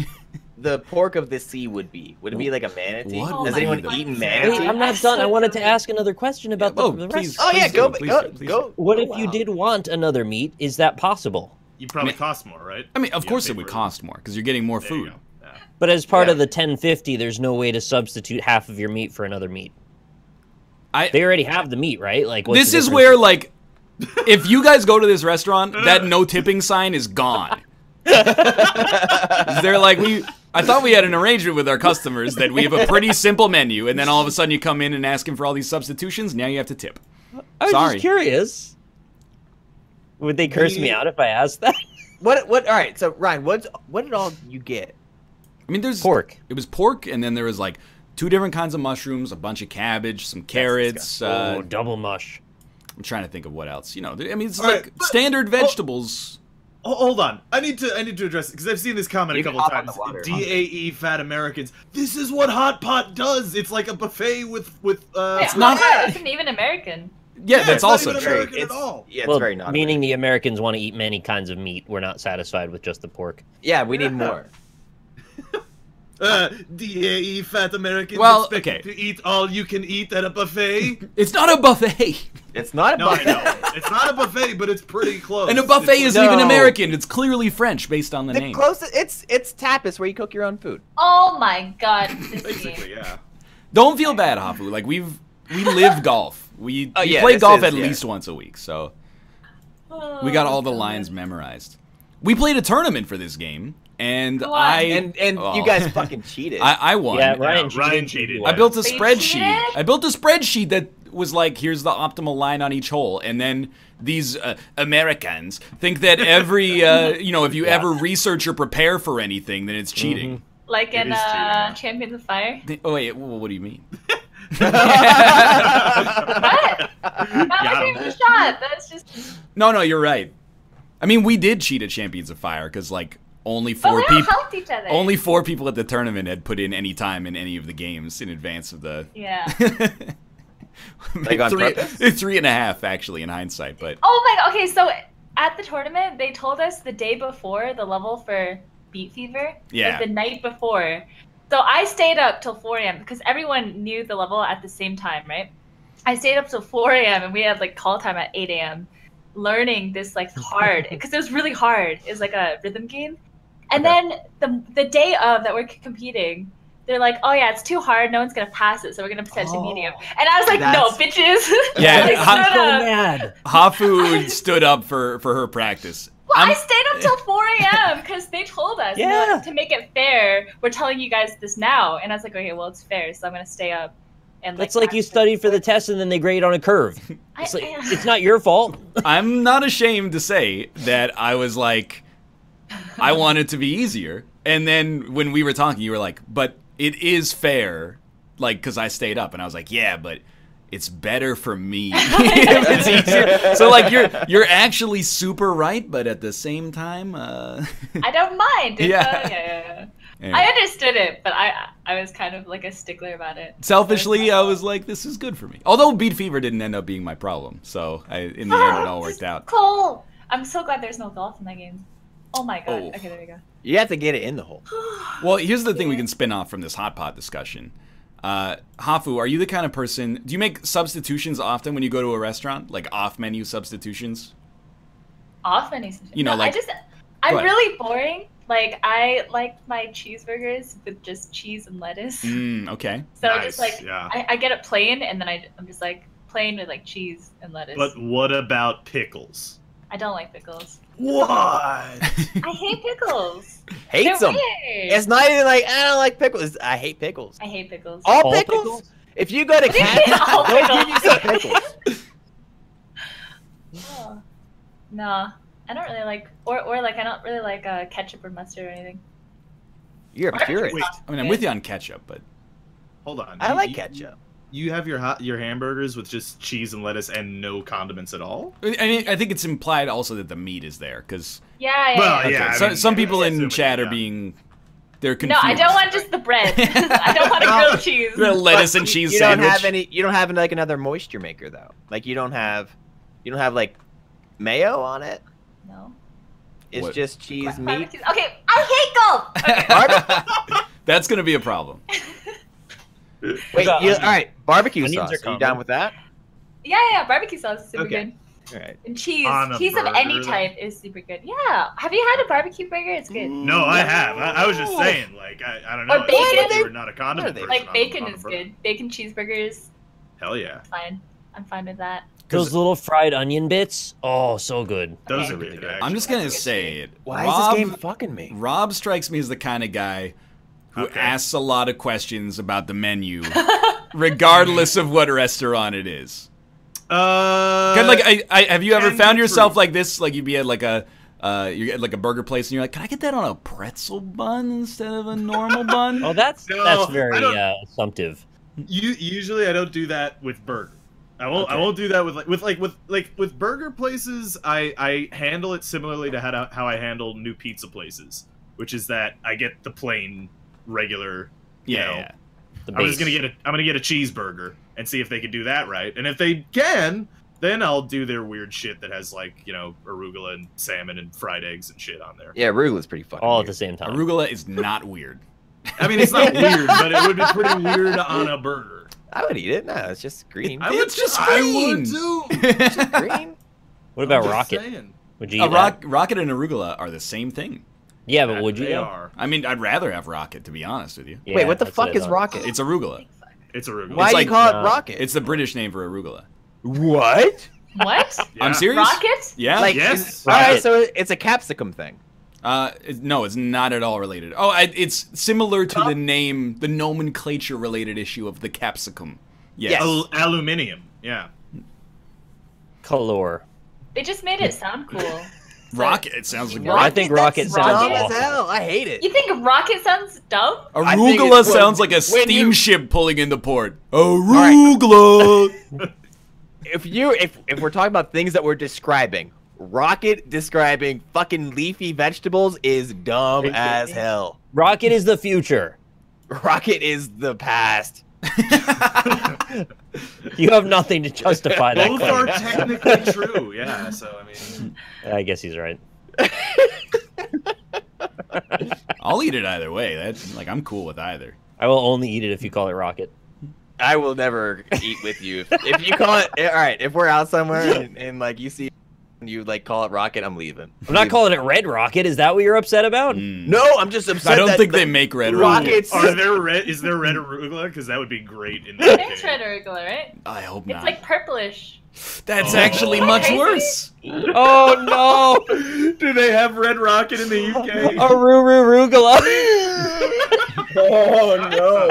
C: the pork of the sea would be? Would it be like a manatee?
A: What
D: Oh
C: Has
D: my
C: anyone
D: God.
C: eaten
B: Wait,
C: manatee?
B: I'm not done. I wanted to ask another question about
A: Yeah,
B: the
A: please.
B: restaurant.
C: Oh yeah,
A: Please
C: go
A: do, please
C: go
A: do, please
C: go.
A: do.
B: What
C: Oh,
B: if you
C: wow.
B: did want another meat? Is that possible?
E: you probably cost more, right?
A: I mean, of
E: You
A: course
E: gotta
A: it
E: pay
A: would
E: for
A: cost more because you're getting more
E: There you
A: food.
E: go. Yeah.
B: But as part
C: Yeah.
B: of the 1050, there's no way to substitute half of your meat for another meat. They already have the meat, right? Like, what's
A: This
B: the
A: is
B: difference?
A: where, like, if you guys go to this restaurant, that no tipping sign is gone. They're like, I thought we had an arrangement with our customers that we have a pretty simple menu, and then all of a sudden you come in and ask him for all these substitutions. Now you have to tip.
B: I was
A: Sorry.
B: just curious. Would they curse me out if I asked that?
C: What? All right. So Ryan, what did all you get?
A: I mean, there's
B: Pork.
A: It was pork, and then there was like 2 different kinds of mushrooms, a bunch of cabbage, some carrots.
B: Oh, double mush.
A: I'm trying to think of what else. You know, I mean, it's
E: All
A: like
E: right, but-
A: standard vegetables.
E: Hold on. I need to address it because I've seen this comment
C: You
E: a couple
C: can hop on
E: times.
C: the water.
E: DAE fat Americans. This is what hot pot does. It's like a buffet with
D: It's
A: not-
D: not. Isn't even American.
A: Yeah,
E: Yeah,
A: that's
E: it's not
A: also
E: even
A: true.
E: American at all.
C: Yeah, it's
B: Well,
C: very not.
B: meaning the Americans want to eat many kinds of meat. We're not satisfied with just the pork.
C: Yeah, we need more.
E: DAE fat Americans
A: Well,
E: expect
A: okay.
E: to eat all you can eat at a buffet.
A: It's not a buffet.
C: It's not a
E: No, I
C: buffet.
E: know. It's not a buffet, but it's pretty close.
A: And a buffet
E: It's
A: isn't even
C: No.
A: American. It's clearly French based on the
C: The
A: name.
C: closest, it's tapas where you cook your own food.
D: Oh my god, this
E: basically,
D: game.
E: yeah.
A: Don't feel bad, Hafu. Like we live golf. We
C: yeah,
A: play
C: this
A: golf
C: is-
A: at
C: yeah.
A: least once a week, so
D: Oh,
A: we got all the
D: God.
A: lines memorized. We played a tournament for this game, and
D: Who won?
A: I
C: And
A: oh.
C: you guys fucking cheated.
A: I won.
B: Yeah, Ryan
E: Ryan
B: cheated.
E: cheated.
A: I built a
D: So you
A: spreadsheet.
D: cheated?
A: I built a spreadsheet that was like, here's the optimal line on each hole, and then these Americans think that every if you ever research or prepare for anything, then it's cheating.
D: Like
E: It
D: in
E: is cheating.
D: Champions of Fire.
A: Oh wait, what do you mean?
D: What? Not
E: Got
D: like
E: him.
D: a shot. That's just.
A: No, you're right. I mean, we did cheat at Champions of Fire because like only
D: But
A: 4
D: we all
A: people.
D: helped each other.
A: Only 4 people at the tournament had put in any time in any of the games in advance of the.
D: Yeah.
C: Like on purpose?
A: 3.5 actually in hindsight, but
D: Oh my god. Okay, so at the tournament, they told us the day before the level for Beat Fever.
A: Yeah.
D: Like the night before. So I stayed up till 4 a.m. because everyone knew the level at the same time, right? I stayed up till 4 a.m. and we had like call time at 8 a.m. learning this like hard because it was really hard. It was like a rhythm game. And then the day of that we're competing, they're like, oh yeah, it's too hard. No one's gonna pass it, so we're gonna set it to medium. And I was like, no, bitches.
A: Yeah,
D: I
A: I'm
D: stood
B: So
D: up.
B: mad.
A: Hafu stood up for her practice.
D: Well, I
A: I'm-
D: stayed up till 4 a.m. because they told us. And they're
B: Yeah.
D: like, to make it fair, we're telling you guys this now. And I was like, okay, well, it's fair, so I'm gonna stay up. And
B: That's like you
D: practice.
B: studied for the test and then they grade on a curve. It's, like, it's not your fault.
A: I'm not ashamed to say that I was like, I want it to be easier. And then when we were talking, you were like, but it is fair, like, because I stayed up. And I was like, yeah, but it's better for me if it's easier. So, like, you're actually super right, but at the same time,
D: I don't mind. It's,
A: Yeah.
D: yeah.
A: anyway.
D: I understood it, but I was kind of like a stickler about it.
A: Selfishly, I was like, this is good for me. Although Beat Fever didn't end up being my problem. So, in the end, it all worked out.
D: Cool. I'm so glad there's no golf in that game. Oh my god.
A: Oh.
D: Okay, there we go.
C: You have to get it in the hole.
A: Well, here's the thing we can spin off from this hot pot discussion. Hafu, are you the kind of person, do you make substitutions often when you go to a restaurant? Like off-menu substitutions?
D: Off menu.
A: You know, like-
D: I'm
A: What?
D: really boring. Like I like my cheeseburgers with just cheese and lettuce.
A: Okay.
D: So
E: Nice,
D: just like
E: yeah.
D: I get it plain, and then I'm just like plain with like cheese and lettuce.
E: But what about pickles?
D: I don't like pickles.
E: What?
D: I hate pickles.
C: Hates
D: They're
C: them.
D: weird.
C: It's not even like I don't like pickles. I hate pickles.
D: I hate pickles.
C: All pickles? If you go to
D: What do you mean,
C: Cat,
D: all
C: they'll give you some
D: pickles?
C: pickles.
D: Oh. Nah, I don't really like, or like I don't really like ketchup or mustard or anything.
C: You're a purist.
E: Wait,
A: I mean, I'm with you on ketchup, but
E: hold on.
C: I like ketchup.
E: You have your hamburgers with just cheese and lettuce and no condiments at all?
A: I mean, I think it's implied also that the meat is there, because
D: Yeah.
E: Well,
D: yeah.
E: yeah. I
A: so,
E: mean,
A: some people in
E: assuming,
A: chat are
E: yeah.
A: being, they're
D: No,
A: confused.
D: I don't want just the bread. I don't want a grilled cheese.
A: lettuce
C: But
A: and cheese
C: you
A: sandwich.
C: don't have any. You don't have like another moisture maker though. Like you don't have like mayo on it.
D: No.
C: It's
A: What?
C: just cheese, meat.
D: Barbecue. Okay, I hate golf. Okay.
A: That's going to be a problem.
C: Wait,
B: All
C: right. Barbecue
B: Onions
C: sauce.
B: are
C: Are you
B: common.
C: down with that?
D: yeah. Barbecue sauce is super
C: Okay.
D: good.
C: All right.
D: And cheese.
E: On a
D: Cheese of
E: burger,
D: any
E: though?
D: type is super good. Yeah. Have you had a barbecue burger? It's good.
E: No, I have. I was just saying, like, I don't know.
D: Or bacon.
E: You're not a condiment
C: What are they-
E: person
D: Like
E: on-
D: bacon
E: on a
D: is
E: burger.
D: good. Bacon cheeseburgers.
E: Hell yeah.
D: Fine. I'm fine with that.
B: Those little fried onion bits. Oh, so good.
E: Those
D: Okay.
E: are really good.
A: I'm just gonna
D: That's a good
A: say
D: treat.
A: it.
C: Why
A: Rob,
C: is this game fucking me?
A: Rob strikes me as the kind of guy who
E: Okay.
A: asks a lot of questions about the menu, regardless of what restaurant it is. Kind of like, have you ever
E: can
A: found
E: be
A: yourself
E: true.
A: like this? Like you'd be at like a, you're at like a burger place and you're like, can I get that on a pretzel bun instead of a normal bun?
B: Oh, that's
E: No,
B: very
E: I don't-
B: assumptive.
E: Usually I don't do that with burger. I won't do that with burger places. I handle it similarly to how I handle new pizza places, which is that I get the plain regular. You know,
A: Yeah.
B: The
E: I'm just
B: base.
E: gonna get a cheeseburger and see if they can do that right, and if they can, then I'll do their weird shit that has like arugula and salmon and fried eggs and shit on there.
C: Yeah, arugula's pretty fucking
B: all at
C: weird.
B: the same time.
A: Arugula is not weird.
E: I mean, it's not weird, but it would be pretty weird on a burger.
C: I would eat it. No, it's just green.
A: It's just
E: I
A: green.
E: would too.
C: green.
B: What about
E: I'm just
B: rocket?
E: saying.
B: Would you eat
A: A
B: that?
A: rocket and arugula are the same thing.
B: Yeah, but would you?
E: They
B: though?
E: are.
A: I mean, I'd rather have rocket, to be honest with you.
B: Yeah,
C: Wait, what the
B: that's
C: fuck
B: I
C: is
B: thought.
C: rocket?
A: It's arugula.
E: It's arugula.
C: Why
A: It's
C: do
A: like-
C: you call it
B: No.
C: rocket?
A: It's the British name for arugula.
C: What?
D: What?
E: Yeah.
A: I'm serious.
D: Rocket?
A: Yeah.
C: Like,
E: Yes.
C: all right,
B: Rocket.
C: so it's a capsicum thing.
A: No, it's not at all related. Oh, it's similar to the name, the nomenclature related issue of the capsicum. Yes.
C: Yes.
E: Aluminium. Yeah.
B: Color.
D: They just made it sound cool.
A: Rocket. It sounds like
B: I think rocket
C: That's
B: sounds
C: dumb
B: awful.
C: as hell. I hate it.
D: You think rocket sounds dumb?
C: I think
A: Arugula
C: it's
A: sounds like a
C: when you-
A: steamship pulling into port. Arugula.
C: If we're talking about things that we're describing, rocket describing fucking leafy vegetables is dumb as hell.
B: Rocket is the future.
C: Rocket is the past.
B: You have nothing to justify that
E: Both are
B: claim.
E: technically true. Yeah. So I mean,
B: I guess he's right.
A: I'll eat it either way. That's like I'm cool with either.
B: I will only eat it if you call it rocket.
C: I will never eat with you. If you call it, all right, if we're out somewhere and like you see, you like call it rocket, I'm leaving.
B: I'm not calling it red rocket. Is that what you're upset about?
A: Mm.
C: No, I'm just upset.
A: I don't
C: that
A: think
C: the
A: they make red arugula.
C: rockets.
E: are there red? Is there red arugula? Because that would be great in
D: There's
E: that
D: red
E: game.
D: arugula, right?
A: I hope
D: It's
A: not.
D: like purplish.
A: That's
E: Oh.
A: actually
E: Am I
A: much
D: crazy?
A: worse.
B: Oh no!
E: Do they have red rocket in the UK?
B: Arugula.
C: Oh no.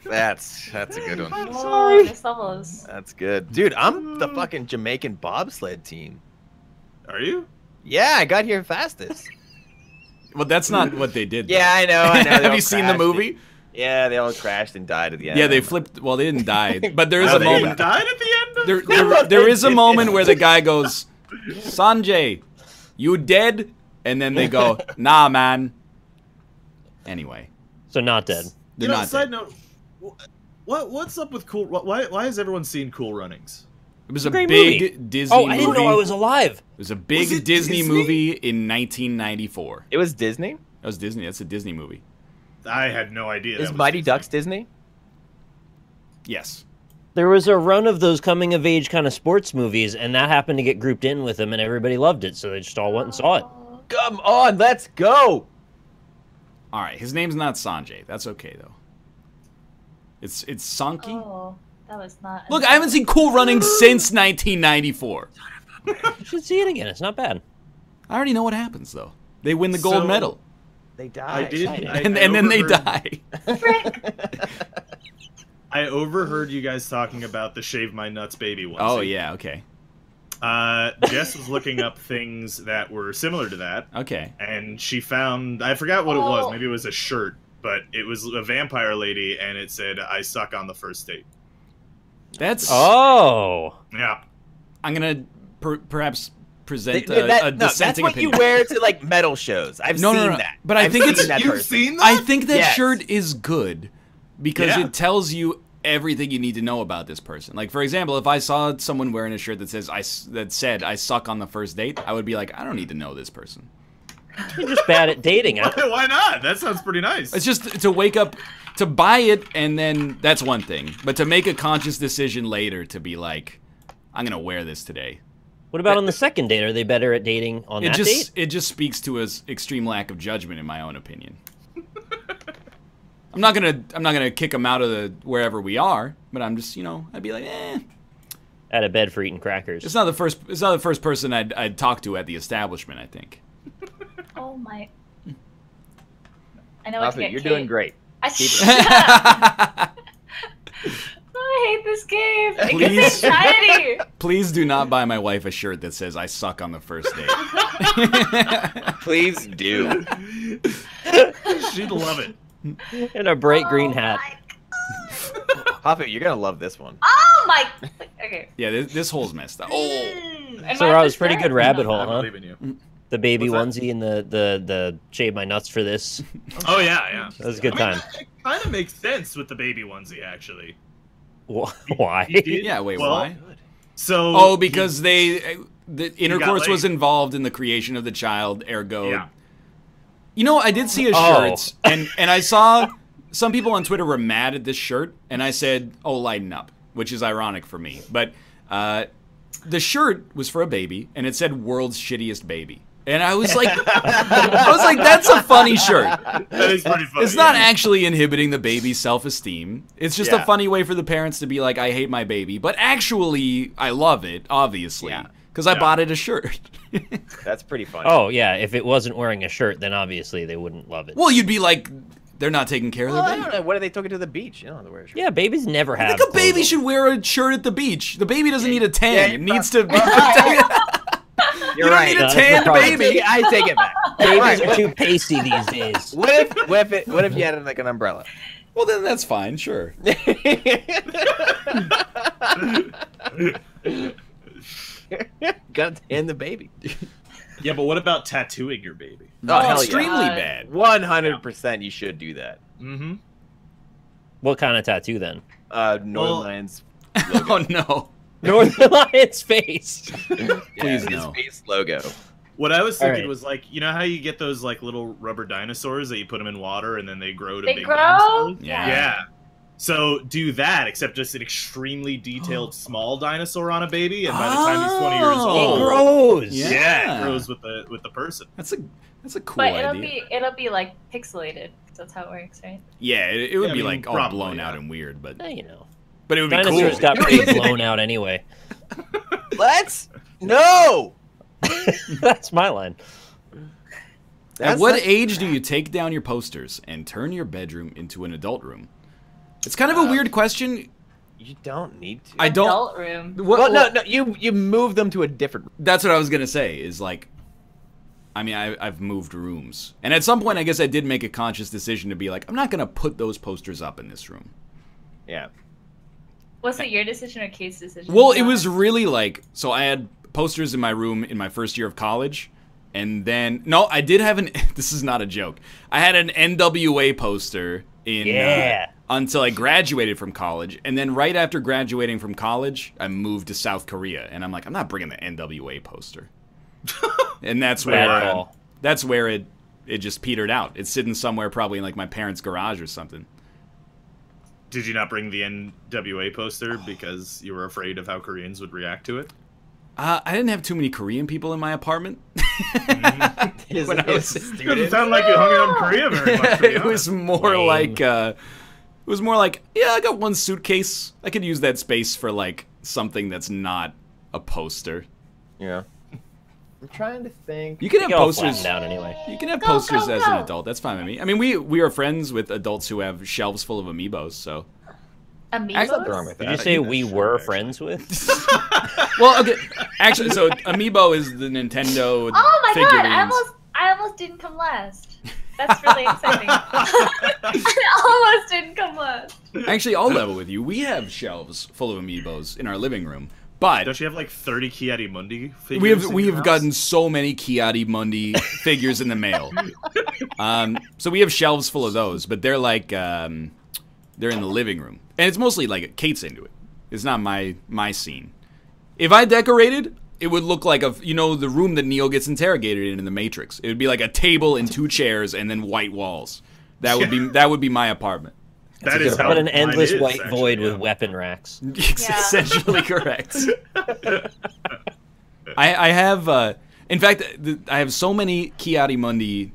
C: That's a good one.
D: Oh, this level is...
C: That's good, dude. I'm the fucking Jamaican bobsled team.
E: Are you?
C: Yeah, I got here fastest.
A: Well, that's not what they did. though.
C: Yeah, I know. I know. They
A: Have
C: all
A: you seen the
C: crashed.
A: movie?
C: Yeah, they all crashed and died at the end.
A: Yeah, they flipped. Well, they didn't die, but there is
E: Oh,
A: a
E: they
A: moment.
E: died at the end. Of
A: There is a moment where the guy goes, "Sanjay, you dead?" And then they go, "Nah, man." Anyway,
B: So not dead.
A: they're
E: You know,
A: not.
E: side
A: dead.
E: note, what's up with Cool? Why has everyone seen Cool Runnings?
A: It was a
B: Great
A: big
B: movie.
A: Disney
B: Oh,
A: movie.
B: I didn't know I was alive.
A: It was a big
E: Was it
A: Disney,
E: Disney?
A: movie in 1994.
C: It was Disney.
A: That was Disney. That's a Disney movie.
E: I had no idea.
C: Is
E: that was
C: Mighty
E: Disney.
C: Ducks Disney?
A: Yes.
B: There was a run of those coming of age kind of sports movies, and that happened to get grouped in with them, and everybody loved it, so they just all went and saw it.
C: Come on, let's go.
A: All right. His name's not Sanjay. That's okay though. It's Sanki.
D: Oh, that was not...
A: Look, I haven't seen Cool Runnings since 1994.
B: You should see it again. It's not bad.
A: I already know what happens though. They win the gold
E: So-
A: medal,
C: They
E: I
C: died.
E: did,
A: and then they
E: overheard-
A: die.
E: I overheard you guys talking about the Shave My Nuts Baby one.
A: Oh yeah. Okay.
E: Jess was looking up things that were similar to that,
A: Okay.
E: and she found, I forgot what it was.
D: Oh.
E: Maybe it was a shirt, but it was a vampire lady, and it said, "I suck on the first date."
A: That's.
B: Oh.
E: Yeah.
A: I'm gonna perhaps present
C: No,
A: a
C: that's
A: dissenting
C: what
A: opinion.
C: you wear to like metal shows. I've
A: No, no,
C: seen
A: no,
C: that.
A: but I
C: I've
A: think
C: seen
A: it's-
C: that
E: You've
C: person.
E: seen that?
A: I think that
C: Yes.
A: shirt is good because
E: Yeah.
A: it tells you everything you need to know about this person. Like for example, if I saw someone wearing a shirt that said I suck on the first date, I would be like, I don't need to know this person.
B: You're just bad at dating.
E: Why not? That sounds pretty nice.
A: It's just to wake up, to buy it, and then that's one thing. But to make a conscious decision later to be like, I'm gonna wear this today.
B: What about on the second date? Are they better at dating on that date?
A: It just speaks to his extreme lack of judgment, in my own opinion. I'm not gonna kick him out of the wherever we are, but I'm just, I'd be like,
B: Out of bed for eating crackers.
A: It's not the first person I'd talk to at the establishment, I think.
D: Oh my. I know what to get
C: You're
D: Kate.
C: doing great.
D: Keep it. I hate this game. It gives me anxiety.
A: Please do not buy my wife a shirt that says I suck on the first date.
C: Please do.
E: She'd love it.
B: And a bright green hat.
C: Hoppy, you're gonna love this one.
D: Oh my. Okay.
A: Yeah, this hole's messed up.
D: And
B: So
D: my
B: that was
D: first
B: pretty
D: time?
B: good rabbit hole,
E: I
B: huh?
E: believe in you.
B: The baby
E: What's
B: onesie and the shave my nuts for this.
E: Oh yeah.
B: That was a good time.
E: It kind of makes sense with the baby onesie, actually.
B: Why?
E: He did-
A: Yeah, wait,
E: well,
A: why?
E: So.
A: Oh, because the intercourse was
E: laid.
A: involved in the creation of the child, ergo.
E: Yeah.
A: I did see his shirts, and I saw some people on Twitter were mad at this shirt, and I said, "Oh, lighten up," which is ironic for me. But the shirt was for a baby, and it said "World's Shittiest Baby," and I was like, that's a funny shirt.
E: That is pretty funny.
A: It's not actually inhibiting the baby's self-esteem. It's just a
C: Yeah.
A: funny way for the parents to be like, I hate my baby. But actually, I love it, obviously.
C: Yeah.
A: Because I
E: Yeah.
A: bought it a shirt.
C: That's pretty funny.
B: Oh yeah, if it wasn't wearing a shirt, then obviously they wouldn't love it.
A: Well, you'd be like, they're not taking care of
C: Well,
A: their
C: I
A: baby.
C: don't know. What are they taking to the beach? You don't have to wear a shirt.
B: Yeah, babies never
A: I
B: have.
A: think a baby
B: clothes.
A: should wear a shirt at the beach. The baby doesn't need a tan.
C: Yeah,
A: It needs to be
C: You're
A: You don't
C: right.
A: need a
B: That's
A: tan
B: the problem.
A: baby.
C: I take it back.
B: Babies are too pasty these days.
C: What if you had like an umbrella?
A: Well, then that's fine, sure.
C: Gotta tan the baby.
E: Yeah, but what about tattooing your baby?
C: Oh, hell
A: extremely
D: yeah.
A: bad.
C: 100% you should do that.
E: Mm-hmm.
B: What kind of tattoo then?
C: Northernlion's
A: Oh, no.
B: Northernlion's face.
A: Please
C: his
A: no.
C: face logo.
E: What I was thinking
B: Alright.
E: was like, you know how you get those like little rubber dinosaurs that you put them in water and then they grow to
D: They
E: big
D: grow?
E: dinosaurs?
A: Yeah.
E: Yeah. So do that, except just an extremely detailed small dinosaur on a baby, and by the time he's 20 years
A: Oh.
E: old,
B: It grows.
A: Yeah.
E: it grows with the person.
A: That's a cool
D: But
A: idea.
D: it'll be like pixelated. That's how it works, right?
A: Yeah, it would
E: Yeah, I
A: be
E: mean,
A: like all
E: probably,
A: blown
E: yeah.
A: out and weird, but
B: You know,
A: it would be
B: dinosaurs
A: cool.
B: got pretty blown out anyway.
C: Let's no.
B: That's my line.
A: At what age do you take down your posters and turn your bedroom into an adult room? It's kind of a weird question.
C: You don't need to.
A: I don't.
D: Adult room.
C: Well, no. You move them to a different.
A: That's what I was gonna say. Is like, I mean, I've moved rooms, and at some point, I guess I did make a conscious decision to be like, I'm not gonna put those posters up in this room.
C: Yeah.
D: Was it your decision or Kate's decision?
A: Well, it was really like, so I had posters in my room in my first year of college, and then no, I did have an. This is not a joke. I had an NWA poster in.
B: Yeah.
A: Until I graduated from college, and then right after graduating from college, I moved to South Korea, and I'm like, I'm not bringing the NWA poster, and that's where it just petered out. It's sitting somewhere probably in like my parents' garage or something.
E: Did you not bring the NWA poster because you were afraid of how Koreans would react to it?
A: I didn't have too many Korean people in my apartment.
C: When I was a
E: Doesn't
C: student.
E: sound like you hung out in Korea very much. To be
A: It was
E: honest.
A: more
B: Lame.
A: like, yeah, I got one suitcase. I could use that space for like something that's not a poster.
C: Yeah. I'm trying to think.
A: You can have
B: Get all
A: posters.
B: flattened out anyway.
A: You can have
D: Go,
A: posters
D: go,
A: as an
D: go.
A: adult. That's fine with me. I mean, we are friends with adults who have shelves full of amiibos. So,
D: Amiibos?
C: Something wrong with
B: Did
C: that.
B: you say
E: Yeah,
B: we
E: sure,
B: were
E: actually.
B: friends with?
A: well, okay. Actually, so amiibo is the Nintendo
D: Oh my
A: figurines.
D: god! I almost didn't come last. That's really exciting. I almost didn't come last.
A: Actually, I'll level with you. We have shelves full of amiibos in our living room, but
E: Don't you have like 30 Kiadimundi figures?
A: we
E: in your
A: have
E: house?
A: gotten so many Kiadimundi figures in the mail. So we have shelves full of those, but they're like they're in the living room, and it's mostly like Kate's into it. It's not my scene. If I decorated, it would look like the room that Neo gets interrogated in The Matrix. It would be like a table and 2 chairs and then white walls. That would be my apartment.
E: That is how
B: But an
E: mine
B: endless
E: is,
B: white
E: actually,
B: void
E: yeah.
B: with weapon racks.
A: Essentially correct. I have, in fact, I have so many Kiadimundi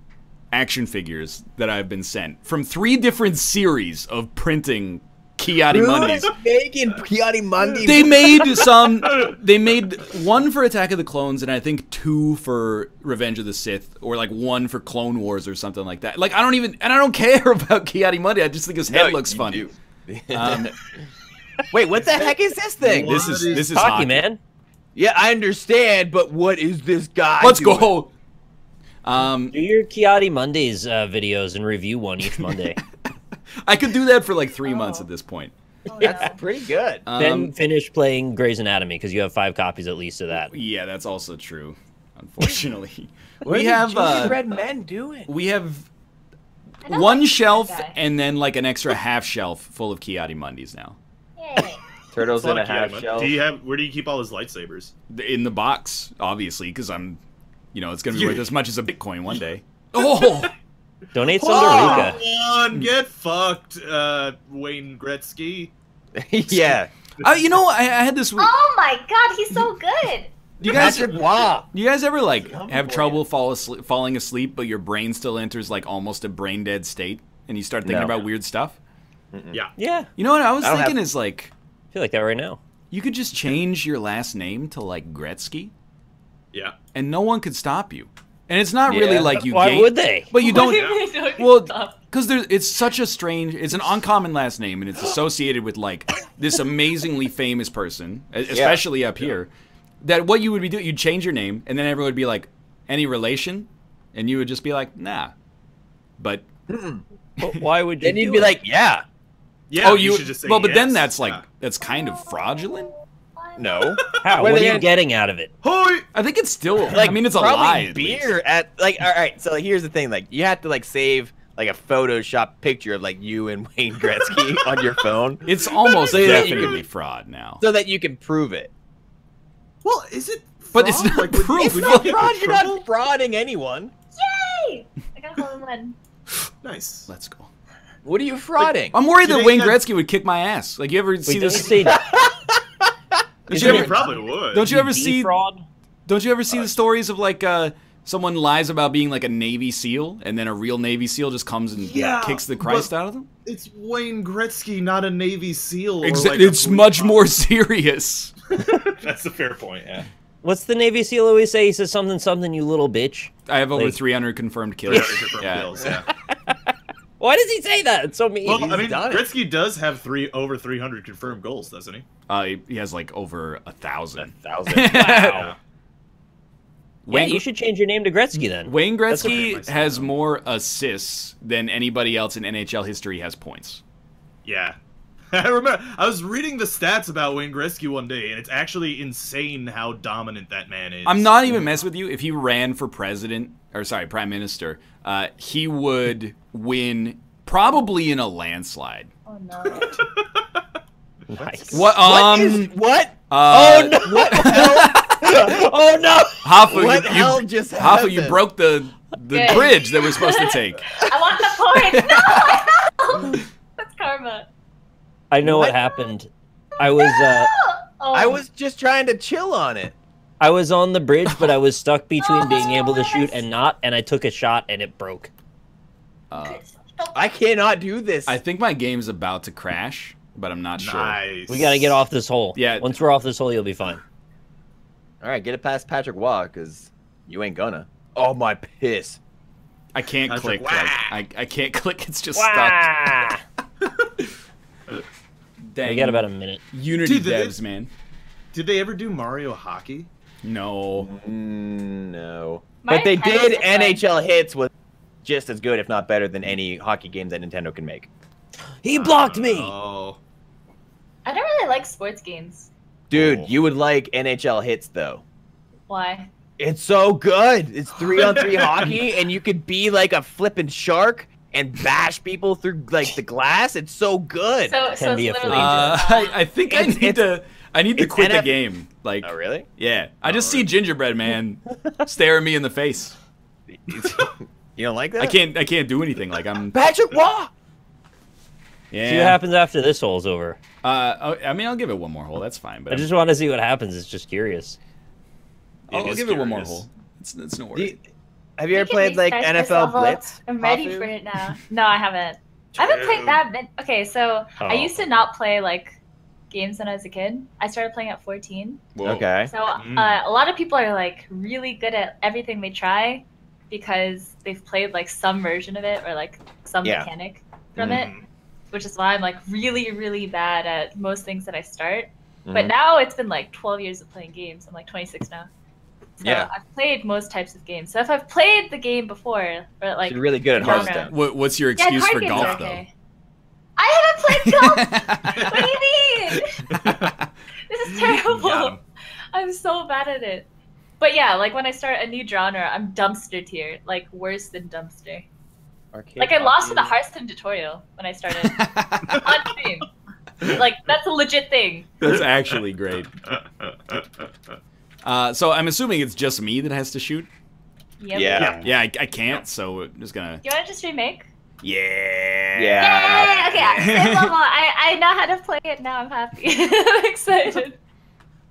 A: action figures that I've been sent from 3 different series of printing Ki-Adi-Mundis.
C: Who's making Ki-Adi-Mundi?
A: They made some. They made 1 for Attack of the Clones, and I think 2 for Revenge of the Sith, or like 1 for Clone Wars or something like that. Like I don't care about Ki-Adi-Mundi. I just think his head looks funny.
C: Wait, what the heck is this thing?
A: This is
B: hockey, man.
C: Yeah, I understand, but what is this guy?
A: Let's
C: doing?
A: go.
B: Do your Ki-Adi-Mondays videos and review one each Monday.
A: I could do that for like 3 months at this point.
D: Oh,
C: That's
D: no.
C: pretty good.
B: Then finish playing Grey's Anatomy because you have 5 copies at least of that.
A: Yeah, that's also true. Unfortunately,
C: What
A: we
C: are
A: have
C: gingerbread men doing?
A: we have
D: I don't
A: 1
D: like
A: shelf
D: that guy.
A: and then like an extra half shelf full of Ki-Adi-Mundis now.
D: Yay.
C: Turtles in a
E: Fuck yeah,
C: half
E: man.
C: shell.
E: Where do you keep all his lightsabers?
A: In the box, obviously, because it's gonna be worth as much as a Bitcoin one day. Oh.
B: Donate some to Ruka.
E: Come on, get fucked, Wayne Gretzky.
C: Yeah.
A: I had this.
D: Oh my god, he's so good.
A: Do you guys
C: Patrick Waugh.
A: Do you guys ever like have trouble falling asleep, but your brain still enters like almost a brain dead state, and you start thinking
C: No.
A: about weird stuff?
E: Yeah.
B: Yeah,
A: You know what I was
C: I don't
A: thinking
C: have-
A: is like
B: I feel like that right now.
A: you could just change your last name to like Gretzky,
E: Yeah.
A: and no one could stop you. And it's not really
C: Yeah.
A: like you.
B: Why would they?
A: But you
D: What do
A: don't.
D: mean don't
A: Well,
D: stop?
A: because it's such a strange. It's an uncommon last name, and it's associated with like this amazingly famous person, especially up here. That what you would be doing, you'd change your name, and then everyone would be like, "Any relation?" And you would just be like, "Nah." But
B: But why would you?
C: Then you'd
B: do
C: be
B: it?
C: like, yeah.
E: Yeah.
A: oh,
E: you should just say
A: well, but then
E: yes.
A: that's like
E: Yeah.
A: that's kind of fraudulent.
C: No.
B: How?
C: What
B: What
C: are
B: are
C: they
B: you getting out of it?
E: Hoi!
A: I think it's still.
C: Like,
A: I mean, it's a
C: probably
A: lie. At least.
C: beer at like. All right, so like, here's the thing. Like, you have to like save like a Photoshop picture of like you and Wayne Gretzky on your phone,
A: It's almost
C: So that you
A: definitely fraud now.
C: so that you can prove it.
E: Well, is it?
A: But it's
E: fraud?
A: not
E: Like, would you-
A: proof.
C: It's
E: would you
C: not
E: get in
C: fraud. You're
E: trouble?
C: not frauding anyone.
D: Yay! I got hole in one.
E: Nice.
A: Let's go.
C: What are you frauding?
A: I'm worried
E: Do
A: that
E: they
A: Wayne
E: have-
A: Gretzky would kick my ass. Like you ever see
B: Wait, don't you
A: this?
B: say
A: Don't
E: Yeah,
A: you
E: he
A: ever,
E: probably would.
A: don't you ever see?
B: fraud?
A: Don't you ever see the stories of like someone lies about being like a Navy SEAL, and then a real Navy SEAL just comes and
E: Yeah,
A: kicks the Christ
E: but-
A: out of them?
E: It's Wayne Gretzky, not a Navy SEAL. Or
A: Exa-
E: like a
A: it's
E: police
A: much more
E: officer.
A: serious.
E: That's a fair point. Yeah.
B: What's the Navy SEAL always say? He says something, you little bitch.
A: I have over
B: Like-
A: 300 confirmed kills.
E: Yeah.
A: Yeah.
B: Why does he say that? It's so mean.
E: Well, I mean,
C: done it.
E: Gretzky does have over 300 confirmed goals, doesn't he?
A: He has like over 1,000.
C: 1,000.
B: Wow.
E: Yeah.
B: Yeah,
A: Wayne,
B: you should change your name to Gretzky then.
A: Wayne
B: That's
A: Gretzky
E: okay.
A: has more assists than anybody else in NHL history has points.
E: Yeah. I remember I was reading the stats about Wayne Gretzky one day, and it's actually insane how dominant that man is.
A: I'm not even messing with you. If he ran for prime minister, he would win probably in a landslide.
D: Oh no.
B: Nice.
A: What?
C: What?
A: Oh
C: no! What the hell? Oh no!
A: Hoffa,
C: What the hell just
A: Hoffa,
C: happened?
A: you broke the
D: Good.
A: bridge that we're supposed to take.
D: I want the point. No! That's karma.
B: I know what
C: What?
B: happened. I was
D: Oh.
C: I was just trying to chill on it.
B: I was on the bridge, but I was stuck between being able to shoot and not, and I took a shot and it broke.
C: I cannot do this.
A: I think my game's about to crash, but I'm not sure.
E: Nice.
B: We gotta get off this hole.
A: Yeah.
B: Once we're off this hole, you'll be fine.
C: All right, get it past Patrick Waugh, because you ain't gonna. Oh, my piss.
A: I can't
E: That's
A: click.
E: like,
A: I can't click. It's just stuck.
B: Wah!
A: Dang.
B: We got about a minute.
A: Unity
E: Dude, did
A: devs, man.
E: Did they ever do Mario Hockey?
A: No.
C: No.
D: My
C: But they
D: Nintendo's
C: did.
D: just fun.
C: NHL Hits was just as good, if not better, than any hockey game that Nintendo can make.
B: He blocked me.
E: Oh.
D: I don't really like sports games.
C: Dude,
A: Oh.
C: you would like NHL Hits, though.
D: Why?
C: It's so good. It's 3-on-3 hockey, and you could be like a flippin' shark and bash people through like the glass. It's so good.
D: So
B: Can be a
D: it's literally
B: flavor.
A: I think I
C: It's-
A: need to. I need to
C: it's
A: quit the
C: NF
A: game. Like,
C: Oh, really?
A: yeah. I just see
E: really?
A: Gingerbread Man staring me in the face.
C: You don't like that?
A: I can't do anything. Like I'm.
C: Patrick Waugh.
A: Yeah.
B: See what happens after this hole's over.
A: I mean, I'll give it one more hole. That's fine. But
B: I just want to see what happens. It's just curious.
A: I'll
E: is
A: give it one more
E: curious.
A: hole. It's no worry.
C: Have you ever
D: can
C: played like
D: restart this
C: NFL
D: level.
C: Blitz?
D: I'm ready
C: Hafu?
D: for it now. No, I haven't. I haven't played that many. Okay, so I used to not play like games when I was a kid. I started playing at 14.
A: Whoa.
C: Okay.
D: So a lot of people are like really good at everything they try because they've played like some version of it or like some mechanic from it, which is why I'm like really, really bad at most things that I start. But now it's been like 12 years of playing games. I'm like 26 now. So I've played most types of games. So if I've played the game before, or like
C: You're really good at
D: genre-
C: Hearthstone.
A: What's your excuse
D: card
A: for
D: games
A: golf,
D: are
A: though?
D: okay. I haven't played golf. What do you mean? This is terrible. I'm so bad at it. But yeah, like when I start a new genre, I'm dumpster tier, like worse than dumpster.
C: Arcade
D: Like I lost to the
C: hockey.
D: Hearthstone tutorial when I started on stream. Like that's a legit thing.
A: That's actually great. So I'm assuming it's just me that has to shoot.
D: Yep.
C: Yeah.
A: Yeah, I can't, so we're just gonna.
D: Do you want to just remake?
A: Yeah.
C: Yeah.
D: Okay, same level. I know how to play it now. I'm happy. I'm excited.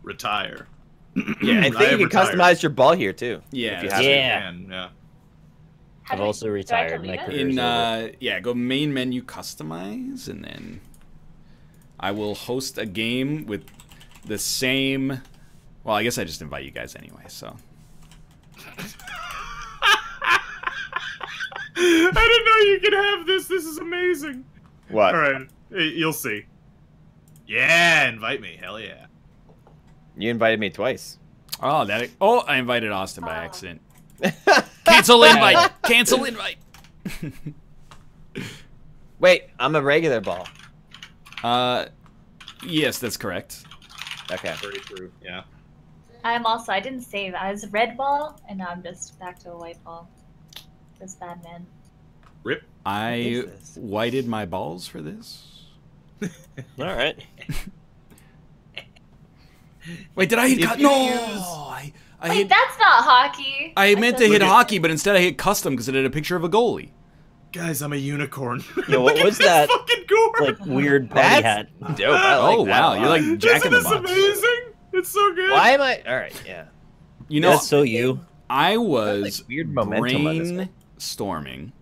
E: Retire.
C: Yeah, I think you can customize your ball here too.
A: Yeah.
C: If you
A: that's
C: have
A: it.
C: it.
E: Yeah.
D: How
B: I've
D: do I-
B: also
D: do I
B: retired.
D: delete
B: My
D: it?
B: career's
A: In
B: over.
A: yeah, go main menu, customize, and then I will host a game with the same. Well, I guess I just invite you guys anyway. So
E: I didn't know you could have this. This is amazing.
C: What?
E: All right, you'll see. Yeah, invite me. Hell yeah.
C: You invited me twice.
A: oh I invited Austin by accident. Cancel invite. Cancel invite.
C: Wait, I'm a regular ball.
A: Yes, that's correct.
C: Okay.
E: Very true. Yeah.
D: I didn't save. I was a red ball, and now I'm just back to a white ball. This bad man.
E: Rip.
A: I
C: is this?
A: whited my balls for this.
B: All right.
A: Wait, did I hit?
C: If
A: cut?
C: you
A: No,
C: use-
A: I
D: Wait,
A: hit.
D: that's not hockey.
A: I meant to
D: said-
A: hit hockey, but instead I hit custom because it had a picture of a goalie.
E: Guys, I'm a unicorn.
B: Yo, what
E: Look at
B: was
E: this
B: that,
E: fucking gourd.
B: Like weird party
C: That's
B: hat.
C: dope. I like
A: Oh
C: that
A: wow,
C: a
A: you're
C: lot.
A: like Jack in the
E: Isn't
A: Box.
E: this amazing? It's so good.
C: Why am I? All right. Yeah.
A: You know,
B: That's so you.
A: I was
C: Like weird momentum on this one.
A: brainstorming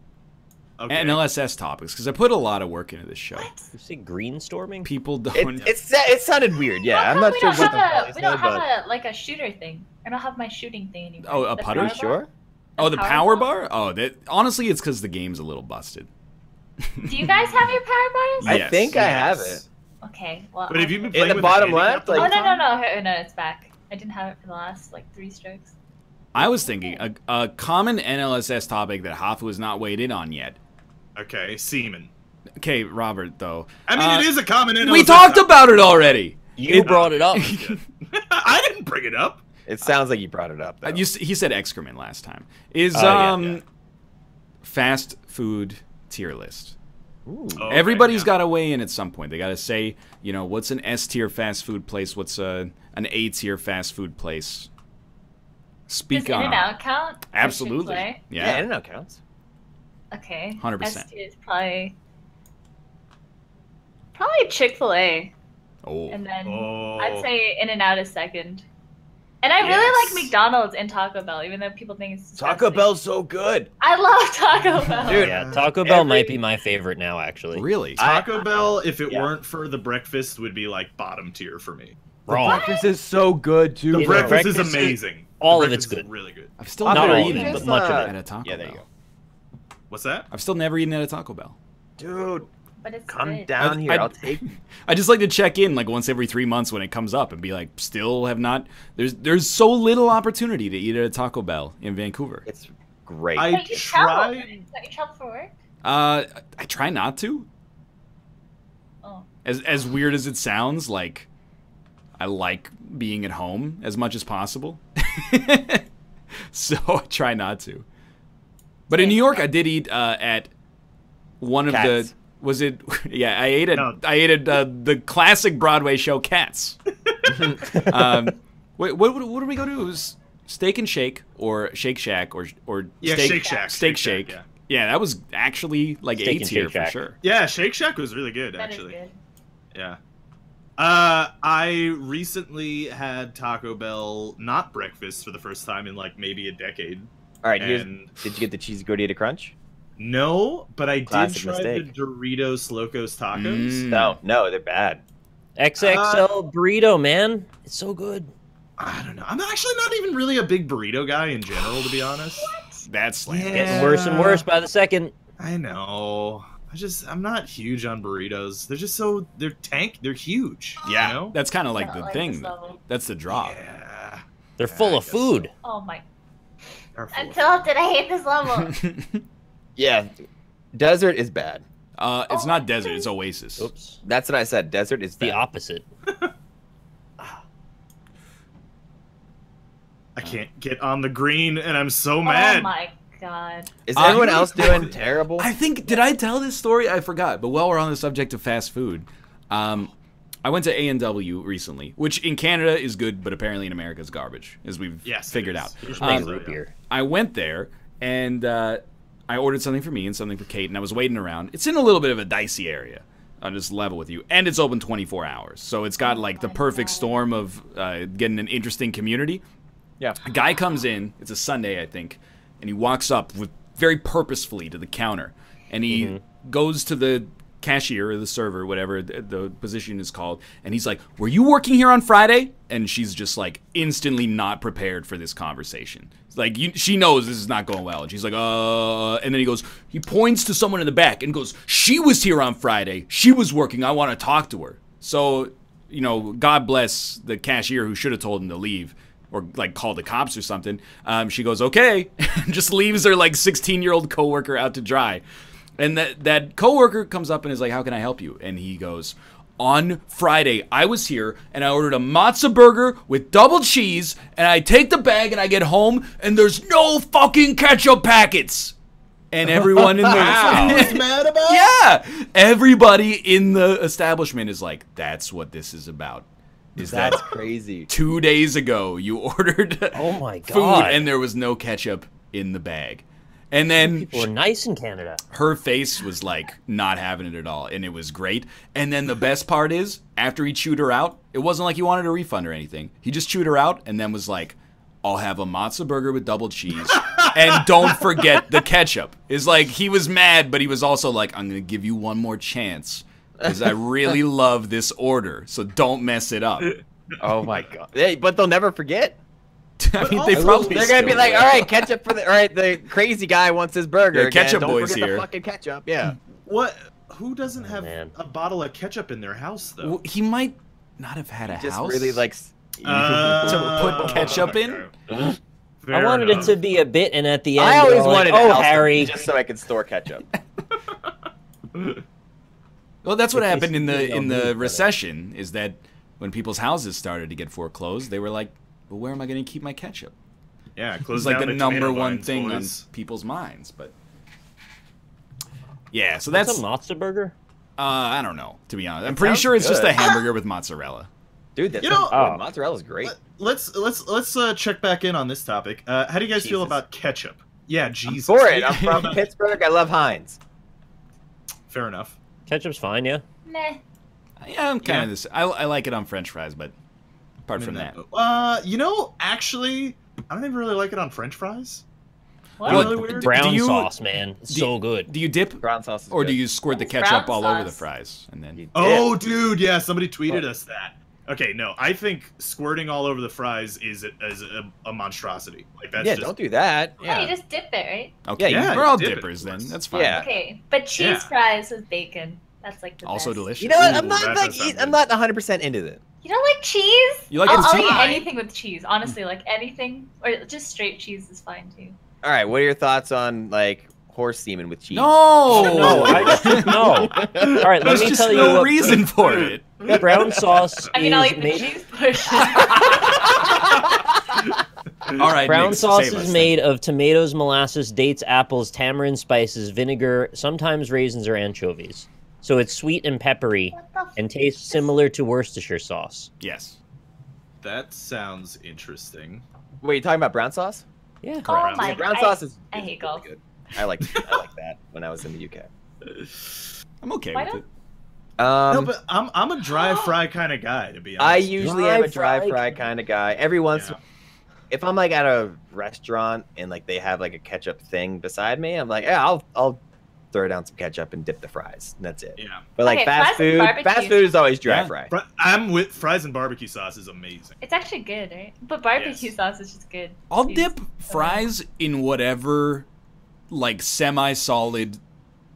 E: Okay.
A: NLSS topics because I put a lot of work into this show.
B: You say green storming?
A: People don't.
C: It sounded weird. Yeah,
D: How
C: I'm
D: come
C: not
D: we
C: sure
D: don't
C: what the
D: have
C: hell
D: a
C: he
D: we don't
C: said,
D: have
C: but
D: a like a shooter thing. I don't have my shooting thing anymore.
A: Oh, a
D: The
A: putter?
D: power
C: you sure?
A: Oh, the
D: power
A: power
D: ball?
A: bar? Oh, that honestly, it's because the game's a little busted.
D: Do you guys have your power bars?
C: I
A: Yes.
C: think I have it.
E: Yes.
D: Okay, well.
E: But have you been
C: In
E: playing
C: the
E: with
C: bottom
E: the
C: left,
E: handicap the
C: like-
D: Oh
E: whole
D: no
E: time?
D: no, it's back. I didn't have it for the last like 3 strokes.
A: I was thinking a common NLSS topic that Hafu has not weighed in on yet.
E: Okay, semen.
A: Okay, Robert, though.
E: I mean, it is a common.
A: We talked about it already.
B: You brought it up.
E: I didn't bring it up.
C: It sounds like you brought it up. Though.
A: He said excrement last time. Is
B: yeah.
A: fast food tier list.
C: Ooh.
E: Oh,
A: Everybody's
E: okay,
A: got to weigh in at some point. They got to say, you know, what's an S tier fast food place? What's an A tier fast food place? Speak
D: Does
A: on it.
D: In-N-Out count? Or
A: Absolutely.
D: Chick-fil-A?
C: Yeah,
A: Yeah.
C: it counts.
D: Okay.
A: 100%.
D: S tier is probably Chick-fil-A,
A: Oh.
D: and then
E: Oh.
D: I'd say In-N-Out is second. And I really
E: Yes.
D: like McDonald's and Taco Bell, even though people think it's
C: Taco
D: disgusting.
C: Bell's so good.
D: I love Taco Bell.
C: Dude,
B: Yeah, Taco Bell
C: every-
B: might be my favorite now, actually.
A: Really?
E: Taco Bell, if it
C: yeah.
E: weren't for the breakfast, would be like bottom tier for me.
B: Wrong.
C: Breakfast is so good too.
E: The
B: Yeah,
C: bro.
E: breakfast is
B: breakfast is-
E: amazing.
B: all
E: The
B: of it's
E: breakfast is
B: good.
E: really good.
A: I've still
C: Not
A: never
C: all,
A: eaten
C: just,
B: but much of it.
A: at a Taco
C: Yeah, there
A: Bell.
C: you go.
E: What's that?
A: I've still never eaten at a Taco Bell.
C: Dude,
D: But it's
C: come
D: good.
C: down here. I'll take.
A: I just like to check in like once every 3 months when it comes up and be like, still have not. There's so little opportunity to eat at a Taco Bell in Vancouver.
C: It's great.
E: I
D: Wait, you travel?
E: tried.
D: Don't you travel for work?
A: I try not to.
D: Oh.
A: As weird as it sounds, like I like being at home as much as possible. So I try not to. But in New York, I did eat at one of
C: Cats.
A: the. Was it? Yeah, I ate at
E: No.
A: the classic Broadway show Cats. Wait, what did we go to? It was Steak and Shake or Shake Shack or
E: Yeah,
A: Steak
E: Shake Shack.
A: Steak Shake.
E: Yeah.
A: Yeah, that was actually like
B: Steak
A: A
B: and
A: tier
B: Shake
A: for
B: Shack.
A: sure.
E: Yeah, Shake Shack was really good,
D: That is
E: actually.
D: good.
E: Yeah. I recently had Taco Bell not breakfast for the first time in like maybe a decade.
C: All right,
E: And
C: did you get the cheesy gordita crunch?
E: no, but I did
C: Classic
E: try
C: mistake.
E: the Doritos Locos Tacos.
C: No, they're bad.
B: XXL burrito, man. It's so good.
E: I don't know. I'm actually not even really a big burrito guy in general, to be honest.
A: That's slanderous.
B: Getting worse and worse by the second.
E: I know. I'm not huge on burritos. They're just they're huge.
A: Yeah,
E: You know?
A: that's kind of like
D: Not
A: the
D: like
A: thing.
D: this level.
A: That's the draw.
E: Yeah.
B: They're full
E: I
B: of
E: guess
B: food.
D: Oh my.
E: They're full
D: I'm
E: of-
D: tilted. I hate this level.
C: Yeah, desert is bad.
A: It's not desert. It's oasis.
B: Oops.
C: That's what I said. Desert is
B: The
C: bad.
B: opposite.
E: I can't get on the green, and I'm so
D: Oh
E: mad.
D: my god.
C: Is everyone
A: you-
C: else doing terrible?
A: I think, did I tell this story? I forgot. But while we're on the subject of fast food, I went to A&W recently, which in Canada is good, but apparently in America is garbage, as we've
E: Yes, it
A: figured
E: is.
A: out.
B: Just
E: Um,
B: make root beer.
A: I went there, and I ordered something for me and something for Kate, and I was waiting around. It's in a little bit of a dicey area. I'll just level with you. And it's open 24 hours. So it's got like the
D: my
A: perfect
D: God.
A: storm of getting an interesting community.
C: Yeah.
A: A guy comes in, it's a Sunday, I think, and he walks up with very purposefully to the counter, and he goes to the cashier or the server, whatever the position is called, and he's like, "Were you working here on Friday?" And she's just like instantly not prepared for this conversation. It's like she knows this is not going well, and she's like, and then he points to someone in the back and goes, "She was here on Friday. She was working. I want to talk to her." So, God bless the cashier who should have told him to leave. Or like call the cops or something. She goes, okay, and just leaves her like 16-year-old coworker out to dry. And that coworker comes up and is like, how can I help you? And he goes, on Friday, I was here and I ordered a matzo burger with double cheese, and I take the bag and I get home and there's no fucking ketchup packets. And everyone in the
E: mad about?
A: yeah, everybody in the establishment is like, that's what this is about. Is
C: That's
A: that
C: crazy.
A: 2 days ago you ordered
B: Oh my
A: food
B: god.
A: and there was no ketchup in the bag. And then
B: People are nice in Canada.
A: her face was like not having it at all, and it was great. And then the best part is, after he chewed her out, it wasn't like he wanted a refund or anything. He just chewed her out and then was like, I'll have a matzo burger with double cheese. And don't forget the ketchup. It's like he was mad, but he was also like, I'm going to give you one more chance. Because I really love this order, so don't mess it up.
C: Oh my god. Hey, but they'll never forget.
A: I mean, they probably
C: They're gonna be
A: still
C: like,
A: will.
C: all right, ketchup for the. All right, the crazy guy wants his burger.
A: Yeah,
C: again.
A: ketchup
C: Don't
A: boy's
C: forget
A: here.
C: the fucking ketchup. Yeah.
E: What? Who doesn't have
B: man.
E: a bottle of ketchup in their house, though?
A: Well, he might not have had a
C: Just
A: house
C: really likes.
A: to put ketchup in.
E: Fair
B: I wanted
E: enough.
B: it to be a bit, and at the end,
C: I always
B: they're like,
C: wanted a
B: oh,
C: house
B: Harry.
C: just so I could store ketchup.
A: Well, that's what
B: It
A: happened in
B: tastes
A: the
B: really good.
A: recession. Is that when people's houses started to get foreclosed, they were like, "Well, where am I going to keep my ketchup?"
E: Yeah,
A: It
E: close
A: was like
E: down
A: the
E: tomato
A: number one
E: vines,
A: thing
E: boys.
A: on people's minds. But yeah, so
B: That's
A: that's
B: a matzo burger?
A: I don't know, to be honest. I'm pretty
C: sounds
A: sure it's just a
C: good.
A: hamburger with mozzarella.
C: Dude, that's
E: You know-
C: mozzarella's great.
E: Let's check back in on this topic. How do you guys feel
C: Jesus.
E: about ketchup? Yeah, Jesus.
C: For it, I'm from Pittsburgh. I love Heinz.
E: Fair enough.
B: Ketchup's fine, yeah.
D: Meh.
A: Yeah, I'm kind
E: Yeah.
A: of this. I like it on French fries, but apart from that,
E: Actually, I don't even really like it on French fries.
D: What?
A: Well,
E: Really weird.
B: Brown
A: Do you-
B: sauce, man. It's
A: do-
B: so good.
A: do you dip
C: Brown sauce is
A: or
C: good.
A: do you squirt the
D: What's
A: ketchup
D: brown
A: all over the
D: sauce?
A: fries and then?
C: You dip.
E: Oh, dude, yeah, somebody tweeted us that. Okay, no, I think squirting all over the fries is a monstrosity. Like that's
C: Yeah,
E: just,
C: don't do that.
D: Yeah, you
C: Yeah.
D: just dip it, right?
A: Okay,
E: Yeah,
A: we're all
E: dip it,
A: dippers
E: of
A: then.
E: course.
A: That's fine.
C: Yeah.
D: Okay, but cheese
E: Yeah.
D: fries with bacon. That's like the
A: Also
D: best.
A: delicious.
C: You know what?
E: Ooh,
C: I'm not
E: that
C: like
E: does sound
C: I'm
E: good.
C: not 100% into it.
D: You don't like cheese?
A: You like
D: I'll
A: it
D: eat
A: too?
D: anything with cheese. Honestly, like anything, or just straight cheese is fine too.
C: All right, what are your thoughts on like horse semen with cheese?
A: No,
B: No, I just no. All right, let
A: There's
B: me
A: just
B: tell you
A: no
B: what
A: reason for it.
B: brown sauce
D: I mean, I'll
B: is
D: eat the
B: made.
D: cheese portion.
A: All right,
B: Brown
A: Nick,
B: sauce
A: save us
B: is
A: then.
B: made of tomatoes, molasses, dates, apples, tamarind spices, vinegar, sometimes raisins or anchovies. So it's sweet and peppery
D: What the f-
B: and tastes similar to Worcestershire sauce.
A: Yes.
E: That sounds interesting.
C: Wait, you talking about brown sauce?
B: Yeah.
D: Oh
E: Brown
D: my
C: Yeah, brown
D: I-
C: sauce is.
D: I
C: is
D: hate
C: really
D: golf.
C: good. I like that when I was in the UK.
A: I'm okay
D: Why
A: with
D: not?
A: it.
E: No, but I'm a dry fry kind of guy, to be honest.
C: I usually am a
B: Dry
C: dry
B: fry
C: fry kind of guy. Every once,
E: Yeah.
C: if I'm like at a restaurant and like they have like a ketchup thing beside me, I'm like, yeah, I'll throw down some ketchup and dip the fries. And that's it.
E: Yeah.
C: But like
D: Okay,
C: fast
D: fries and barbecue.
C: food is always dry
A: Yeah.
C: fry.
E: I'm with fries and barbecue sauce is amazing.
D: It's actually good, right? But barbecue
E: Yes.
D: sauce is just good.
A: I'll
D: You
A: dip fries in whatever, like, semi-solid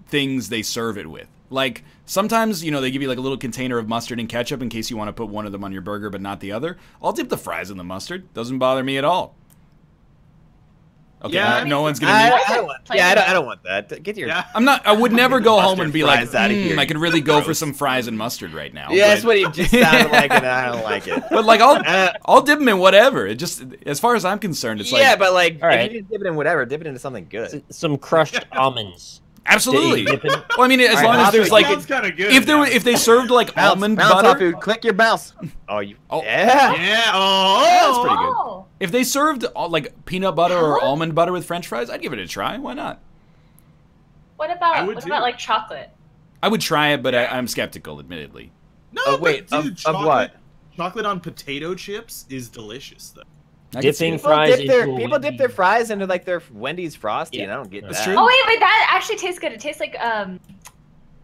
A: things they serve it with. Like, sometimes, you know, they give you, like, a little container of mustard and ketchup in case you want to put one of them on your burger but not the other. I'll dip the fries in the mustard. Doesn't bother me at all. Okay,
E: Yeah,
A: no one's gonna.
C: I
A: Need,
C: don't want. Yeah, I don't want that. Get your.
E: Yeah.
A: I would never go home and be like,
C: fries outta here,
A: I
C: you
A: could really go for
C: gross."
A: some fries and mustard right now.
C: Yeah, that's
A: but,
C: what he just sounded like, and I don't like it.
A: but like, I'll dip them in whatever. It just, as far as I'm concerned, it's
C: yeah,
A: like,
C: but like,
B: All right.
C: if you dip it in whatever, dip it into something good.
B: Some crushed almonds.
A: absolutely.
B: Dip in-
A: Well, I mean, as
C: All
A: long
C: right,
A: as there's
C: I'll
A: like,
E: sounds kind of good.
A: if they served like
C: Bounce,
A: almond
C: bounce off,
A: butter.
C: dude. Click your mouse. Oh, you.
A: Oh.
C: Yeah.
E: Yeah. Oh.
A: That's pretty good.
D: Oh,
A: If they served like peanut butter or almond butter with French fries, I'd give it a try. Why not?
D: what
E: I
D: about
E: would
D: what
E: too.
D: about like chocolate?
A: I would try it, but I'm skeptical, admittedly.
E: No,
C: Oh,
E: but,
C: wait,
E: dude,
C: of what?
E: Chocolate on potato chips is delicious, though.
A: I can see
B: Dipping
A: it.
C: People
B: fries
C: dip their
B: into a
C: people dip their fries into like their Wendy's Frosty,
B: Yeah.
C: and I don't get
A: That's
C: that.
A: true.
D: Oh wait, that actually tastes good. It tastes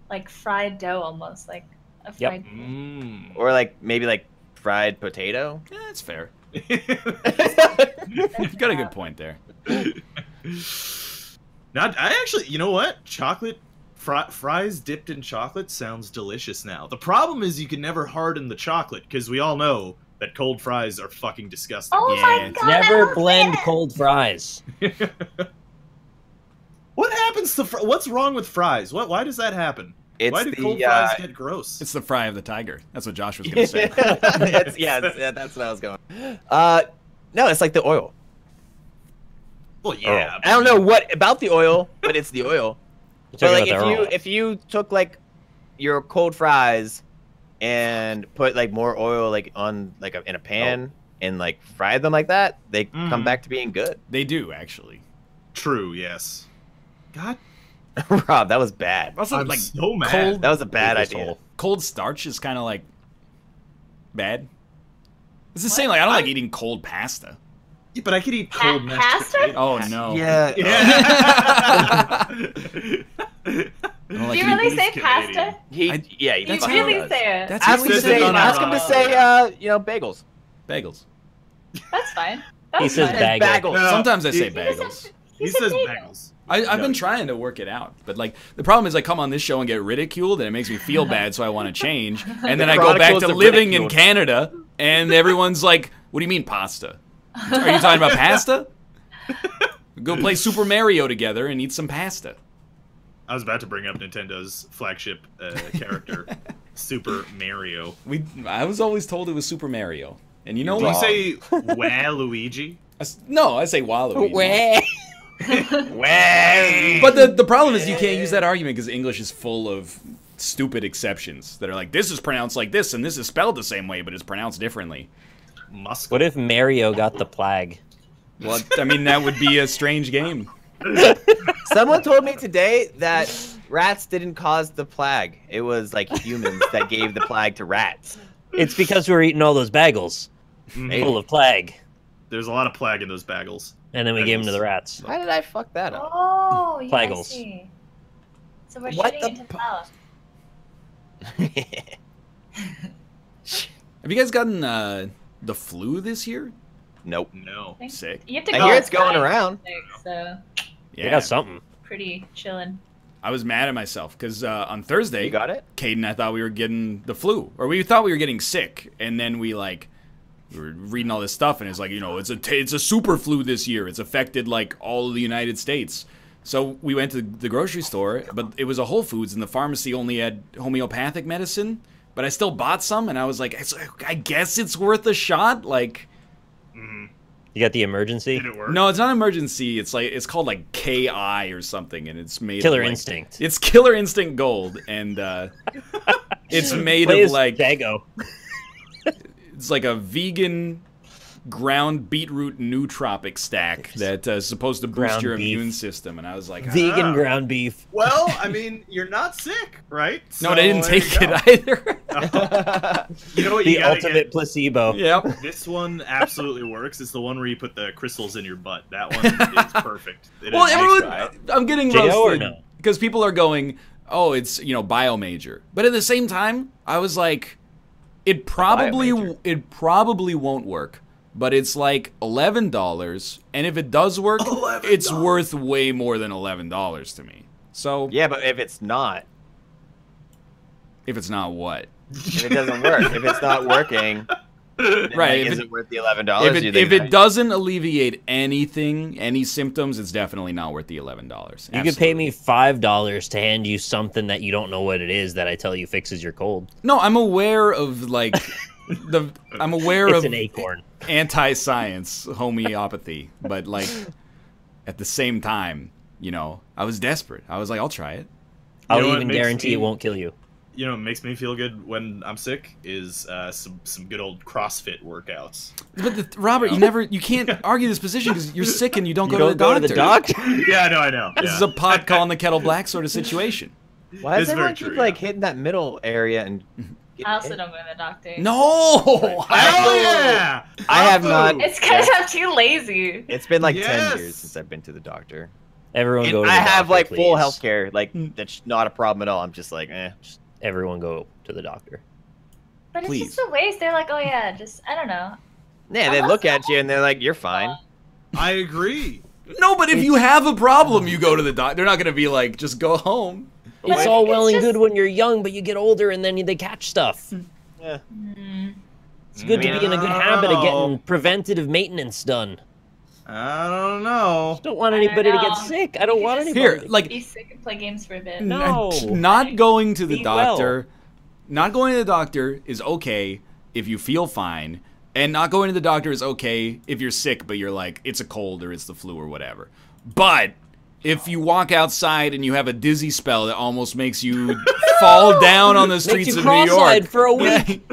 D: like fried dough almost, like a
B: Yep.
D: fried.
E: Mm.
C: Or like maybe like fried potato.
A: Yeah, that's fair. You got a good point there.
E: Not, I actually, you know what? Chocolate fries dipped in chocolate sounds delicious now. The problem is you can never harden the chocolate because we all know that cold fries are fucking disgusting.
D: Oh
A: Yeah,
D: my
A: it's
D: god! I
B: Never
D: love
B: blend
D: it.
B: cold fries.
E: What happens to what's wrong with fries? Why does that happen?
C: It's
E: Why do
C: the
E: cold fries get gross?
A: It's the fry of the tiger. That's what Josh was gonna say.
C: That's what I was going. No, it's like the oil.
E: well, yeah.
C: I don't know what about the oil, but it's the oil.
B: You're
C: So
B: talking
C: like
B: about the oil.
C: if you took like your cold fries and put like more oil like on like in a pan and like fried them like that, they come back to being good.
A: They do actually.
E: True. Yes. God,
C: Rob, that was bad.
A: Also,
E: I'm
A: like
E: so mad.
A: cold,
C: That was a bad
B: This
C: idea.
B: hole.
A: cold starch is kind of like bad. It's the same. Like I don't like eating cold pasta.
E: Yeah, but I could eat cold mashed
D: pasta?
E: potatoes.
A: Oh no.
C: Yeah.
E: Yeah.
A: I don't like
D: Do you
A: eating-
D: really
E: he's
D: say
E: Canadian.
D: pasta?
C: He
A: I-
C: yeah, he
D: You
A: That's
C: fucking
D: really
C: does.
D: say it.
A: That's
C: Ask him to
A: really
C: say
A: good.
C: ask him to say bagels.
A: bagels.
D: That's fine. That's
B: He says
D: fine.
B: bagel.
E: No,
A: Sometimes I say
E: he-
A: bagels.
E: He
D: said
E: says
D: bagel.
E: bagels.
A: I've
E: No,
A: been trying to work it out, but like the problem is I come on this show and get ridiculed, and it makes me feel bad, so I want to change, and then I go back
C: Chronicles
A: to
C: of
A: living in
C: Ridiculed.
A: Canada, and everyone's like, "What do you mean pasta? Are you talking about pasta? Go play Super Mario together and eat some pasta."
E: I was about to bring up Nintendo's flagship character, Super Mario.
A: I was always told it was Super Mario, and you know
E: Do you
A: what?
E: say Waluigi?
A: No, I say Waluigi.
B: Wah.
C: Well,
A: But the problem is you can't use that argument because English is full of stupid exceptions that are like, this is pronounced like this, and this is spelled the same way, but it's pronounced differently.
E: Musk.
B: What if Mario got the plague?
A: Well, I mean, that would be a strange game.
C: someone told me today that rats didn't cause the plague. It was like humans that gave the plague to rats.
B: It's because we were eating all those bagels full of plague,
E: There's a lot of plague in those bagels.
B: and then we gave them to the rats.
C: How did I fuck that up?
D: Oh, yeah, I
B: Plaggles.
D: see. So we're
C: What
D: shooting
C: the
D: into south.
A: Have you guys gotten the flu this year?
C: Nope.
E: No.
A: Sick.
D: You have to
C: I
D: go
C: hear it's going
D: outside,
C: around.
D: so
B: They got something.
D: pretty chilling.
A: I was mad at myself because on Thursday,
C: You got it?
A: Caden and I thought we were getting the flu, or we thought we were getting sick, and then we were reading all this stuff, and it's like, it's a super flu this year. It's affected like all of the United States. So we went to the grocery store, but it was a Whole Foods, and the pharmacy only had homeopathic medicine. But I still bought some, and I was like, I guess it's worth a shot. Like,
B: You got the emergency?
E: Did it work?
A: no, it's not emergency. It's called like KI or something, and it's made
B: Killer
A: of, like,
B: Instinct.
A: It's Killer Instinct Gold, and it's made
B: Play
A: of
B: as
A: like
B: Jago.
A: it's like a vegan ground beetroot nootropic stack that is supposed to boost
B: Ground
A: your
B: beef.
A: immune system. And I was like,
B: Vegan ground beef.
E: Well, I mean, you're not sick, right?
A: no, they didn't
E: So, there
A: take
E: you
A: it either.
E: go. You know what?
B: The
E: You gotta
B: ultimate
E: get,
B: placebo.
A: Yep.
E: this one absolutely works. It's the one where you put the crystals in your butt. That one is perfect. It
A: Well,
E: is
A: everyone,
E: nice.
A: I'm getting
B: J.O. or
A: roasted
B: no?
A: because people are going, "Oh, it's bio major," but at the same time, I was like, it probably won't work. But it's like $11, and if it does work, it's worth way more than $11 to me. So
C: Yeah, but if it's not,
A: if it's not what?
C: if it doesn't work, if it's not working, then,
A: Right,
C: like,
A: if
C: is
A: it-
C: it worth the $11?
A: If it doesn't alleviate anything, any symptoms, it's definitely not worth the $11.
B: You could pay me $5 to hand you something that you don't know what it is that I tell you fixes your cold.
A: No, I'm aware of like I'm aware
B: It's
A: of
B: an acorn.
A: anti-science homeopathy, but like at the same time, I was desperate. I was like, I'll try it.
B: I'll
E: know what
B: even
E: makes
B: guarantee
E: me-
B: it won't kill you.
E: You know what makes me feel good when I'm sick is some good old CrossFit workouts.
A: But Robert, you can't argue this position because you're sick and you don't
B: You
A: go
B: don't
A: to the doctor.
E: Yeah, I know.
A: This is a pot calling the kettle black sort of situation.
C: Why does
E: It's
C: everyone
E: very true,
C: keep like
E: yeah.
C: hitting that middle area and?
D: I also don't go to the doctor.
A: No,
E: Hell yeah!
C: I have not.
D: It's because I'm too lazy.
C: It's been like 10
E: Yes.
C: years since I've been to the doctor.
B: Everyone go
C: And
B: to the
C: I have
B: doctor,
C: like full
B: please.
C: health care. Like that's not a problem at all. I'm just like,
B: Just everyone go to the doctor.
D: But it's
A: Please.
D: just the ways they're like, oh yeah, just I don't know.
C: Yeah, they look at you and they're like, you're fine.
E: I agree.
A: no, but if you have a problem, you go to the doctor. They're not going to be like, just go home.
D: But
B: It's all
D: it's
B: well and
D: just-
B: good when you're young, but you get older and then they catch stuff.
C: Yeah.
D: Mm.
B: It's good to be in a good habit of
E: No.
B: getting preventative maintenance done.
E: I don't know.
B: Don't want
D: I don't
B: anybody to get
D: know.
B: sick. I don't
D: You
B: want
D: just-
B: anybody.
A: Here, like
D: Be sick and play games for a bit.
B: No.
A: not going to the
B: Be well.
A: doctor. Not going to the doctor is okay if you feel fine, and not going to the doctor is okay if you're sick, but you're like it's a cold or it's the flu or whatever. But if you walk outside and you have a dizzy spell that almost makes you fall down on the
B: Makes
A: streets
B: you
A: of New York
B: cross-eyed for a week.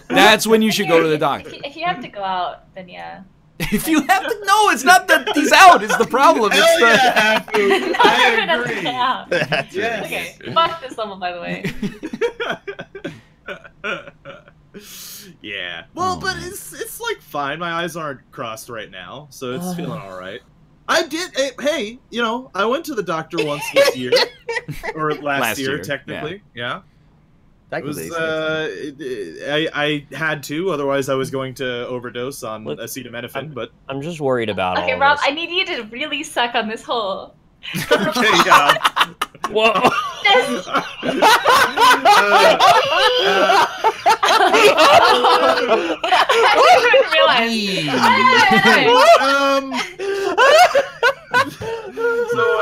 A: that's when you should go to the doctor.
D: If you have to go out, then yeah.
A: If you have to, no, it's not that he's out. It's the problem.
E: Hell
A: It's the,
E: yeah, Hafu.
D: No,
E: I
D: everyone has to
E: agree.
D: go out.
C: That's
E: Yes.
C: right.
D: Okay, fuck this level, by the way.
E: Yeah. Well,
A: Oh,
E: but
A: man.
E: it's like fine. My eyes aren't crossed right now, so it's feeling all right. I did. Hey, I went to the doctor once this year, or last year, technically. Yeah. It was. I had to. Otherwise, I was going to overdose on
B: Look,
E: acetaminophen. But
B: I'm just worried about
D: Okay,
B: all
D: Rob,
B: this.
D: I need you to really suck on this hole.
E: okay, yeah.
B: Whoa.
D: Just... I didn't realize.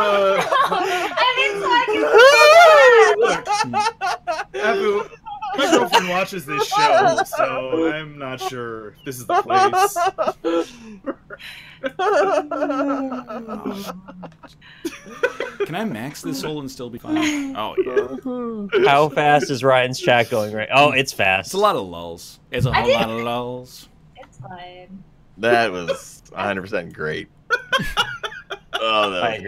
D: I mean, so I
E: Abu, my girlfriend watches this show, so I'm not sure if this is the place.
A: can I max this hole and still be fine? Oh yeah.
B: How fast is Ryan's chat going right? Oh, it's fast.
A: It's a lot of lulls. It's a whole lot of lulls.
D: It's fine.
C: That was 100% great. Oh, that
B: I
C: was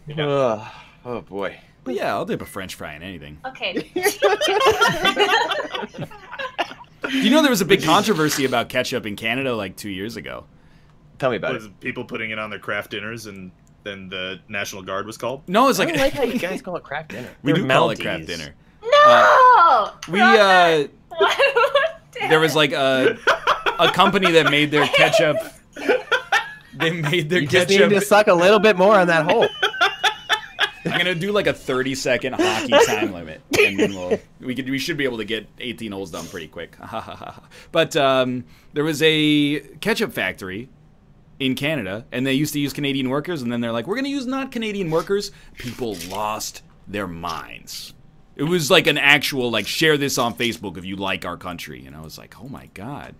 B: agree.
C: good. Oh boy.
A: But yeah, I'll dip a French fry in anything.
D: Okay.
A: You know there was a big controversy about ketchup in Canada like 2 years ago.
C: Tell me about
E: Was
C: it.
E: people putting it on their craft dinners, and then the National Guard was called?
A: No, it's
C: I
A: like,
C: don't like how you guys call it craft dinner.
A: we
B: They're
A: do call it
B: Mounties.
A: craft dinner.
D: No!
A: We
D: Robert!
A: there was like a company that made their ketchup. They made their
C: You just need
A: ketchup.
C: to suck a little bit more on that hole.
A: I'm gonna do like a 30-second hockey time limit, and then we should be able to get 18 holes done pretty quick. But there was a ketchup factory in Canada, and they used to use Canadian workers, and then they're like, we're gonna use not Canadian workers. People lost their minds. It was like an actual like share this on Facebook if you like our country, and I was like, oh my god.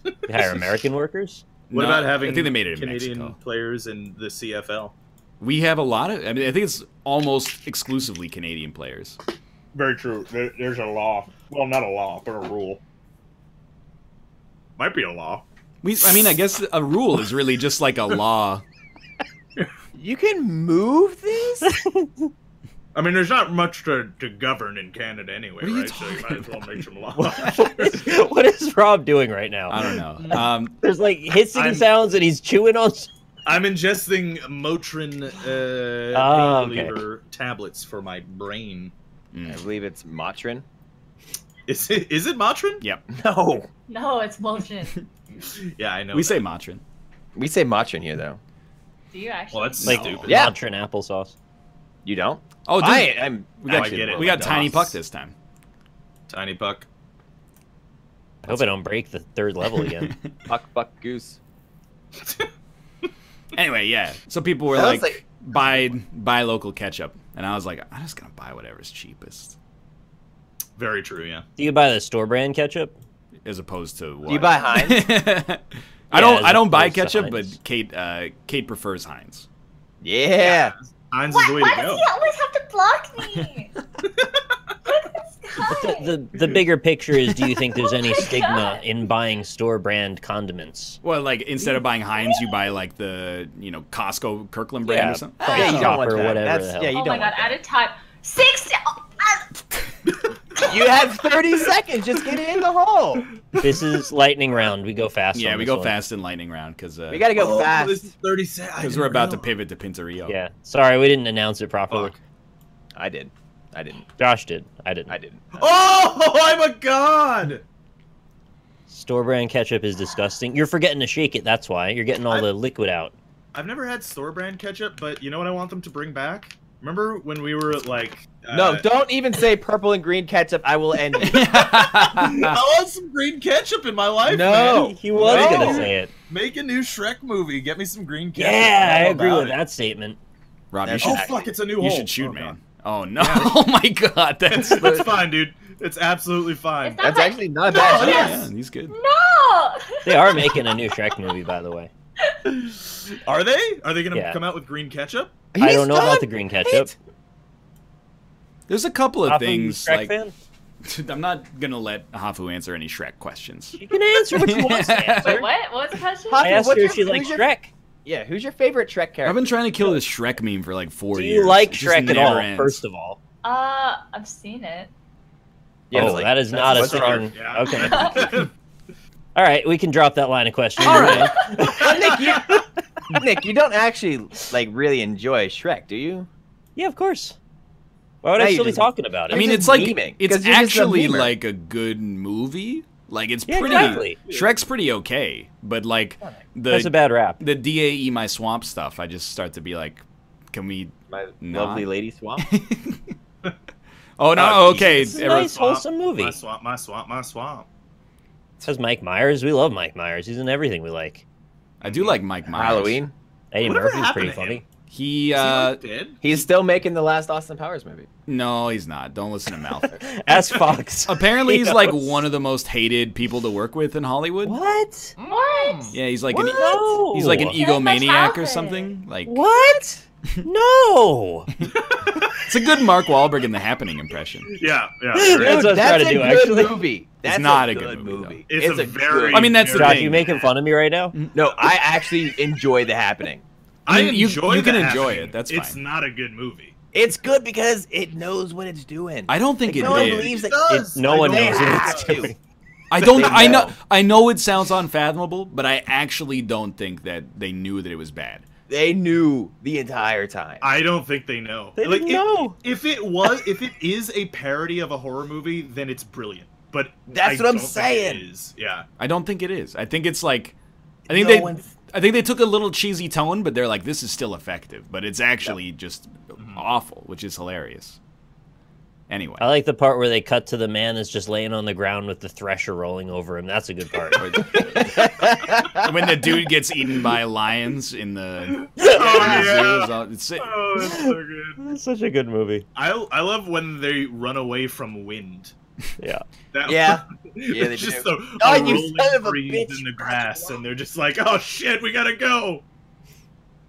B: You hire American workers?
E: What
A: No,
E: about having
A: I think they made it in
E: Canadian
A: Mexico.
E: players in the CFL?
A: We have a lot of. I mean, I think it's almost exclusively Canadian players.
E: Very true. There's a law. Well, not a law, but a rule. Might be a law.
A: I mean, I guess a rule is really just like a law.
C: You can move this?
E: I mean, there's not much to govern in Canada anyway,
A: What are you
E: right? So you might as well make some laws.
B: What is Rob doing right now?
A: I don't know.
B: There's like hissing sounds and he's chewing on.
E: I'm ingesting Motrin
B: Oh,
E: pain
B: okay.
E: reliever tablets for my brain.
C: I believe it's Motrin.
E: Is it Motrin?
A: Yep.
C: No.
D: No, it's Motrin.
E: Yeah, I know.
A: We
E: that.
A: say Motrin.
C: We say Motrin here, though.
D: Do you actually?
E: Well, that's
B: Like
E: stupid.
C: Yeah.
B: Motrin applesauce.
C: You don't?
A: Oh, dude.
C: I'm
A: we got,
E: I get it.
A: we got
E: Like
A: Tiny
E: DOS.
A: Puck this time.
E: Tiny Puck.
B: I hope I don't break the 3rd level again.
C: Buck goose.
A: Anyway, yeah. So people were
C: That was
A: like, buy local ketchup. And I was like, I'm just going to buy whatever's cheapest.
E: Very true, yeah.
B: Do you buy the store brand ketchup?
A: As opposed to what?
C: Do you buy Heinz?
A: I don't buy
B: opposed to
A: ketchup, but
B: Heinz.
A: Kate prefers Heinz.
C: Yeah.
E: Heinz is
D: Why,
E: the way
D: why
E: to
D: does
E: go.
D: he always have to block me? Look at this guy.
B: The bigger picture is, do you think there's any
D: my
B: stigma
D: God.
B: in buying store brand condiments?
A: Well, like instead of buying Heinz, you buy like the Costco Kirkland brand
B: Yeah.
A: or something.
B: Price
C: Yeah, you don't
B: Chopper
C: want
B: or
C: that.
B: whatever
C: That's,
B: the hell.
C: yeah, you
D: Oh
C: don't
D: my god,
C: want
D: at a time. 60.
C: that. You had 30 seconds. Just get in the hole.
B: This is lightning round. We go fast.
A: Yeah,
B: on
A: we
B: this
A: go
B: one.
A: fast in lightning round because
C: We gotta go fast.
E: This is 30 seconds.
A: we're about to pivot to Pinturillo.
B: Yeah. Sorry, we didn't announce it properly.
E: Fuck.
C: I did. I didn't.
B: Josh did. I didn't.
C: I didn't.
E: Oh, I'm a god!
B: Store brand ketchup is disgusting. You're forgetting to shake it. That's why you're getting all the liquid out.
E: I've never had store brand ketchup, but you know what I want them to bring back? Remember when we were like...
C: No, don't even say purple and green ketchup. I will end you.
E: I want some green ketchup in my life,
C: No.
E: man.
B: He was
C: No.
B: gonna say it.
E: Make a new Shrek movie. Get me some green ketchup.
B: Yeah, I
E: I'm all
B: agree
E: about
B: with
E: it.
B: that statement.
A: Rob, you
C: That's
A: should,
E: Oh, fuck, it's a new
A: you
E: hole.
A: should shoot,
E: Oh,
A: man.
E: God.
A: Oh, no. Oh, my God. That's...
E: That's fine, dude. It's absolutely fine.
D: It's not
C: That's
D: like-
C: actually not
D: No,
C: bad.
D: yes.
A: Yeah, he's good.
D: No!
B: They are making a new Shrek movie, by the way.
E: Are they? Are they going to
B: Yeah.
E: come out with green ketchup?
B: I don't know about the green ketchup.
A: There's a couple of
B: Hafu,
A: things,
B: Shrek
A: like...
B: fan?
A: I'm not going to let Hafu answer any Shrek questions.
B: You can answer what you want to answer.
D: Wait, what? What was the question?
C: Huh?
B: I asked
C: What's
B: her
C: your-
B: if she likes
C: who's your-
B: Shrek.
C: Yeah, who's your favorite Shrek character?
A: I've been trying to kill this Shrek meme for like 4
B: Do
A: years.
B: you like
A: It just
B: Shrek at
A: never
B: all,
A: ends.
B: first of all?
D: I've seen it.
C: Yeah,
B: Oh,
C: like,
B: that is not a
C: what's
B: strong...
E: Yeah.
B: Okay. All right, we can drop that line of questioning.
A: All right.
C: Nick, you don't actually like really enjoy Shrek, do you?
B: Yeah, of course. Why would
C: No,
B: I
C: you
B: still be
C: just-
B: talking about it?
A: I mean,
C: just
A: it's like
C: memeing,
A: it's
C: 'cause you're just a
A: actually
C: memer.
A: like a good movie. Like it's
B: Yeah,
A: pretty.
B: exactly.
A: Shrek's pretty okay, but like
B: That's a
A: the
B: bad rap.
A: DAE my swamp stuff, I just start to be like, can we?
C: My
A: Not.
C: lovely lady swamp.
A: Oh no,
E: Oh,
A: okay.
B: It's a
A: everyone-
B: nice, wholesome movie.
E: My swamp, my swamp, my swamp.
B: It has Mike Myers. We love Mike Myers. He's in everything we like.
A: I do like Mike Myers.
C: Halloween.
B: Eddie
E: Whatever
B: Murphy's pretty
E: happened to him?
B: funny.
A: He
E: Is he like dead?
C: He's still making the last Austin Powers movie.
A: no, he's not. Don't listen to Mouth.
B: Ask Fox.
A: Apparently,
B: He
A: he's like
B: knows.
A: one of the most hated people to work with in Hollywood.
B: What?
D: What?
A: Yeah, he's like
B: What?
A: an
B: No.
A: he's like an
D: He killed my
A: egomaniac or
D: childhood.
A: something. Like
B: What? No.
A: it's a good Mark Wahlberg in The Happening impression.
E: Yeah, yeah.
B: Dude,
E: right.
B: that's what I was trying to
C: a
B: do,
C: good
B: actually.
C: movie. That's
A: not a good movie,
E: It's a very-
C: good-
A: I mean, that's the
B: Josh,
A: thing.
B: you making fun of me right now?
C: No, I actually enjoy The Happening.
E: I
A: mean, you-
E: enjoy
A: you can
E: The
A: enjoy
E: Happening.
A: it, that's
E: It's
A: fine.
E: not a good movie.
C: It's good because it knows what it's doing.
A: I don't think
C: Like,
A: it
C: no one
A: did.
C: believes that.
E: does.
B: No
E: I
B: one
E: don't
B: knows
E: think
B: what
E: it
B: it's
E: does.
B: doing.
A: I don't.
C: They
A: I know.
C: know.
A: I know it sounds unfathomable, but I actually don't think that they knew that it was bad.
C: They knew the entire time.
E: I don't think they know.
B: They didn't know.
E: If it is a parody of a horror movie, then it's brilliant. But
C: That's
E: I
C: what I'm
E: don't think
C: saying.
E: It is. Yeah.
A: I don't think it is. I think it's like. I think
C: No
A: they.
C: one-
A: I think they took a little cheesy tone, but they're like, this is still effective. But it's actually just awful, which is hilarious. Anyway.
B: I like the part where they cut to the man that's just laying on the ground with the thresher rolling over him. That's a good part.
A: When the dude gets eaten by lions in the,
E: yeah.
A: it's,
E: Oh, it's so good.
B: That's such a good movie.
E: I love when they run away from wind.
B: Yeah.
E: That
C: Yeah. Yeah, they
E: it's just
C: do.
E: a
C: Oh, you
E: rolling
C: son of a
E: breeze
C: bitch.
E: in the grass, and they're just like, "Oh shit, we gotta go."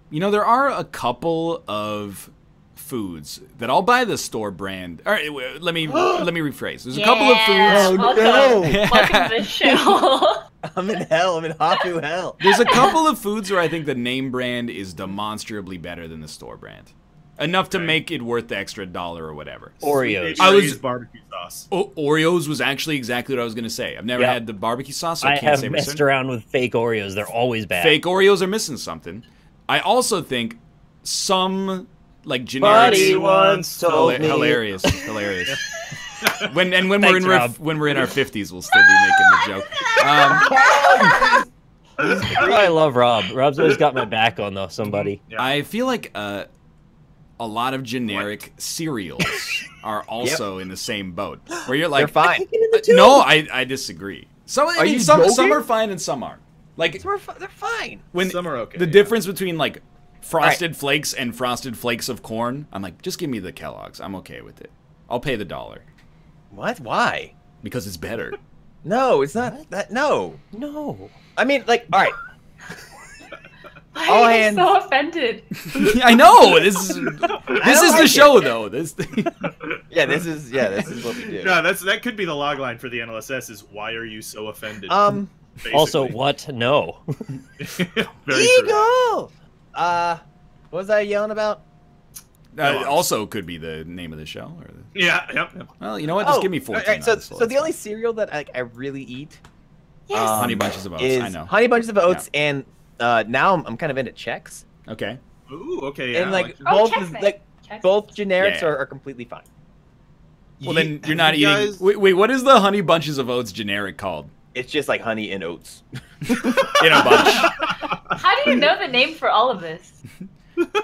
A: You know, there are a couple of foods that I'll buy the store brand. All right, let me rephrase. There's a couple of
D: Yeah,
A: foods.
D: welcome.
C: no.
D: Welcome to the show.
C: I'm in hell. I'm in Hafu hell.
A: There's a couple of foods where I think the name brand is demonstrably better than the store brand. enough to make it worth the extra $1 or whatever.
B: Oreos.
A: I was-
E: barbecue sauce.
A: Oreos was actually exactly what I was going to say. I've never had the barbecue sauce, so I
B: I
A: can't
B: have
A: say for
B: messed
A: certain.
B: around with fake Oreos. They're always bad.
A: Fake Oreos are missing something. I also think some like generic
B: Buddy once told me.
A: hilarious. when
B: Thanks,
A: we're in
B: Rob.
A: when we're in our 50s, we'll still be making the joke.
B: I love Rob. Rob's always got my back on somebody.
E: Yeah.
A: I feel like a lot of generic cereals are also in the same boat, where you're like,
C: They're fine.
A: no, I disagree. Some
C: you
A: some
C: joking?
A: are fine and some aren't. Like
C: They're fine.
A: when
E: Some are okay,
A: the
E: yeah.
A: difference between like Frosted Flakes and Frosted Flakes of corn, I'm like, just give me the Kellogg's. I'm okay with it. I'll pay the $1
C: What? Why?
A: because it's better.
C: No, it's not that. No.
B: No.
C: I mean, like, all right.
D: Why
C: All
D: are you
C: hands-
D: so offended?
A: I know this is
C: don't
A: the
C: like
A: show though. This
C: Yeah, this is what we do.
E: No, that could be the logline for the NLSS. Is why are you so offended? Basically.
B: Also, what? No.
E: Very true.
C: Eagle. What was I yelling about?
A: also could be the name of the show. Or
E: Yeah, yep.
A: well, you know what? Just give me 14.
C: All right, so
A: on this,
C: so
A: that's
C: the only
A: fine.
C: cereal that I really eat
D: Yes.
A: Honey Bunches of Oats.
C: is
A: I know.
C: Honey Bunches of Oats, and now I'm kind of into Chex.
A: Okay.
E: Ooh, okay. Yeah,
C: And like
D: Oh,
C: both
D: Chex
C: is,
D: Mix.
C: like
D: Chex
C: both generics
A: Yeah.
C: are completely fine.
A: Well, then you're not
E: you
A: eating.
E: guys-
A: Wait, what is the Honey Bunches of Oats generic called?
C: It's just like honey and oats.
A: In a bunch.
D: How do you know the name for all of this?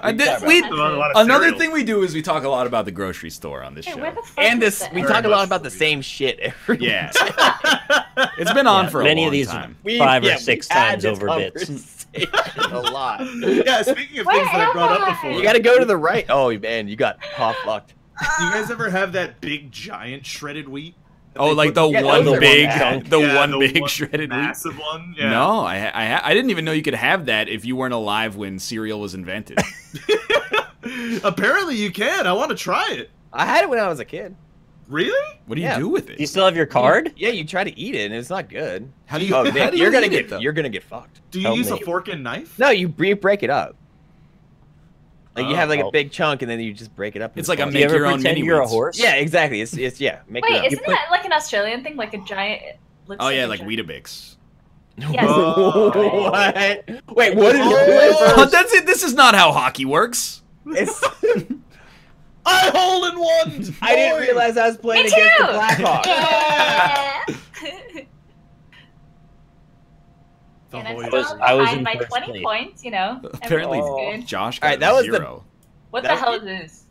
A: Another thing we do is we talk a lot about the grocery store on this
D: Hey,
A: show.
D: where the fuck
C: And
D: is
C: this,
D: that?
C: we
E: Very
C: talk a lot
E: much
C: about the
E: so.
C: same shit every
A: Yeah. It's been on for a
B: Many
A: long
B: of these
A: time.
B: five or
C: yeah,
B: six
C: we've had
B: times
C: this
B: over bits.
C: conversation a lot.
E: Yeah, speaking of
D: Where
E: things that I brought up
D: am I?
E: before,
C: You got to go to the right. Oh man, you got paw fucked.
E: do you guys ever have that big giant shredded wheat? that
A: Oh,
E: they
A: like
E: put-
A: the
C: Yeah,
A: one
C: those are
A: big,
C: chunk.
A: the
E: Yeah,
A: one
E: the
A: big
E: one
A: shredded wheat.
E: massive one? Yeah.
A: No, I didn't even know you could have that if you weren't alive when cereal was invented.
E: Apparently you can. I want to try it.
C: I had it when I was a kid.
E: Really?
A: What do you
C: Yeah.
A: do with
B: Do you
A: it?
B: still have your card?
C: Yeah, you try to eat it and it's not good.
A: How do you?
C: Oh
A: how
C: man,
A: do
C: you're
A: you
C: gonna
A: eat
C: get
A: it, though?
C: you're gonna get fucked.
E: Do you
B: Help
E: use
B: me.
E: a fork and knife?
C: No, you break it up. Like you have like
B: Oh.
C: a big chunk and then you just break it up.
A: It's
C: into
A: like a
C: small-
B: Do you
A: Make
B: ever
A: your own
B: pretend
A: mini
B: you're a
A: wheats.
B: horse?
C: Yeah, exactly. It's yeah. Make it
D: Wait,
C: up.
D: isn't that like an Australian thing? Like a giant. It looks
A: Oh yeah,
D: a
A: like
D: giant-
A: Weetabix.
D: Yes.
C: What? Wait, what did you
E: Oh.
C: do?
A: That's it. This is not how hockey works.
C: It's,
E: I hole in one.
C: I didn't realize I was playing
D: Me
C: against the
D: too!
C: Blackhawks.
D: Yeah.
E: The
D: And I'm
E: Hoyas.
D: still
B: I was
D: behind
B: in
D: by
B: first
D: 20
B: place.
D: points, you know.
A: Apparently,
D: Everything's good.
A: Josh got
C: All right, that was the-
A: 0.
D: What
C: that-
D: the hell is this?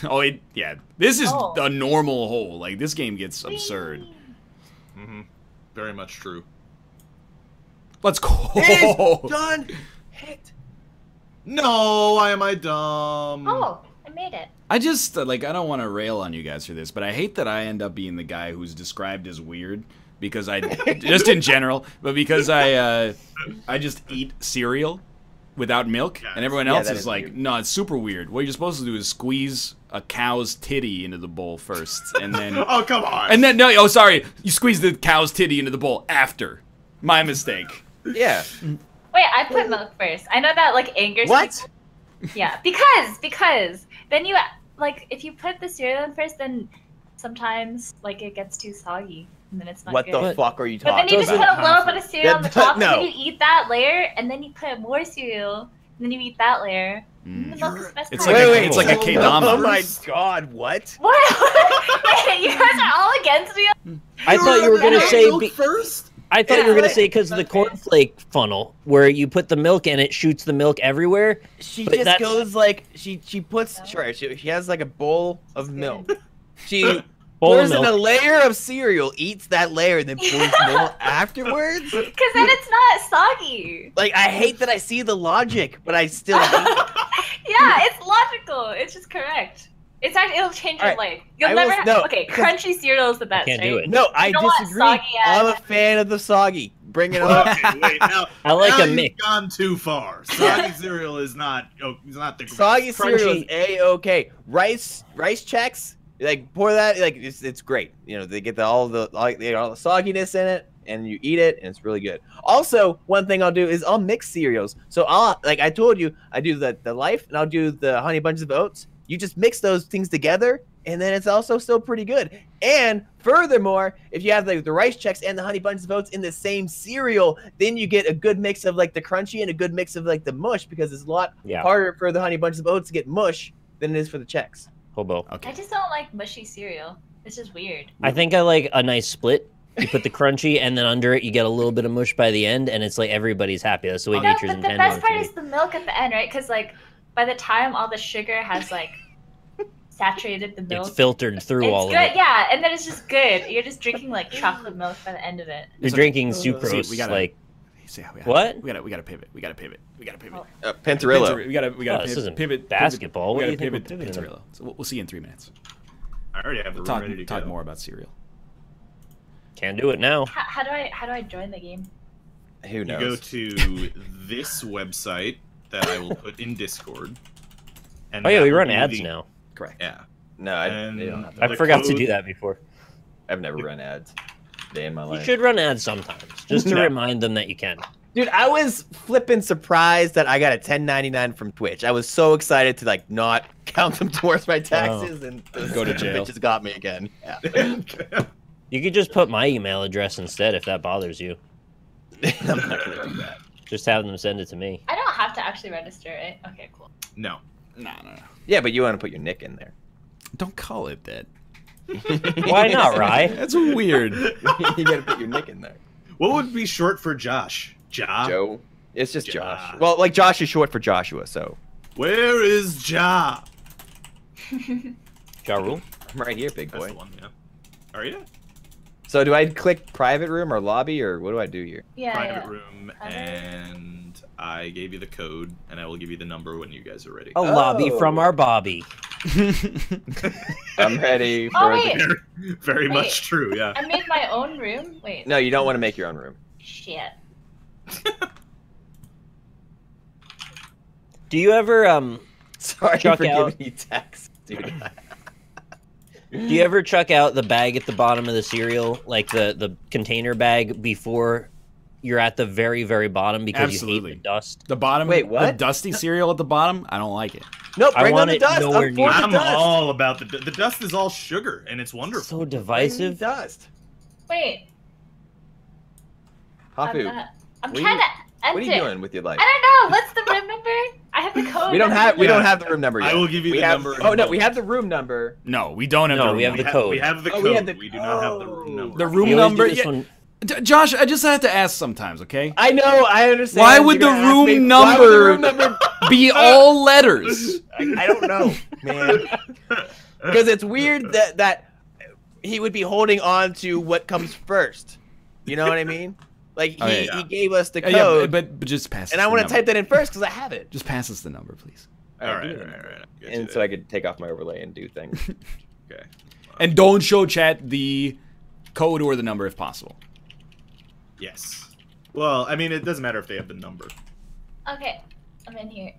A: Oh, yeah. This is
D: Oh.
A: a normal hole. Like this game gets absurd.
E: Mm-hmm. Very much true.
A: Let's go.
C: It is done. Hit.
E: No, why am I dumb?
D: Oh, I made it.
A: I just like I don't want to rail on you guys for this, but I hate that I end up being the guy who's described as weird because I just in general, but because I just eat cereal without milk,
E: Yeah,
A: and everyone
C: yeah,
A: else
C: that
A: is
C: is
A: like,
C: weird.
A: no, it's super weird. What you're supposed to do is squeeze a cow's titty into the bowl first, and then
E: Oh, come on.
A: and then no, oh sorry, you squeeze the cow's titty into the bowl after. My mistake.
C: Yeah.
D: Wait, I put milk first. I know that like angers
C: What?
D: people. Yeah, because then you like if you put the cereal in first, then sometimes like it gets too soggy and then it's not
C: What
D: good.
C: the fuck are you
D: But then
C: talking
D: you just
C: about?
D: put a little bit of cereal on the
C: That-
D: top,
C: no.
D: and then you eat that layer, and then you put more cereal, and then you eat that layer. And the milk is the best
A: It's
D: part.
A: like
C: Wait,
A: it's
C: wait,
A: like a K-dama.
C: Oh my god, what?
D: What? Wait, you guys are all against me?
B: I thought you were gonna
E: Milk
B: say.
E: first.
B: I thought you were gonna
C: Yeah.
B: say because of the
D: Okay.
B: cornflake funnel, where you put the milk and it shoots the milk everywhere.
C: She
B: But
C: just
B: that-
C: goes like she puts sure she has like a bowl of milk. She
B: Bowl of
C: pours in a
B: milk.
C: layer of cereal, eats that layer, and then pours more afterwards.
D: Because then it's not soggy.
C: Like I hate that I see the logic, but I still hate it.
D: Yeah, it's logical. It's just correct. It's actually it'll change your
C: Alright,
D: life. You'll
C: I
D: never
C: will-
D: have,
C: no,
D: okay,
C: because-
D: crunchy cereal is the best,
B: Can't
D: right?
B: do it.
C: No, I
D: don't want
C: disagree.
D: soggy ass-
C: I'm a fan of the soggy. Bring it on.
E: Okay, wait. Now,
B: I like
E: now
B: a
E: you've
B: mix.
E: gone too far. Soggy cereal is not. Oh, it's not the greatest.
C: Soggy cereal is
B: Crunchy.
C: a-okay. Rice checks, like pour that, like it's great. You know, they get all the sogginess in it, and you eat it, and it's really good. Also, one thing I'll do is I'll mix cereals. So like I told you, I do the Life, and I'll do the Honey Bunches of Oats, You just mix those things together, and then it's also still pretty good. And furthermore, if you have like the rice checks and the honey bunches of oats in the same cereal, then you get a good mix of like the crunchy and a good mix of like the mush, because it's a lot harder for the honey bunches of oats to get mush than it is for the checks.
B: Hobo.
A: Okay.
D: I just don't like mushy cereal. It's just weird.
B: I think I like a nice split. You put the crunchy, and then under it, you get a little bit of mush by the end, and it's like everybody's happy. That's the way
D: No,
B: nature's
D: but the
B: intended.
D: best part is the milk at the end, right? Because like by the time all the sugar has like saturated the milk,
B: It's filtered through
D: it's
B: all
D: good.
B: of it.
D: Yeah, and then it's just good. You're just drinking like chocolate milk by the end of it.
B: You're drinking sucrose.
A: we gotta-
B: like
A: What?
B: What?
A: We gotta pivot. We gotta pivot.
C: Pinturillo.
A: We gotta
B: Oh, this isn't
A: pivot.
B: basketball.
A: We
B: What do
A: gotta
B: you think
A: pivot
B: we're
A: to
B: pivoting
A: Pinturillo. So we'll see you in 3 minutes.
E: I already have the room
A: Talk,
E: ready to
A: talk
E: go.
A: more about cereal.
B: Can't do it now.
D: How do I join the game?
C: Who
E: You
C: knows?
E: go to this website that I will put in Discord. And
B: Oh yeah,
E: that
B: we
E: will
B: run
E: be
B: ads
E: the-
B: now.
A: Correct.
E: Yeah.
C: No,
E: And
C: they don't have
B: I
E: the
B: forgot to
E: code-
B: do that before.
C: I've never run ads a day in my
B: You
C: life.
B: should run ads sometimes, just to
C: No.
B: remind them that you can.
C: Dude, I was flipping surprised that I got a 1099 from Twitch. I was so excited to like not count them towards my taxes and
A: Go to jail.
C: Bitches got me again. Yeah.
B: You could just put my email address instead if that bothers you.
C: I'm not gonna do that.
B: Just have them send it to me.
D: I don't have to actually register, right? Okay, cool.
E: No.
A: No.
C: Yeah, but you want to put your nick in there.
A: Don't call it that.
B: Why not, Rye?
A: That's weird.
C: You gotta put your nick in there.
E: What would be short for Josh?
C: Joe. It's just
E: Josh.
C: Josh. Well, like Josh is short for Joshua, so
E: Where is Ja?
B: Ja Rule?
C: I'm right here, big
E: That's
C: boy.
E: the one, yeah. Are you?
C: So do I click private room or lobby, or what do I do here?
D: Yeah,
E: Private
D: yeah.
E: room, and I gave you the code, and I will give you the number when you guys are ready.
B: A lobby from
C: Oh.
B: our Bobby.
C: I'm ready for
D: Oh,
C: the...
D: wait.
E: Very
D: Wait.
E: much true, yeah.
D: I made my own room. Wait.
C: No, you don't want to make your own room.
D: Shit.
B: Do you ever
C: Sorry
B: Chuck
C: for
B: out.
C: giving you text, dude.
B: do you ever chuck out the bag at the bottom of the cereal, like the container bag, before you're at the very, very bottom because you
A: Absolutely.
B: hate the dust?
A: The bottom,
C: Wait,
A: the
C: what?
A: dusty cereal at the bottom, I don't like it.
C: No,
B: I
C: bring on
B: want
C: the
B: it
C: dust.
B: nowhere
C: I'm for
B: near-
C: the
E: I'm
C: dust.
E: all about the dust is all sugar, and it's wonderful.
B: So
C: Bring the
B: divisive.
C: dust.
D: Wait.
C: Hapu,
D: I'm
C: What are
D: trying
C: you-
D: to enter.
C: what are you doing with your life?
D: I don't know. What's the room number? I have the code.
C: We don't have the room number yet.
E: I will give you
C: we
E: the
C: have,
E: number in
C: Oh
E: a
C: no,
E: moment.
C: we have the room number.
A: No, we don't have
B: No,
A: the room
B: we have
A: number.
B: the code.
E: We have the
C: Oh,
E: code.
C: we
E: We,
C: have the-
E: do not have the room number.
A: The room
B: We always do
A: number.
B: this
A: Yeah.
B: one-
A: Josh, I just have to ask sometimes, okay?
C: I know, I understand.
A: Why would
C: You're
A: the
C: gonna ask me,
A: room
C: why would the room
A: number-
C: number?
A: Be all letters.
C: I don't know, man. Because it's weird that he would be holding on to what comes first. You know what I mean? Like he,
A: Oh, yeah.
C: he gave us the
A: Yeah,
C: code,
A: but just pass.
C: and
A: us
C: I
A: the
C: want to
A: number.
C: type that in first because I have it.
A: Just pass us the number, please.
E: All right,
C: give me the
E: right,
C: number.
E: right. Get
C: And
E: you
C: so
E: there.
C: I could take off my overlay and do things.
E: Okay.
A: And don't show chat the code or the number if possible.
E: Yes. Well, I mean, it doesn't matter if they have the number.
D: Okay, I'm in here.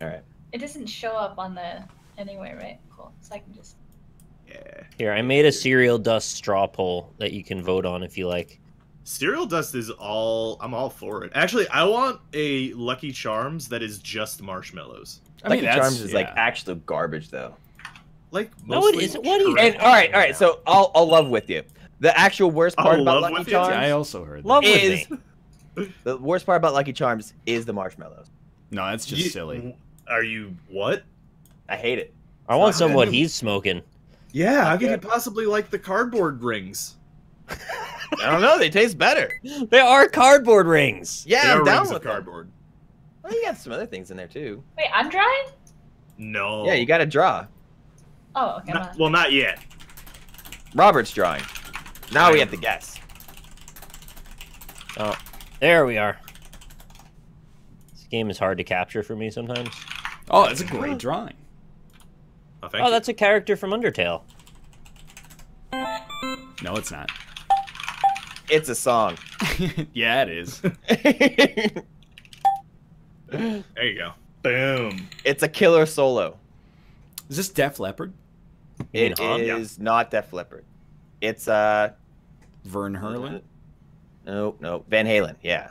C: All right.
D: It doesn't show up on the anywhere, right? Cool. So I can just.
E: Yeah.
B: Here, I made a cereal dust straw poll that you can vote on if you like.
E: Cereal dust is all. I'm all for it. Actually, I want a Lucky Charms that is just marshmallows.
A: I mean,
C: Lucky
A: that's,
C: Charms is like
A: yeah.
C: actual garbage, though.
E: Like
B: No, it
E: mostly
B: isn't. What are you-
E: correct.
C: And all right. So I'll love with you. The actual worst part
E: I'll
C: about
E: love
C: Lucky
E: with you?
C: Charms.
A: I also heard that.
B: Love
C: is
B: with me.
C: the worst part about Lucky Charms is the marshmallows.
A: No, that's just
E: You-
A: silly.
E: Are you what?
C: I hate it.
B: I want
E: not
B: some what
E: good.
B: he's smoking.
E: Yeah, how could you possibly like the cardboard rings?
C: I don't know. They taste better.
B: They are cardboard rings.
C: Yeah,
E: They
C: I'm
E: are
C: down
E: rings
C: with
E: of
C: them.
E: cardboard.
C: Well, you got some other things in there too.
D: Wait, I'm drawing?
E: No.
C: Yeah, you got to draw.
D: Oh, okay.
E: Not, well, not yet.
C: Robert's drawing. Now we have to guess.
B: Oh, there we are. This game is hard to capture for me sometimes.
A: Oh, that's a great drawing.
E: Oh, thank
B: Oh,
E: you.
B: that's a character from Undertale.
A: No, it's not.
C: It's a song.
A: Yeah, it is.
E: There you go. Boom.
C: It's a killer solo.
A: Is this Def Leppard?
C: It
B: mean, huh?
C: is not Def Leppard. It's
A: Vern Herlin?
C: no, Van Halen. Yeah.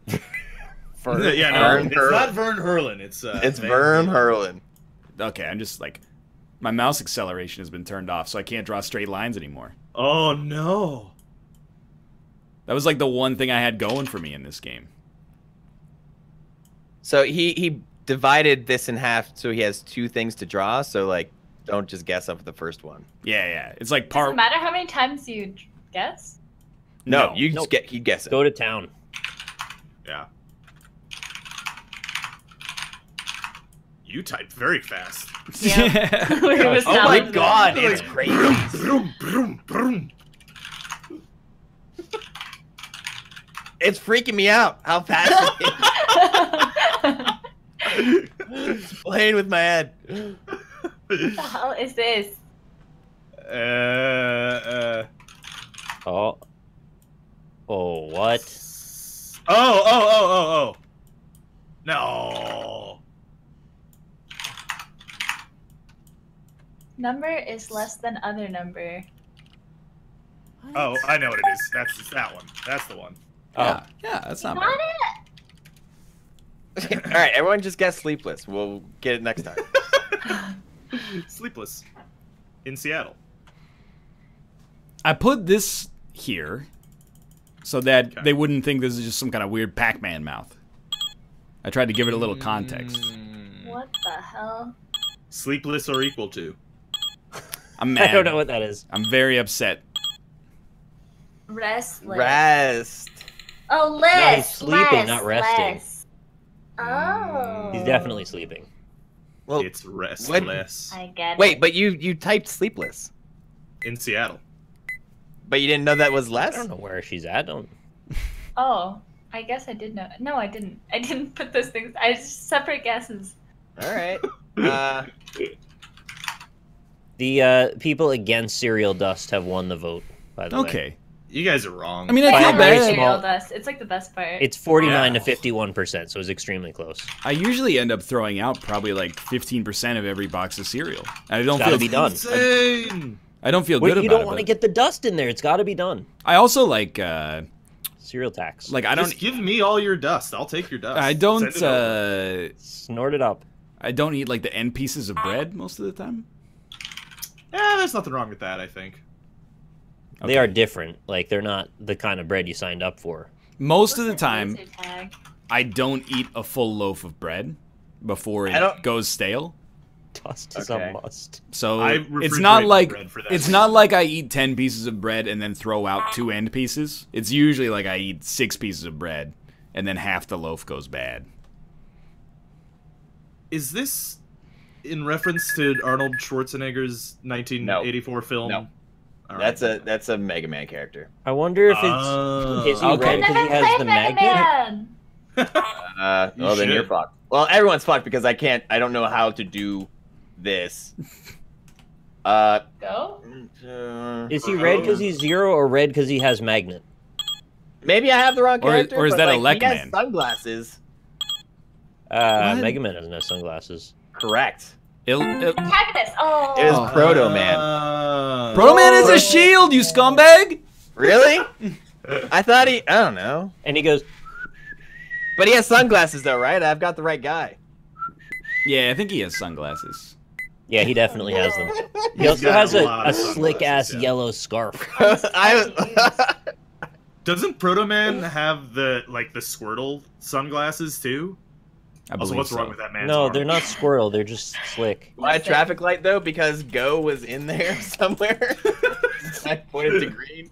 E: Yeah, no,
C: Vern
E: it's
C: Hurlin.
E: not Vern Herlin. It's
C: It's
E: Van
C: Vern
E: Halen.
C: Hurlin.
A: Okay, I'm just like, my mouse acceleration has been turned off, so I can't draw straight lines anymore.
E: Oh no.
A: That was like the one thing I had going for me in this game.
C: So he divided this in half, so he has 2 things to draw. So like, don't just guess up the first one.
A: Yeah. It's like
D: Does it matter how many times you guess?
C: No, you just you guess it.
B: Go to town.
E: Yeah. You typed very fast.
D: Yeah. It was
C: Oh
D: not
C: my
D: like
C: god,
D: that.
C: it's crazy.
E: Broom, broom, broom.
C: It's freaking me out how fast it is. It's playing with my head.
D: What the hell is this?
B: Oh. Oh, what?
E: Oh. No.
D: Number is less than other number.
E: Oh, I know what it is. That's that one. That's the one.
A: Yeah, that's not
D: Got
A: bad.
D: it?
C: All right, everyone just guess Sleepless. We'll get it next time.
E: Sleepless. In Seattle.
A: I put this here so that
E: Okay.
A: they wouldn't think this is just some kind of weird Pac-Man mouth. I tried to give it a little context.
D: What the hell?
E: Sleepless or equal to.
A: I'm mad.
B: I don't know what that is.
A: I'm very upset.
D: Restless.
C: Rest.
D: Oh, less.
B: he's sleeping,
D: less,
B: not resting.
D: less. Oh.
B: He's definitely sleeping.
C: Well,
E: It's restless.
D: I get it.
C: wait, but you typed Sleepless,
E: In Seattle.
C: but you didn't know that was
B: I
C: less.
B: don't know where she's at. Don't.
D: Oh, I guess I did know. No, I didn't. I didn't put those things. I just separate guesses.
C: All right.
B: The people against cereal dust have won the vote. By the way,
A: Okay.
E: You guys are wrong.
A: I mean, I
B: By
A: feel
B: a very
D: like
A: bad.
B: small-
D: cereal dust. It's like the best part.
B: it's 49
E: Yeah.
B: to 51%, so it's extremely close.
A: I usually end up throwing out probably like 15% of every box of cereal. I don't
B: Gotta
A: feel
B: be done.
E: Insane.
A: I don't feel
B: Wait,
A: good
B: you
A: about
B: don't
A: it.
B: want to
A: but
B: get the dust in there. It's got to be done.
A: I also like
B: Cereal tax.
A: I don't
E: Just give me all your dust. I'll take your dust.
A: I don't
E: Send it over.
B: Snort it up.
A: I don't eat like the end pieces of bread most of the time.
E: Yeah, there's nothing wrong with that, I think.
B: They are different. Like, they're not the kind of bread you signed up for.
A: Most of the
D: What's that
A: time,
D: laser tag?
A: I don't eat a full loaf of bread before
C: I don't-
A: it goes stale.
B: Dust is
C: Okay.
B: a must.
A: So
E: I
A: it's not
E: refrigerate
A: like
E: bread for that
A: it's
E: reason.
A: not like I eat 10 pieces of bread and then throw out 2 end pieces. It's usually like I eat 6 pieces of bread and then half the loaf goes bad.
E: Is this in reference to Arnold Schwarzenegger's 1984 film?
C: No.
E: All right.
C: That's a Mega Man character.
B: I wonder if it's...
E: Oh.
B: Is he
A: Okay.
B: red
D: I've
B: because
D: never
B: he has
D: played
B: the
D: Mega
B: magnet?
D: Man.
C: Well, then you're
E: should.
C: fucked. Well, everyone's fucked because I don't know how to do this.
D: Go.
B: Is he red because he's 0 or red because he has magnet?
C: Maybe I have the wrong
A: Or-
C: character.
A: or is
C: but,
A: that a
C: like, he has
A: Lek-Man?
C: sunglasses.
A: What?
B: Mega Man doesn't have sunglasses.
C: Correct.
D: Antagonist. Oh.
C: It was Proto Man.
A: Proto Man is a shield, you scumbag!
C: Really? I thought I don't know.
B: And he goes,
C: But he has sunglasses though, right? I've got the right guy.
A: Yeah, I think he has sunglasses.
B: yeah, he definitely has them. He
E: He's
B: also
E: got
B: has
E: a
B: a
E: lot of
B: slick-ass
E: sunglasses, yeah.
B: yellow scarf.
E: Doesn't Proto Man have the Squirtle sunglasses too?
A: I
E: Also,
A: believe
E: what's
A: so.
E: wrong with that man's
B: No,
E: arm?
B: they're not squirrel. They're just slick.
C: Why a traffic light though? Because Go was in there somewhere. I pointed to green.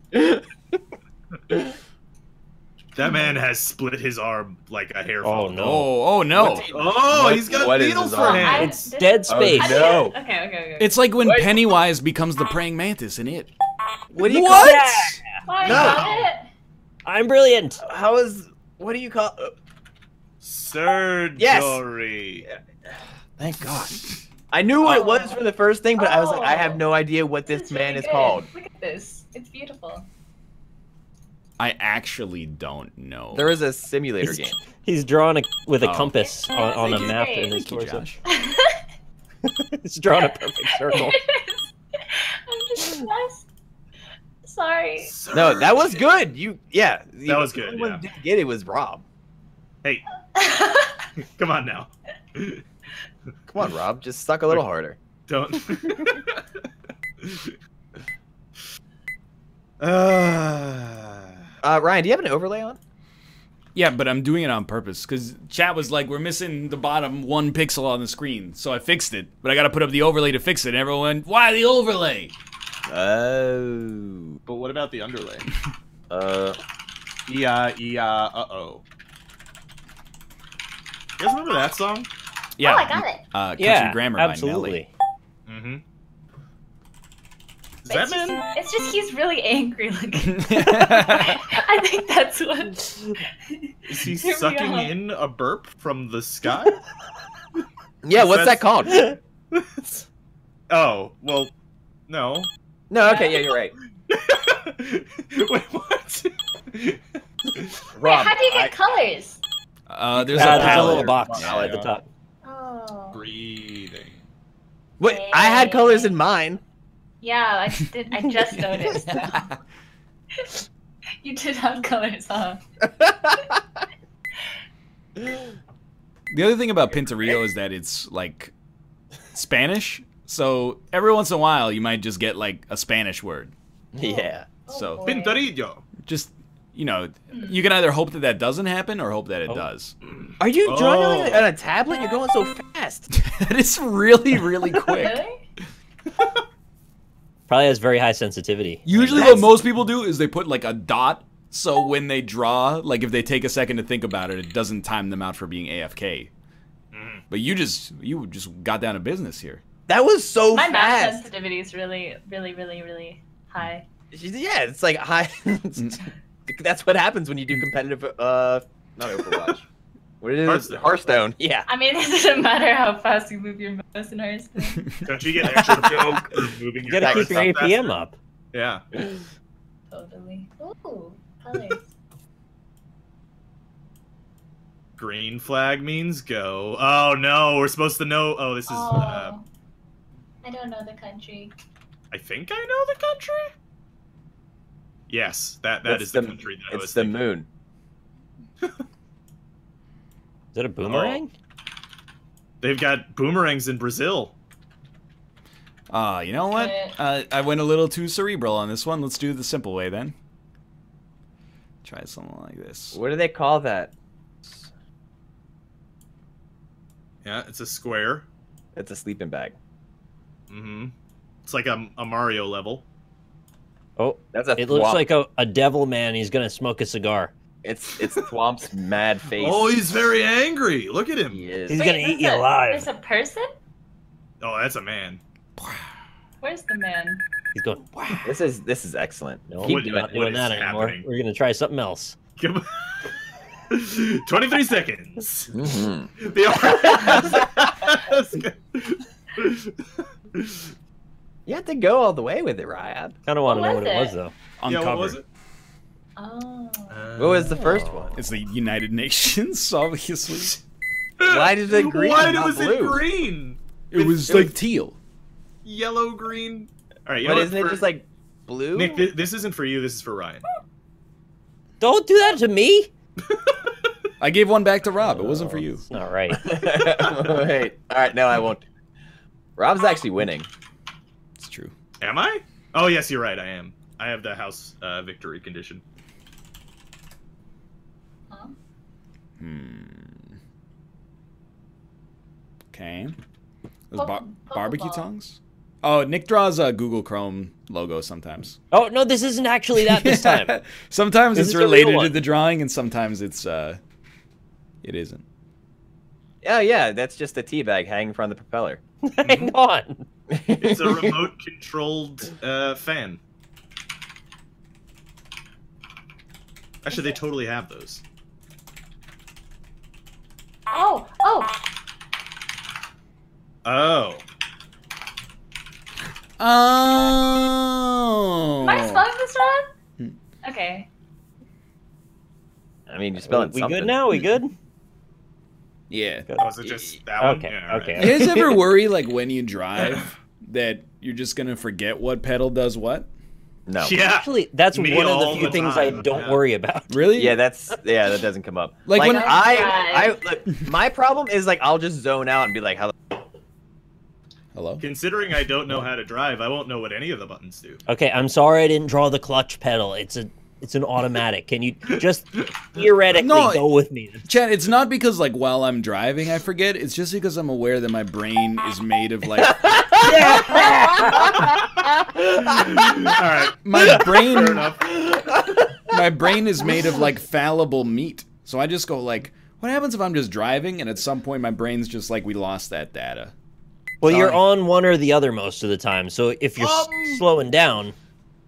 E: That man has split his arm like a hair.
B: Oh,
E: follicle.
B: no.
A: Oh no.
E: Oh, he's got
C: what is
E: needles
C: his
E: for
C: arm?
E: hands.
B: It's
D: this-
B: dead space.
D: I
C: Oh, no.
D: didn't- Okay.
A: It's like when
C: Wait.
A: Pennywise becomes the praying mantis in it.
C: What do you
A: What?
C: call
D: Oh, I
C: No.
D: got it.
B: I'm brilliant.
C: How is what do you call?
E: Surgery.
C: Thank God. I knew what it was for the first thing, but I was like, I have
D: Oh.
C: no idea what this man
D: really
C: is
D: good.
C: called.
D: Look at this. It's beautiful.
A: I actually don't know.
C: There is a simulator game.
B: He's drawn with a
A: Oh.
B: compass on a
D: Thank you.
B: map in his
A: Thank you,
B: torso.
A: Josh.
B: He's drawn a perfect circle.
D: I'm just lost. Sorry.
C: No, that was good. Yeah,
E: That was good,
C: The only one
E: yeah.
C: who didn't get it was Rob.
E: Hey, come on now.
C: Come on, Rob. Just suck a little harder.
E: Don't.
C: Ryan, do you have an overlay on?
A: Yeah, but I'm doing it on purpose because chat was like, we're missing the bottom 1 pixel on the screen, so I fixed it. But I got to put up the overlay to fix it. And everyone went, why the overlay?
C: Oh.
E: But what about the underlay? E-I-E-I-uh-oh. You guys remember that song?
A: Yeah.
D: Oh, I got it.
A: Country Grammar
B: absolutely.
A: by Nelly.
E: Mm-hmm. Is
D: It's
E: that
D: just,
E: man?
D: it's just he's really angry looking. I think that's what.
E: Is he
D: Here we
E: sucking
D: are.
E: in a burp from the sky?
C: Yeah, what's that called?
E: Oh, well, no.
C: No, okay, yeah, you're right.
E: Wait, what?
C: Rob,
D: Wait, how do you get colors?
A: There's
B: There's a
A: palette.
B: little box
E: Yeah,
B: at the
E: yeah.
B: top.
D: Oh.
E: Breathing.
C: Wait, I had colors in mine.
D: Yeah, I did. I just noticed. You did have colors, huh?
A: The other thing about Pinturillo is that it's like Spanish, so every once in a while you might just get like a Spanish word.
C: Yeah.
A: So
D: boy.
E: Pinturillo.
A: just, you know, you can either hope that that doesn't happen or hope that it does.
C: Are you drawing
E: Oh.
C: on a tablet? You're going so fast.
A: That is really, really quick.
D: Really?
B: Probably has very high sensitivity.
A: Usually what most people do is they put like a dot, so when they draw, like if they take a second to think about it, it doesn't time them out for being AFK. But you just got down to business here.
C: That was so
D: My math
C: fast.
D: sensitivity is really, really, really, really high.
C: Yeah, it's like high. That's what happens when you do competitive. Not Overwatch. What it is?
E: Hearthstone.
C: Hearthstone. Yeah.
D: I mean, it doesn't matter how fast you move your mouse in Hearthstone.
E: Don't you get extra joke for moving
B: You
E: your
B: gotta
E: cards
B: keep your
E: up
B: APM
E: faster?
B: up.
E: Yeah.
D: Totally. Ooh, colors.
E: Green flag means go. Oh no, we're supposed to know. Oh, this is.
D: Oh, I don't know the country.
E: I think I know the country. Yes, that
C: It's
E: is the country that I was
C: It's the
E: thinking.
C: moon.
B: Is it a boomerang?
E: They've got boomerangs in Brazil.
A: You know what? I went a little too cerebral on this one. Let's do it the simple way then. Try something like this.
C: What do they call that?
E: Yeah, it's a square.
C: It's a sleeping bag.
E: Mm-hmm. It's like a Mario level.
B: Oh,
C: That's a.
B: it looks
C: thwomp.
B: like a devil man. He's gonna smoke a cigar.
C: It's Thwomp's mad face.
E: Oh, he's very angry. Look at him.
C: He is.
B: He's gonna eat
D: there's
B: you alive.
D: There's a person?
E: Oh, that's a man.
D: Where's the man?
B: He's going. Wow.
C: This is excellent.
B: No,
C: Keep
B: we're
C: doing
B: not
C: it.
B: doing
E: What
B: that
E: is
B: anymore.
E: happening?
B: We're gonna try something else.
E: 23 seconds.
C: Mhm. You have to go all the way with it, Ryan.
B: Kind of want to
D: What
B: know
D: was
B: what it was
D: it?
B: though.
A: Uncover.
E: Yeah, what was it?
D: Oh.
C: What was the first one?
A: It's the United Nations, obviously.
C: Why did it green?
E: Why
C: not
E: was
C: blue?
E: it green?
A: It was like teal.
E: Yellow, green. All right, you
C: But
E: know
C: isn't
E: what,
C: it just like blue?
E: Nick? This isn't for you. This is for Ryan.
B: Don't do that to me.
A: I gave one back to Rob. It wasn't for you.
B: It's not right.
C: Wait. All right, no, I won't. Rob's actually winning.
A: It's true.
E: Am I? Oh yes, you're right. I am. I have the house victory condition.
D: Huh?
A: Okay. Those
D: Pokeball.
A: barbecue tongs? Oh, Nick draws a Google Chrome logo sometimes.
B: Oh no, this isn't actually that this time.
A: Sometimes
B: This
A: it's
B: is a real
A: related to
B: one.
A: the drawing, and sometimes it's it isn't.
C: Oh yeah, that's just a tea bag hanging from the propeller.
B: Hang on.
E: It's a remote-controlled fan. Actually, they totally have those.
D: Oh, oh.
E: Oh.
A: Oh.
D: Am I spelling this wrong? Okay.
C: I mean, you're spelling
B: We
C: something.
B: good now? We good?
A: Yeah.
E: Oh, is it just that one?
B: Okay,
E: Yeah, all right.
B: okay.
A: You guys ever worry, like, when you drive, that you're just gonna forget what pedal does what?
C: No.
E: Yeah.
B: Actually, that's
E: Me
B: one of
E: all
B: the few
E: the
B: things I
E: time,
B: don't
E: yeah.
B: worry about.
A: Really?
C: Yeah, that doesn't come up.
A: Like, when
C: I look, my problem is like I'll just zone out and be like, how
A: Hello?
E: Considering I don't know how to drive, I won't know what any of the buttons do.
B: Okay, I'm sorry I didn't draw the clutch pedal. It's an automatic. Can you just theoretically go with me?
A: Chad, it's not because, like, while I'm driving I forget. It's just because I'm aware that my brain is made of, like...
E: Alright.
A: My brain is made of, like, fallible meat. So I just go, like, what happens if I'm just driving and at some point my brain's just like, we lost that data?
B: Well,
A: Sorry.
B: you're on one or the other most of the time. So if you're slowing down...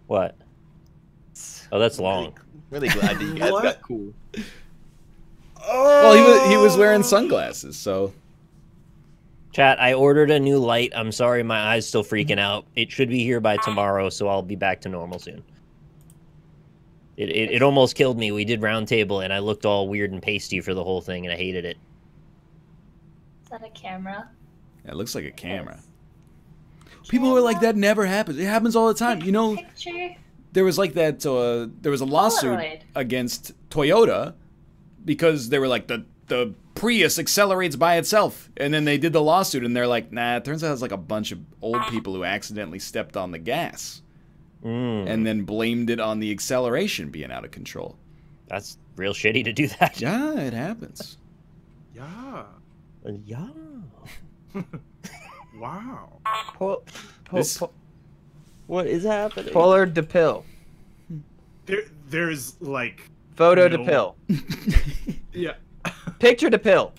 B: What? Oh, that's long.
C: Really glad that you guys got cool.
A: Well, he was wearing sunglasses, so...
B: Chat, I ordered a new light. I'm sorry, my eye's still freaking out. It should be here by tomorrow, so I'll be back to normal soon. It almost killed me. We did round table, and I looked all weird and pasty for the whole thing, and I hated it.
D: Is that a camera?
A: It looks like a camera. People were like, that never happens. It happens all the time. You know,
D: Picture?
A: there was like that, there was a lawsuit
D: Polaroid.
A: against Toyota because they were like, the Prius accelerates by itself. And then they did the lawsuit, and they're like, nah, it turns out it's like a bunch of old people who accidentally stepped on the gas. And then blamed it on the acceleration being out of control.
B: That's real shitty to do that.
A: Yeah, it happens.
E: Yeah.
B: Yeah.
E: Wow.
B: What is happening?
C: Polar de pill.
E: There's like
C: Photo
E: no-
C: de pill.
E: Yeah.
C: Picture de pill.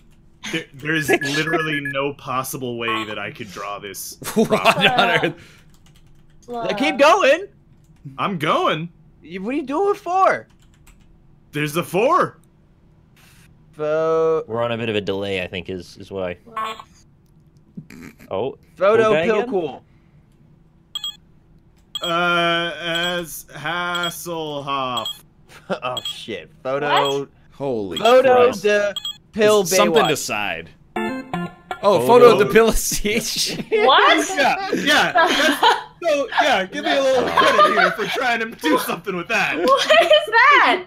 E: There's literally no possible way that I could draw this.
A: What on earth?
C: Now keep going.
E: I'm going.
C: What are you doing it for?
E: There's the 4.
B: We're on a bit of a delay, I think, is what I... Oh.
C: Photo
B: Cool guy
C: pill
B: again?
C: cool.
E: As Hasselhoff.
C: Oh shit. Photo.
D: What?
A: Holy
C: Photo
A: Christ.
C: de pill.
A: Something
C: Baywatch.
A: decide. Oh, photo depilacy.
D: What?
E: Yeah. So yeah, give me a little credit here for trying to do something with that.
D: What is that?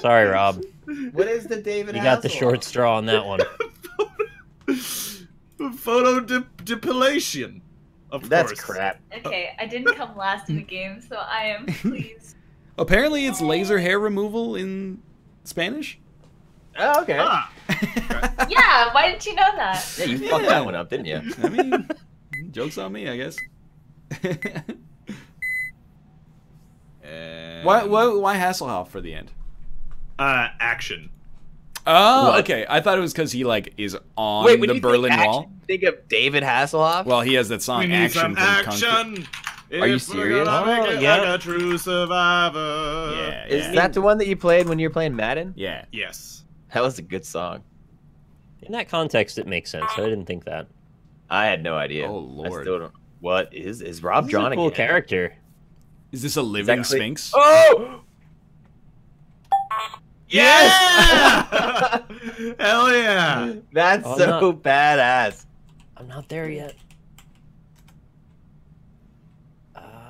B: Sorry, Rob.
C: What is the David?
B: You got the
C: Hasselhoff?
B: short straw on that one.
E: Photo depilation. Of
C: That's
E: course.
C: crap.
D: Okay, I didn't come last in the game, so I am pleased.
A: Apparently it's laser hair removal in Spanish.
C: Oh, okay.
E: Ah.
D: Yeah, why didn't you know that?
C: Yeah, you fucked that one up, didn't you?
A: I mean, joke's on me, I guess. Why Hasselhoff for the end?
E: Action.
A: Oh,
C: What?
A: okay. I thought it was because he like is on
C: Wait, when
A: the
C: you
A: Berlin
C: think
A: Wall.
C: action, think of David Hasselhoff?
A: Well, he has that
E: We
A: song
E: need
A: "Action"
E: some
A: from Kung Fu.
E: action.
C: Are you
E: If we're
C: serious?
E: gonna make
B: Oh,
E: it
B: yeah.
E: like a true survivor.
A: Yeah,
C: is
A: yeah.
C: that the one that you played when you were playing Madden?
A: Yeah.
E: Yes.
C: That was a good song.
B: In that context, it makes sense. I didn't think that.
C: I had no idea.
A: Oh,
C: I
A: Lord.
C: still don't. What is Rob
B: This is
C: drawn
B: a cool
C: again?
B: character.
A: Is this a living
C: Exactly.
A: sphinx?
C: Oh!
E: Yes! Hell yeah!
C: That's
B: Oh,
C: so
B: no.
C: badass.
B: I'm not there yet.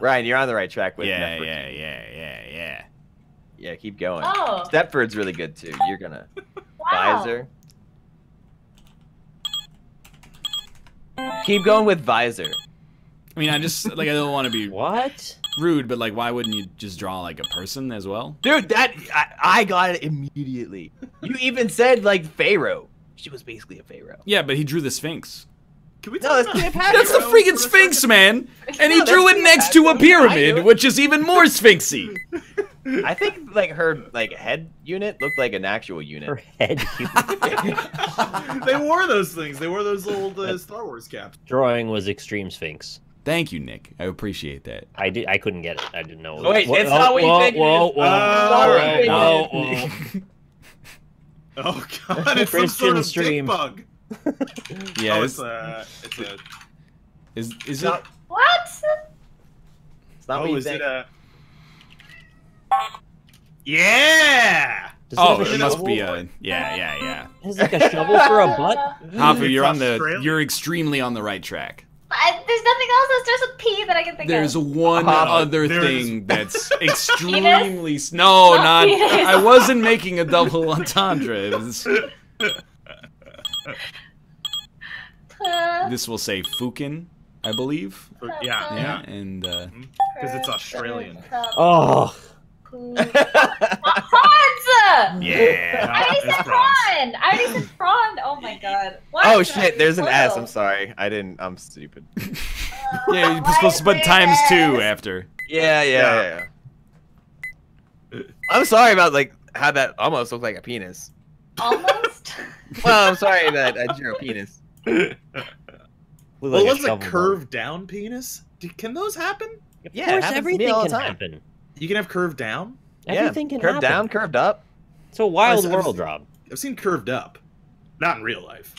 C: Ryan, you're on the right track with
A: Yeah,
C: Netflix.
A: yeah.
C: Yeah, keep going.
D: Oh.
C: Stepford's really good too. You're gonna
D: Wow.
C: visor. Keep going with visor.
A: I mean, I just like I don't want to be
B: What?
A: rude, but like, why wouldn't you just draw like a person as well?
C: Dude, I got it immediately. You even said like Pharaoh. She was basically a Pharaoh.
A: Yeah, but he drew the sphinx.
E: Can we
C: No,
E: talk
C: that's
E: about
C: Cleopatra.
A: That's the
E: Pharaoh
A: freaking
E: for a
A: sphinx,
E: second?
A: man. And he
C: No,
A: drew
C: that's
A: it next to a
C: Cleopatra. I knew
A: pyramid,
C: it.
A: which is even more sphinxy.
C: I think like her like head unit looked like an actual unit.
B: Her head.
E: They wore those things. They wore those old Star Wars caps.
B: Drawing was Extreme Sphinx.
A: Thank you, Nick. I appreciate that.
B: I couldn't get it. I didn't know.
C: Oh, wait, it's not what you think it is.
E: Alright.
B: Whoa.
E: Oh god, it's some
B: Christian
E: sort of
B: stream.
E: dick bug.
A: Yeah,
E: Oh,
A: it's
E: it's a.
A: is it?
C: not-
D: What?
C: It's not what
E: Oh,
C: you
E: is
C: think.
E: it a? Yeah.
B: Does it
A: Oh,
B: have a
A: it must
B: shovel?
A: be a. Yeah.
B: Is it like a shovel for a butt?
A: Hafu, you're
E: Australia?
A: You're extremely on the right track.
D: There's nothing else that starts with P that I can think
A: There's
D: of.
A: one other
E: there's-
A: thing that's extremely... No, not...
D: Penis.
A: I wasn't making a double entendre. It was- this will say Fukin, I believe.
E: Yeah,
A: Yeah, and...
E: because it's Australian.
B: Oh.
D: Prawns!
C: Yeah.
D: I already
E: It's
D: said
E: prawns.
D: prawn! I already said prawn! Oh my god. Why
C: Oh
D: is that
C: shit, there's an S.
D: photo?
C: I'm sorry. I'm stupid.
A: Yeah, you're supposed to put ×2 after.
C: Yeah. I'm sorry about like how that almost looked like a penis.
D: Almost?
C: Well, I'm sorry that I drew a penis.
E: Well,
B: Like
E: what's a
B: shovel
E: curved down penis? Can those happen?
B: Of
C: Yeah, it
B: course,
C: happens to me
B: everything
C: all the
B: can
C: time.
B: happen.
E: You can have curved down.
B: Everything can
C: curved
B: happen.
C: down, curved up.
B: It's a wild
E: I've-
B: world, Rob.
E: I've seen curved up, not in real life.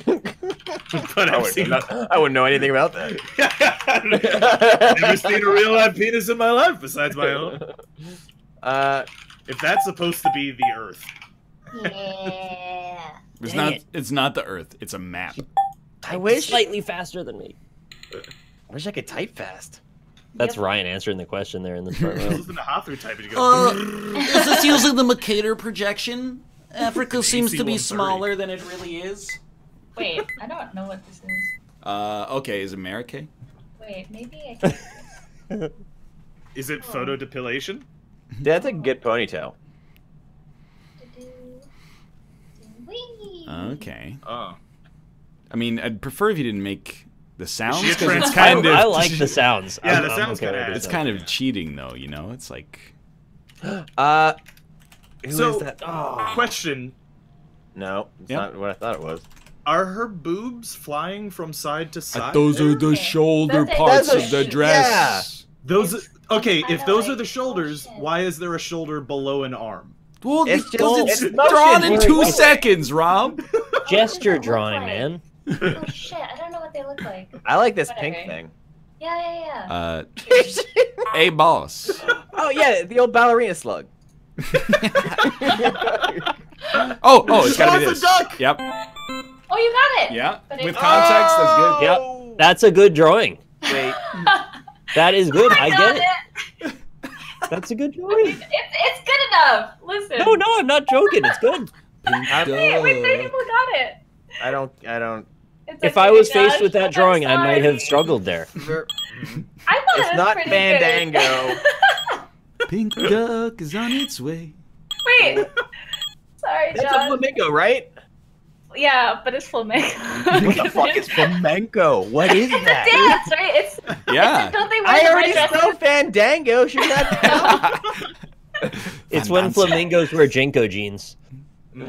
E: But
C: I
E: I've
C: wouldn't,
E: seen.
C: I wouldn't know anything about that.
E: Never seen a real live penis in my life besides my own. If that's supposed to be the Earth,
D: Yeah.
A: It's
B: Dang
A: not.
B: it.
A: It's not the Earth. It's a map.
C: I wish.
B: Slightly faster than me.
C: I wish I could type fast.
B: That's
D: Yep.
B: Ryan answering the question there in the front row.
E: listen to Hathor type and you go.
A: Is this using the Mercator projection? Africa
E: An
A: seems to be
E: AC-130.
A: smaller than it really is.
D: Wait, I don't know what this is.
A: Okay, is it Marikay?
D: Wait, maybe I can.
E: Is it photo depilation?
C: That's a good ponytail.
D: Wee.
A: Okay.
E: Oh.
A: I mean, I'd prefer if you didn't make the sounds
E: Should you
A: because it's
E: trans-
A: kind of.
B: I like the sounds.
E: Yeah,
B: I'm-
E: the
B: I'm
E: sounds
B: okay
E: kinda
B: with
E: add.
B: the
A: It's
B: sounds.
A: kind of cheating, though. You know, it's like.
C: Who
E: So-
C: is that? Oh.
E: Question:
C: No, it's
A: Yep.
C: not what I thought it was.
E: are her boobs flying from side to side?
A: Those are the
D: Okay.
A: shoulder
D: Those are-
A: parts
C: those
A: of the
C: are-
A: dress.
E: Those. Okay,
D: I
E: if
D: know,
E: those
D: like,
E: are the shoulders,
D: motion.
E: why is there a shoulder below an arm?
A: Well,
C: It's
A: because
C: just-
A: it's
C: it's
A: drawn in
C: motion.
A: 2
C: Wait.
A: seconds, Rob.
B: Gesture
D: What does it look
B: drawing,
D: like?
B: man.
D: Oh shit, I don't know what they look like.
C: I like this
D: Whatever.
C: pink thing.
D: Yeah.
A: Hey, boss.
C: Oh yeah, the old ballerina slug.
A: Oh, it's gotta be
E: it's
A: this.
E: a duck!
A: Yep.
D: Oh, you got it!
A: Yeah.
D: But
A: With
D: it's-
A: context, that's good.
B: Yep. That's a good drawing.
C: Wait.
B: That is good. I
D: got
B: get it. That's a good
D: I
B: drawing.
D: mean, it's good enough. Listen.
B: No, I'm not joking. It's good.
A: Pink
D: Wait, 3
A: duck.
D: people got it.
C: I don't.
D: It's
B: If
D: okay,
B: I was
D: Josh.
B: faced with that
D: I'm
B: drawing, I might have
D: sorry.
B: struggled there.
D: I thought
C: It's
D: it was
C: not
D: pretty
C: Fandango.
D: good.
A: Pink duck is on its way.
D: Wait. Sorry,
C: That's a
D: Josh.
C: flamenco, right?
D: Yeah, but it's flamenco.
C: What the fuck is flamenco? What is
D: It's a
C: that?
D: dance, right? It's
A: Yeah.
D: don't they wear
C: I
D: the
C: already
D: red
C: know
D: dresses?
C: Fandango. Should not.
B: It's when flamingos wear Jenko jeans.
C: You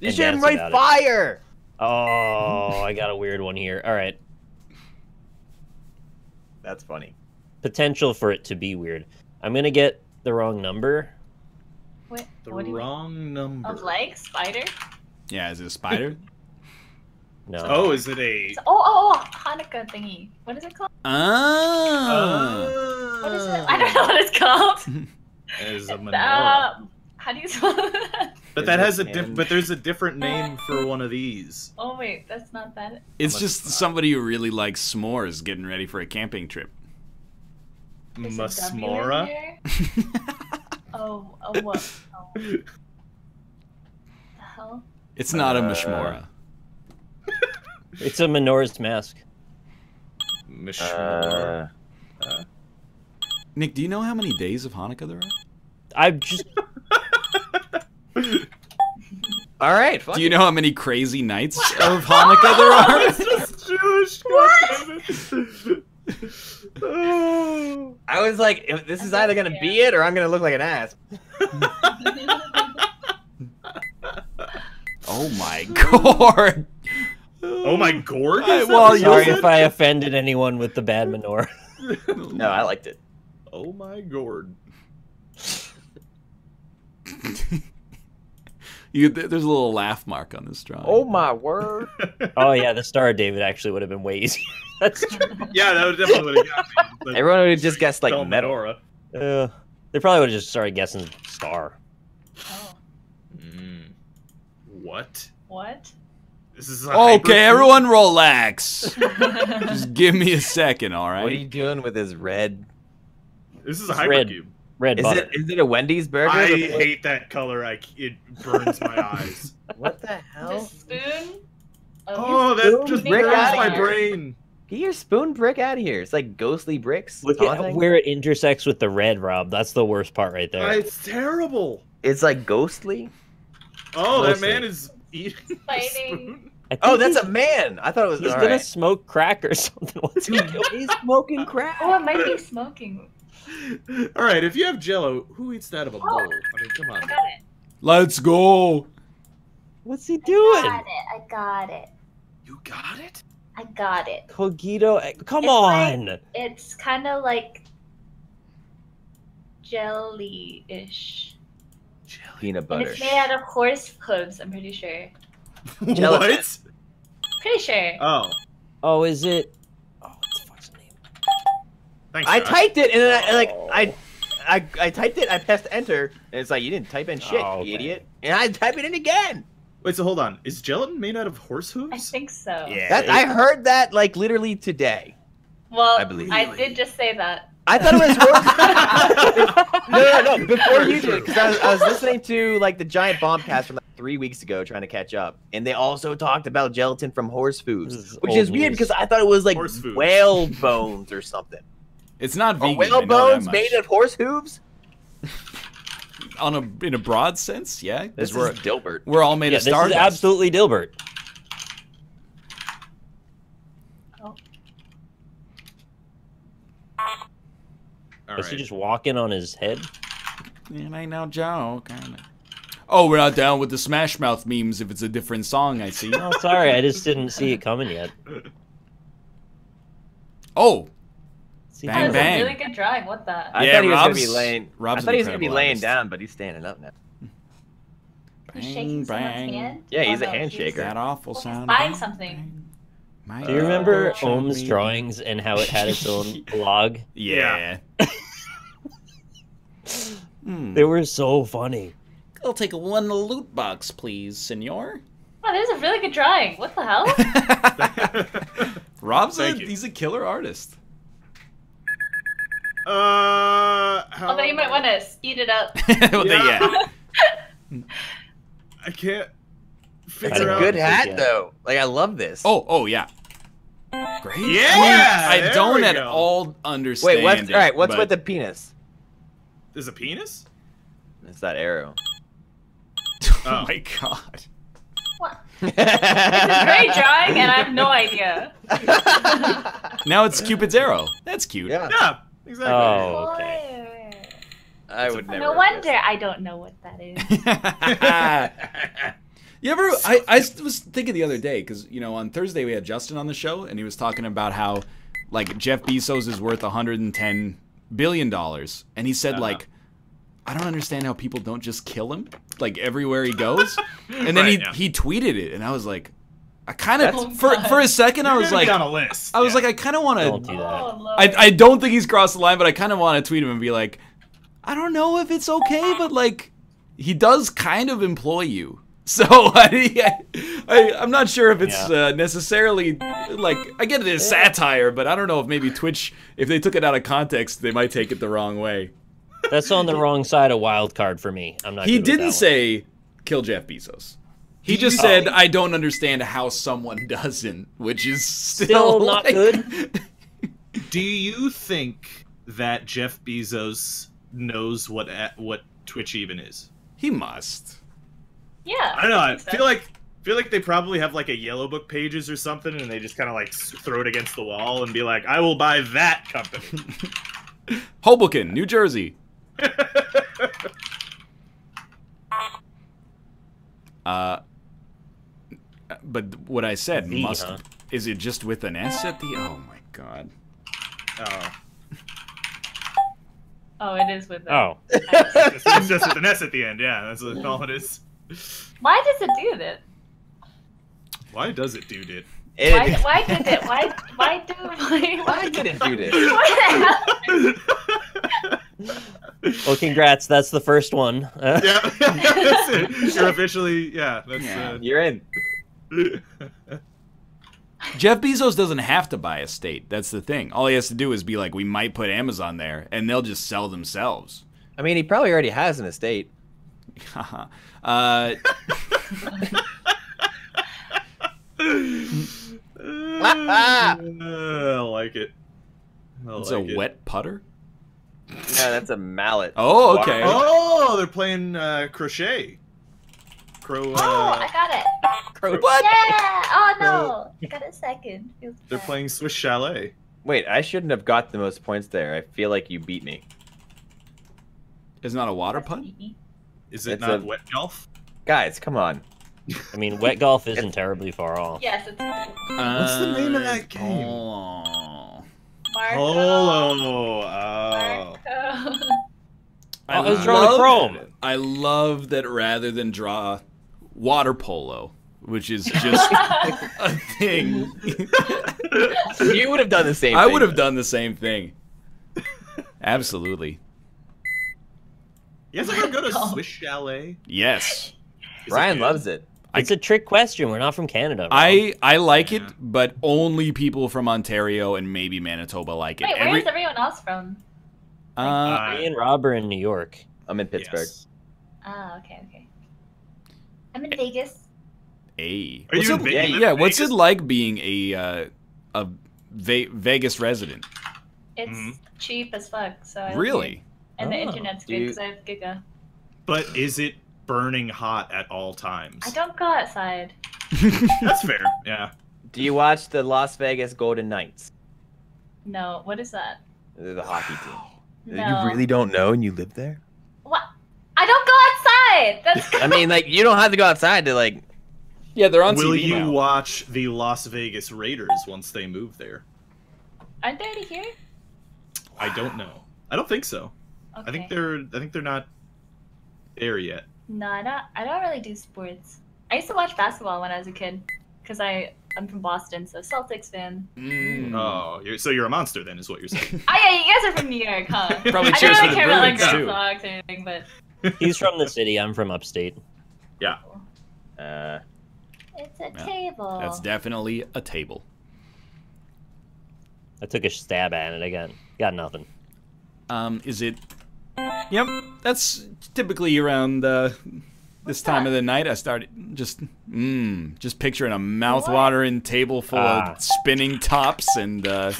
B: And
C: should
B: dance
C: write
B: about it.
C: fire.
B: Oh, I got a weird one here. All right.
C: That's funny.
B: Potential for it to be weird. I'm going to get the wrong number.
D: Wait,
E: The
D: what do you
E: wrong number.
D: Of legs, spider.
A: Yeah, is it a spider?
B: No.
E: Oh, is it a?
D: Oh, Hanukkah thingy. What is it called?
A: Ah.
D: What is it? I don't know what it's called.
E: As a menorah.
D: How do you spell that?
E: But that has a
C: And-
E: but there's a different name for one of these.
D: Oh wait, that's not that.
A: It's
E: How much
A: just
E: is that?
A: somebody who really likes s'mores getting ready for a camping trip.
D: There's a W in
E: Masmora.
D: there? Oh, what? Oh. The hell?
A: It's not a mashmora.
B: It's a menorah's mask.
E: Mishmora.
A: Nick, do you know how many days of Hanukkah there are?
B: I just
C: All right. Fuck
A: Do you
C: it.
A: know how many crazy nights of Hanukkah there are?
E: Just Jewish.
C: I was like, if this is either gonna be it or I'm gonna look like an ass.
A: Oh my god.
E: Oh my gourd.
A: Well,
B: sorry
A: you
B: if I offended anyone with the bad menorah.
C: No, I liked it.
E: Oh my gourd.
A: There's a little laugh mark on this drawing.
C: Oh my word.
B: Oh yeah, the Star of David actually would have been way easier. That's true.
E: Yeah, that would definitely would have got me. But
C: Everyone would just guess like
E: spell
C: metal.
E: menorah.
B: They probably would have just started guessing Star.
D: Oh,
E: What?
D: what?
E: This is a hyper
A: Okay,
E: food?
A: everyone relax. Just give me a second, all right?
C: What are you doing with his red?
E: This is a
B: It's red.
E: hypercube.
B: Red butter.
C: Is it a Wendy's burger?
E: I hate that color. It burns my eyes.
C: What the
D: The
C: hell?
D: spoon.
E: Oh, that
C: spoon
E: just
C: brick
E: burns
C: outta
E: my
C: here.
E: brain.
C: Get your spoon brick out of here. It's like ghostly bricks.
B: Look at
C: taunting.
B: where it intersects with the red, Rob. That's the worst part right there.
E: It's terrible.
C: It's like ghostly.
E: Oh, that
B: Mostly.
E: man is eating a
D: Fighting.
E: spoon.
B: I think
C: Oh, that's
B: he's,
C: a man. I thought it was.
B: he's
C: all
B: gonna
C: right.
B: smoke crack or something. What's he doing?
C: He's smoking crack.
D: Oh, it might be smoking.
E: All right, if you have Jello, who eats that out of a bowl? I mean, come
D: I
E: on.
D: got it.
A: Let's go.
B: What's he
D: I
B: doing?
D: got it. I got it.
E: You got it?
D: I got it.
B: Cogito. Come
D: It's
B: on.
D: like- It's kind of like jelly-ish.
C: Peanut
D: And
C: butter.
D: it's made out of horse hooves, I'm pretty sure.
E: What?
D: Pretty sure.
E: Oh,
B: Oh, is it? Oh, what's the fuck's name?
E: thanks.
C: I
E: Josh.
C: typed it and then I typed it. I pressed enter and it's like you didn't type in shit,
B: Oh, okay.
C: you idiot. And I type it in again.
E: Wait, so hold on. Is gelatin made out of horse hooves?
D: I think so.
B: Yeah.
C: That I heard that like literally today.
D: Well,
C: I believe
D: I
E: you.
D: did just say that.
C: I thought it was horse. No. Before you did, because I was listening to like the Giant Bombcast from like 3 weeks ago, trying to catch up, and they also talked about gelatin from horse
B: This
C: hooves,
B: is
C: which
B: old
C: is weird
B: news.
C: because I thought it was like
E: Horse foods.
C: whale bones or something.
A: It's not
C: Are
A: vegan. I
C: whale
A: know that
C: bones
A: much.
C: made of horse hooves?
A: In a broad sense, yeah. 'cause
C: This is
A: we're
C: Dilbert.
A: we're all made
B: Yeah,
A: of
B: this is
A: stardust.
B: absolutely Dilbert.
E: All
B: Was he
E: right.
B: just walking on his head?
A: It ain't no joke. Oh, we're not down with the Smash Mouth memes if it's a different song, I see.
B: Oh, sorry, I just didn't see it coming yet.
A: Oh,
B: See,
A: Bang,
D: That was
A: bang.
D: a really good drawing. What the?
C: I
A: Yeah,
C: thought he was gonna
A: Rob's-
C: be laying.
A: Rob's
C: I thought he was gonna be
A: incredible
C: laying
A: artist.
C: down, but he's standing up now.
D: He's shaking someone's hand?
C: Yeah, he's
D: Oh,
C: a
D: no,
C: handshaker.
A: that awful
D: Well, he's
A: sound.
D: buying
A: bang,
D: something.
A: bang. My
B: Do you remember
A: God, show
B: Ohm's
A: me.
B: drawings and how it had its own blog?
A: Yeah.
B: They were so funny.
A: I'll take one loot box, please, senor.
D: Oh, there's a really good drawing. What the hell?
A: Rob's
E: Thank you.
A: he's a killer artist.
E: How
D: Although you might want to speed it up.
A: Well,
E: Yeah.
A: yeah.
E: I can't
C: It's
E: figure
C: a
E: out.
C: good
B: Yeah.
C: hat though. Like I love this.
A: Oh, yeah. Great.
E: Yeah,
A: I
E: there
A: don't
E: we
A: at
E: go.
A: all understand.
C: wait, what's
A: it,
C: all right? What's
A: but
C: with the penis?
E: There's a penis?
C: It's that arrow.
A: Oh my god.
D: What? It's a great drawing, and I have no idea.
A: Now it's Cupid's arrow. That's cute.
C: Yeah,
E: Yeah, exactly.
B: Oh, okay.
C: I would never.
D: No
C: have
D: wonder
C: guessed.
D: I don't know what that is.
A: You ever? I was thinking the other day because on Thursday we had Justin on the show and he was talking about how like Jeff Bezos is worth $110 billion and he said like I don't understand how people don't just kill him like everywhere he goes and then
E: Right, yeah.
A: he tweeted it and I was like I kind
C: That's-
A: of for a second I was like
E: on a list.
A: I was
E: yeah.
A: like I kind of want
B: Don't
A: to
B: do that.
D: Oh, Lord.
A: I don't think he's crossed the line but I kind of want to tweet him and be like I don't know if it's okay but like he does kind of employ you. So I'm not sure if it's necessarily like I get it as satire, but I don't know if maybe Twitch, if they took it out of context, they might take it the wrong way.
B: That's on the wrong side of wild card for me. I'm not.
A: He
B: good with that
A: didn't
B: one.
A: say kill Jeff Bezos. He just said I don't understand how someone doesn't, which is
B: Still not
A: like-
B: good.
E: Do you think that Jeff Bezos knows what Twitch even is?
A: He must.
D: Yeah.
E: I don't know. I
D: think so.
E: feel like they probably have like a yellow book pages or something, and they just kind of like throw it against the wall and be like, "I will buy that company."
A: Hoboken, New Jersey. But what I said
B: V,
A: must
B: huh?
A: is it just with an S at the? Oh my god.
E: Oh,
D: Oh, it is with them.
B: Oh,
E: it's just with an S at the end. Yeah, that's all it is.
D: Why does it do that?
E: Why does it do it?
D: Why did it? Why
C: did it do this?
D: What happened?
B: well, congrats. That's the first one.
E: Yeah, that's it. You're officially That's
A: Yeah.
C: You're in.
A: Jeff Bezos doesn't have to buy a state. That's the thing. All he has to do is be like, we might put Amazon there, and they'll just sell themselves.
C: I mean, he probably already has an estate.
A: I
E: like it.
A: It's a wet putter?
C: Yeah, that's a mallet.
A: Oh, okay.
E: Oh, they're playing crochet.
D: Oh, I got it.
A: What?
D: Yeah. Oh no, I got it second. Feels
E: They're
D: bad.
E: playing Swiss Chalet.
C: Wait, I shouldn't have got the most points there. I feel like you beat me.
A: It's not a water
D: That's
A: putt?
D: easy.
E: Is it
C: It's
E: not
C: a-
E: wet golf?
C: Guys, come on.
B: I mean, wet golf isn't terribly far off.
D: Yes, it's
E: What's the name of that game?
A: Oh.
D: Marco.
E: Polo. Oh.
D: Marco.
B: I was drawing Chrome.
A: I love that rather than draw water polo, which is just a thing.
C: You would have done the same
A: I
C: thing.
A: would have done the same thing. Absolutely.
E: You guys ever go to Swiss Chalet?
A: Yes.
C: Brian loves it.
B: It's a trick question. We're not from Canada. Rob.
A: I like it, but only people from Ontario and maybe Manitoba like it.
D: Wait, where's everyone else from?
B: Me and Rob are in New York.
C: I'm in Pittsburgh.
E: Yes.
D: Ah, okay. I'm in Vegas.
A: Hey.
E: Are
A: What's
E: you
A: it,
E: in Vegas?
A: yeah, what's it like being a Vegas resident?
D: It's cheap as fuck. So I live
A: Really?
D: here. And the
B: Oh.
D: internet's good because I have Giga.
E: But is it burning hot at all times?
D: I don't go outside.
E: That's fair. Yeah.
C: Do you watch the Las Vegas Golden Knights?
D: No, what is that?
C: They're the hockey team.
D: No.
C: You really don't know and you live there?
D: What? I don't go outside. That's.
C: I mean, like, you don't have to go outside to, like...
A: Yeah, they're on
E: Will
A: TV
E: you
A: now.
E: watch the Las Vegas Raiders once they move there?
D: Aren't they already here?
E: I don't know. I don't think so.
D: Okay.
E: I think they're not there yet.
D: No, I don't really do sports. I used to watch basketball when I was a kid, because I'm from Boston, so Celtics fan.
E: Oh, so you're a monster then, is what you're saying.
D: Oh yeah, you guys are from New York, huh?
A: Probably
D: I
A: cheers
D: don't
A: for
D: really
A: the
D: care about like
A: Bruins,
D: Red
A: too.
D: Sox or anything, but
B: He's from the city. I'm from upstate.
E: Yeah.
D: it's a
A: Yeah,
D: table.
A: That's definitely a table.
B: I took a stab at it. I got nothing.
A: Is it? Yep, that's typically around this time of the night. I started just picturing a mouth-watering table full of spinning tops and.
E: But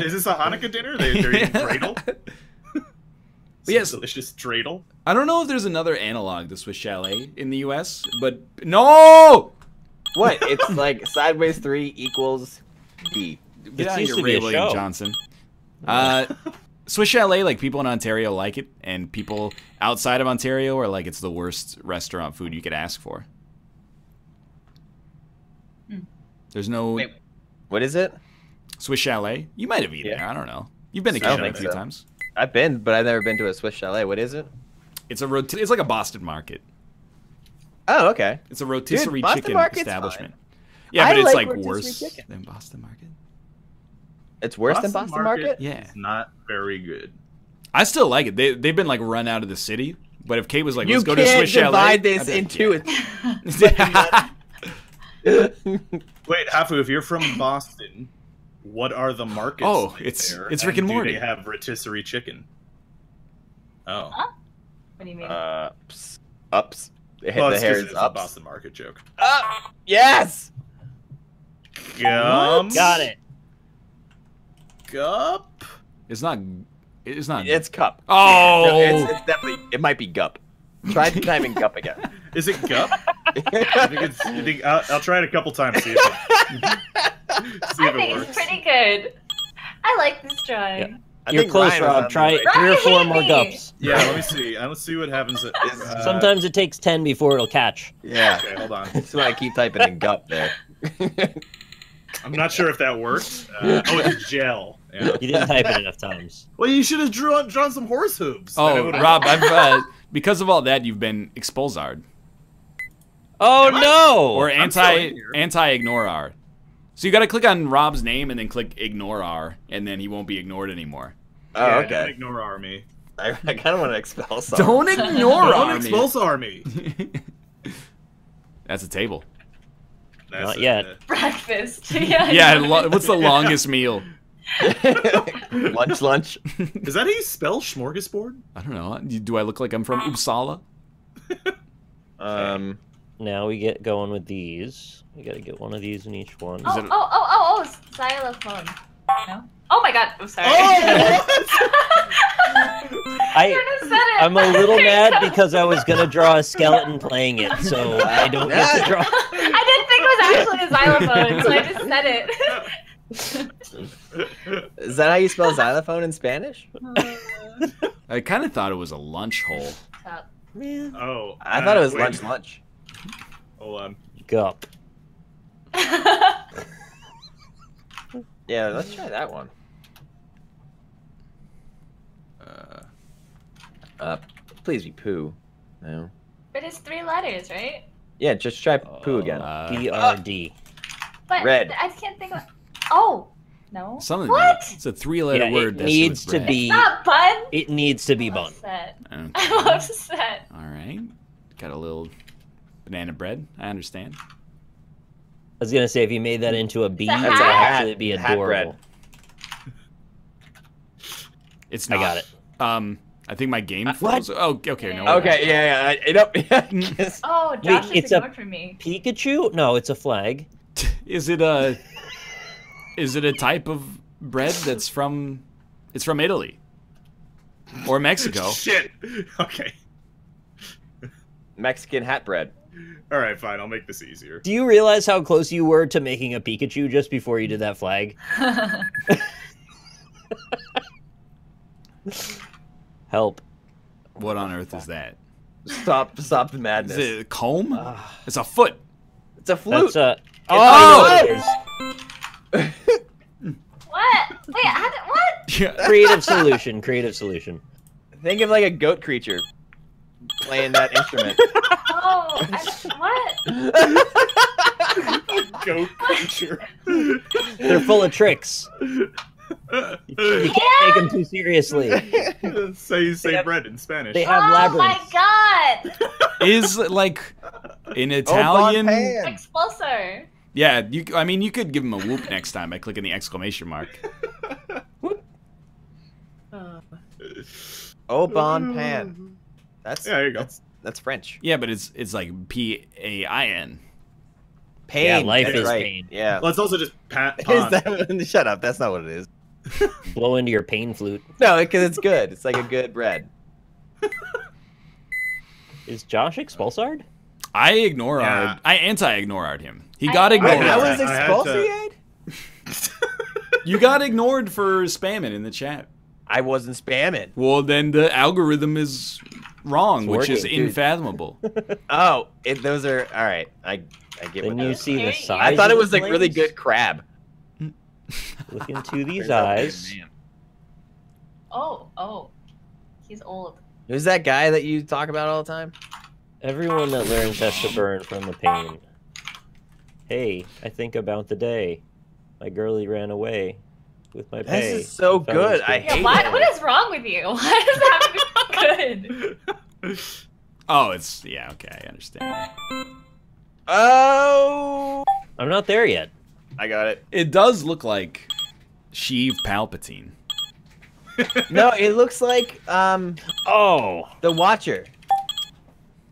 E: is this a Hanukkah dinner? They're eating dreidel?
A: Yes.
E: Delicious dreidel?
A: I don't know if there's another analog to Swiss Chalet in the U.S., but no!
C: What? It's like sideways 3 equals B.
A: Get out of
B: used
A: here,
B: to be
A: Ray
B: a
A: William
B: show.
A: Johnson. Swiss Chalet, like people in Ontario like it, and people outside of Ontario are like it's the worst restaurant food you could ask for. There's no
C: Wait, what is it?
A: Swiss Chalet. You might have eaten
C: Yeah.
A: there. I don't know. You've been to
C: I don't
A: Canada a
C: think
A: few
C: so.
A: times.
C: I've been, but I've never been to a Swiss Chalet. What is it?
A: It's it's like a Boston market.
C: Oh, okay.
A: It's a rotisserie
C: Boston
A: chicken
C: Market's
A: establishment.
C: fine.
A: Yeah,
C: I
A: but it's
C: like
A: like
C: rotisserie
A: worse
C: chicken.
A: than Boston Market.
C: It's worse than Boston Market?
A: Yeah.
E: Is not very good.
A: I still like it. They've been like run out of the city. But if Kate was like,
C: You
A: let's go to
C: can't
A: Swiss Chalet,
C: divide this
A: I'd be like,
C: into it.
E: Wait, Hafu, if you're from Boston, what are the markets?
A: Oh,
E: like
A: it's
E: there,
A: Rick and Morty.
E: Do they have rotisserie chicken? Oh.
D: Huh? What do you mean?
C: Ups. The
E: Well, it's
C: hair
E: 'cause
C: is
E: it's a
C: ups.
E: Boston Market joke.
C: Up. Yes.
E: Gum.
B: Got it.
E: Gup.
A: It's not. It's not.
C: It's cup.
A: Oh.
C: No, it's definitely. It might be gup. Try typing gup again.
E: Is it gup? You think I'll try it a couple times. See if
D: I
E: it
D: think
E: works.
D: it's pretty good. I like this drawing.
B: Yeah.
C: I
B: You're
C: think
B: close,
C: Ryan was on
B: Rob.
C: the
B: Try
C: right.
B: 3 or 4
D: Ryan,
B: more
D: hit me.
B: gups.
E: Yeah, let me see. Let's see what happens.
B: Sometimes it takes 10 before it'll catch.
C: Yeah.
E: Okay, hold on.
C: That's why I keep typing in gup there.
E: I'm not sure if that worked. Oh, it's gel. Yeah.
B: You didn't type it enough times.
E: Well, you should have drawn some horse hooves. Then it
A: Oh,
E: would've-
A: Rob, I've because of all that, you've been expulsard
B: Oh
E: Am I?
B: no!
A: or
E: I'm still in here.
A: anti-ignore R. So you got to click on Rob's name and then click ignore R, and then he won't be ignored anymore.
C: Oh,
E: Yeah, don't
C: okay.
E: ignore Army.
C: I kind of want to expel something.
A: Don't ignore
E: Don't
A: Army.
E: expulse Army.
A: That's a table.
E: That's
B: Not yet.
D: Breakfast. Yeah.
A: Yeah, what's the longest meal?
C: Lunch.
E: Is that how you spell smorgasbord?
A: I don't know. Do I look like I'm from Uppsala?
B: Now we get going with these. We gotta get one of these in each one.
D: Xylophone. No? Oh my god, I'm sorry.
B: I'm a little mad because I was gonna draw a skeleton playing it, so I don't get to draw.
D: I didn't think it was actually a xylophone, so I just said it.
C: Is that how you spell xylophone in Spanish?
A: I kind of thought it was a lunch hole.
B: Man.
E: Oh.
C: I thought it was
E: wait.
C: lunch.
E: Hold on.
B: Gup.
C: Yeah, let's try that one. Please be poo. No.
D: But it's 3 letters, right?
C: Yeah, just try poo again.
B: BRD.
D: But
C: Red.
D: I can't think of. Oh no.
A: Something.
D: What?
A: It's a 3-letter
B: Yeah,
A: word.
B: it
A: that's
B: needs
A: with
B: to
A: bread.
B: be.
D: Not bun.
B: It needs to be
D: I'm
B: bun.
D: upset.
A: Okay.
D: I'm upset.
A: All right. Got a little banana bread. I understand.
B: I was gonna say if you made that into a bean,
D: It's a
B: that would
D: hat.
B: actually be
C: Hat bread.
B: adorable.
A: It's
B: I
A: not.
B: got it.
A: I think my game
B: What?
A: froze. Oh, okay. No.
C: Okay, yeah.
D: Oh,
B: Wait,
D: Josh
B: it's
D: is
B: a-
D: ignored from me.
B: Pikachu? No, it's a flag.
A: Is it a type of bread that's from? It's from Italy or Mexico.
E: Shit. Okay.
C: Mexican hat bread.
E: All right, fine. I'll make this easier.
B: Do you realize how close you were to making a Pikachu just before you did that flag? Help.
A: What on earth is that?
C: Stop the
A: Is
C: madness.
A: it a comb? It's a foot.
C: It's a flute.
B: That's a.
A: Oh!
B: I know what it is.
D: What? Wait, what?
A: Yeah.
B: Creative solution. Creative solution.
C: Think of like a goat creature playing that instrument.
D: Oh, what?
E: Goat creature.
B: They're full of tricks. You can't take them too seriously.
E: say bread in Spanish.
B: They have
D: Oh
B: labyrinths.
D: my god!
A: Is like an Italian.
D: Expulsor.
A: Yeah, I mean, you could give him a whoop next time by clicking the exclamation mark.
C: Oh, bon pan. That's
E: Yeah, there you go.
C: That's French.
A: Yeah, but it's like Pain.
C: Pain.
B: Yeah, life
C: that's
B: is
C: right.
B: pain.
C: Yeah.
E: Let's also just pat.
C: Is that, shut up. That's not what it is.
B: Blow into your pain flute.
C: No, because it's good. It's like a good bread.
B: Is Josh Expulsard?
A: I ignore
E: Yeah.
A: I anti-ignored him. He got
D: I-
A: ignored.
C: Wait, I was
E: I had to-
C: expulsiate?
A: You got ignored for spamming in the chat.
C: I wasn't spamming.
A: Well, then the algorithm is wrong,
B: It's
A: which is
B: working, dude.
A: unfathomable.
C: Oh, those are all right. I get
B: Then
C: what
B: you
C: that
B: see the
D: Hey,
B: size.
C: I thought it
B: of
C: was
B: the
C: like really
B: flames.
C: good crab.
B: Look into these eyes.
D: Oh. He's old.
C: Who's that guy that you talk about all the time?
B: Everyone that learns has to burn from the pain. Hey, I think about the day my girlie ran away with my pay.
C: This is so
B: and found
C: good.
B: this
C: I
B: good-
D: Yeah,
C: hate
D: what?
C: it.
D: What is wrong with you? Why does that have to be good?
A: Oh, it's yeah, okay, I understand.
C: Oh,
B: I'm not there yet.
C: I got it.
A: It does look like Sheev Palpatine.
C: No, it looks like
B: Oh,
C: the Watcher.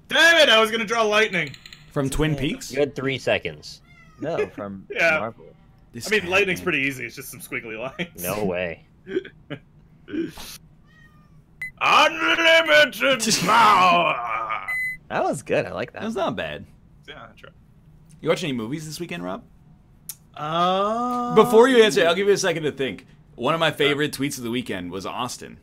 E: Damn it! I was gonna draw lightning.
A: From Twin Peaks?
B: you had 3 seconds.
C: No, from
E: Yeah.
C: Marvel.
A: This
E: I mean,
A: guy,
E: lightning's
A: man.
E: pretty easy. It's just some squiggly lines.
B: No way.
E: Unlimited power.
C: That was good. I like
A: That
C: that.
A: was not bad.
E: Yeah, I try.
A: You watch any movies this weekend, Rob?
E: Oh.
A: Before you answer, I'll give you a second to think. One of my favorite tweets of the weekend was Austin,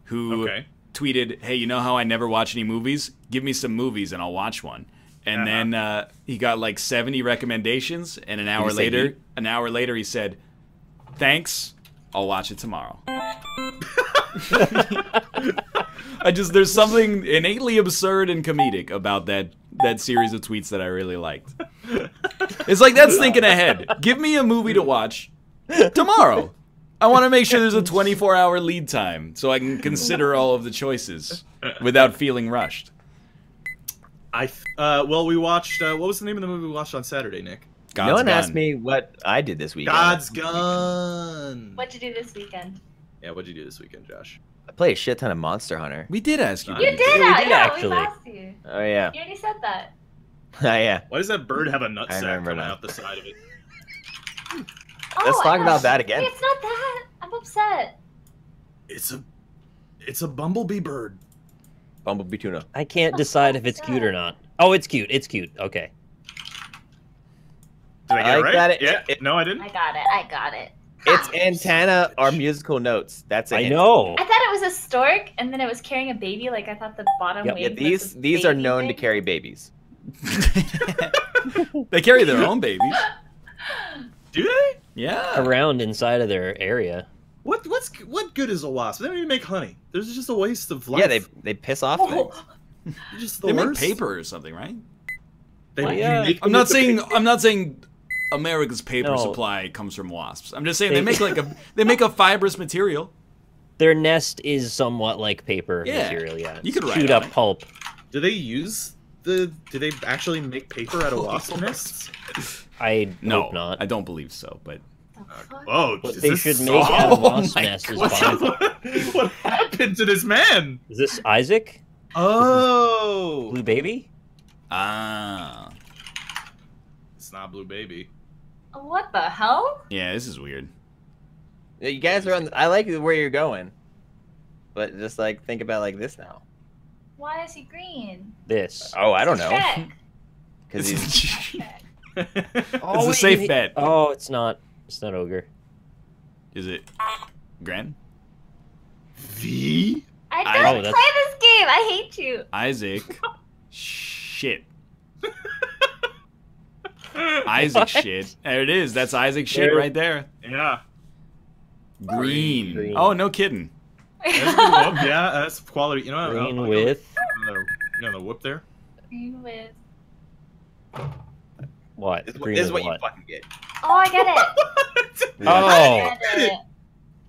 A: who
E: Okay.
A: tweeted, "Hey, you know how I never watch any movies? Give me some movies and I'll watch one." And then he got like 70 recommendations, and an hour
C: you say
A: later, he said, "Thanks, I'll watch it tomorrow." There's something innately absurd and comedic about that series of tweets that I really liked. It's like, that's thinking ahead. Give me a movie to watch tomorrow. I want to make sure there's a 24-hour lead time so I can consider all of the choices without feeling rushed.
E: Well, we watched. What was the name of the movie we watched on Saturday, Nick?
A: God's
C: no one
A: Gun.
C: asked me what I did this weekend.
E: God's Gun.
D: What'd you do this weekend?
E: Yeah, what'd you do this weekend, Josh?
C: I played a shit ton of Monster Hunter.
A: We did ask you.
E: You
A: what
D: You
A: you
D: did,
B: Yeah, we did,
D: yeah,
B: actually.
D: we asked you.
C: Oh yeah.
D: You already said that.
C: Oh yeah.
E: Why does that bird have a
C: I
E: nutsack
C: remember
E: coming
C: now.
E: out the side of it?
C: Let's
D: Oh,
C: talk
D: I-
C: about that again.
D: Wait, it's not that. I'm upset.
E: It's a bumblebee bird.
C: Bumblebee tuna.
B: I can't decide if it's cute or not. Oh, it's cute. It's cute. Okay.
E: Did I get
C: I
E: it right?
C: got it.
E: Yeah. No, I didn't.
D: I got it. I got it.
C: Its antenna are musical notes. That's it.
B: I know.
D: I thought it was a stork, and then it was carrying a baby. Like I thought the bottom
C: Yep.
D: wing.
C: Yeah,
D: was
C: these
D: a
C: are
D: baby
C: known to
D: thing.
C: carry babies.
A: They carry their own babies.
E: Do they?
A: Yeah.
B: Around inside of their area.
E: What good is a wasp? They don't even make honey. There's just a waste of life.
C: Yeah, they piss off things.
D: Oh,
E: They're just the
A: They make
E: worst.
A: paper or something, right?
E: They,
B: Well,
E: you
B: yeah.
E: make
A: I'm
E: them
A: not
E: with the
A: saying
E: paper.
A: America's paper
B: No.
A: supply comes from wasps. I'm just saying
B: They-
A: they make a fibrous material.
B: Their nest is somewhat like paper
A: Yeah.
B: material. Yeah.
A: You could write
B: shoot
A: on
B: up
A: it.
B: pulp.
E: Do they actually make paper out of wasp nests?
B: I
A: No,
B: hope not.
A: I don't believe so. But
D: the fuck?
E: Oh,
B: What
E: is
B: they
E: this-
B: should make out of
A: Oh
B: wasp
A: my
B: nest is
E: What's
B: fine.
E: what happened to this man?
B: Is this Isaac?
E: Oh,
B: Blue baby?
E: it's not Blue Baby.
D: What the hell?
A: yeah, this is weird.
C: Yeah, you guys are on. I like where you're going, but just like think about it like this now.
D: Why is he green?
B: This.
C: Oh, I don't know.
D: Shrek.
C: Because he's
D: Shrek.
A: It's a
B: wait,
A: safe bet.
B: Oh, it's not. It's not ogre.
A: Is it Gran?
E: V.
D: I
A: I-
D: don't
B: Oh, that's-
D: play this game. I hate you.
A: Isaac. Shit. Isaac
B: What?
A: shit. There it is. That's Isaac shit
B: There-
A: right there.
E: Yeah.
A: Green.
B: Green.
A: Oh, no kidding.
E: That's a good whoop. Yeah, that's quality. You know,
B: Green
E: I'll
B: with
E: the whoop there.
D: Green with.
B: what?
C: this
B: Green
C: is
B: with
C: what you fucking get.
D: Oh, I get it.
B: Oh,
D: I get it.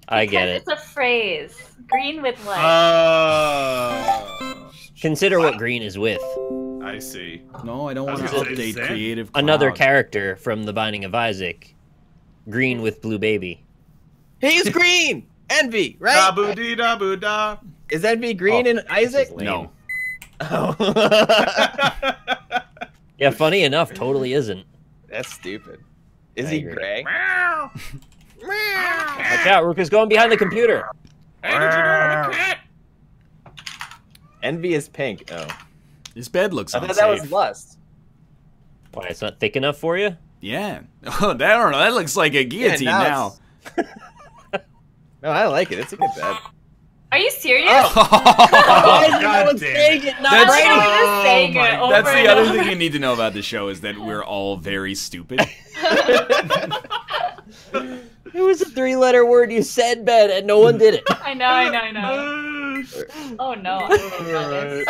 B: I get
D: Because
B: it.
D: It's a phrase. Green with what?
B: Consider what green is with.
E: I see.
A: No, I don't
E: I was
A: want to
E: gonna say
A: update
E: Zen.
A: Creative
B: Another
A: Cloud.
B: character from The Binding of Isaac. Green with blue baby.
C: He's green. Envy, right?
E: Da dee da boo da.
C: Is Envy green
B: Oh,
C: in
B: this
C: Isaac?
B: is lame.
A: No.
C: Oh.
B: Yeah, funny enough, totally isn't.
C: That's stupid. Is
B: I
C: he
B: agree.
C: gray?
E: Meow.
B: Watch out, Rook is going behind the computer.
E: Hey, what you doing with the cat?
C: Envy is pink. Oh,
A: This bed looks
C: I thought
A: unsafe.
C: that was lust.
B: Why, it's not thick enough for you?
A: Yeah. Oh, that, I don't know. That looks like a guillotine now.
C: No, I like it. It's a good bed.
D: Are you serious?
B: Why is
E: God
B: no one
E: damn it.
B: saying it? Not
A: That's-
D: I like how
B: Brady.
D: we're just saying
E: my
D: it over
A: That's the
D: and
A: other
D: over.
A: thing you need to know about the show is that we're all very stupid.
B: It was a 3-letter word you said, Ben, and no one did it.
D: I know, I know, I know. Oh no, I didn't know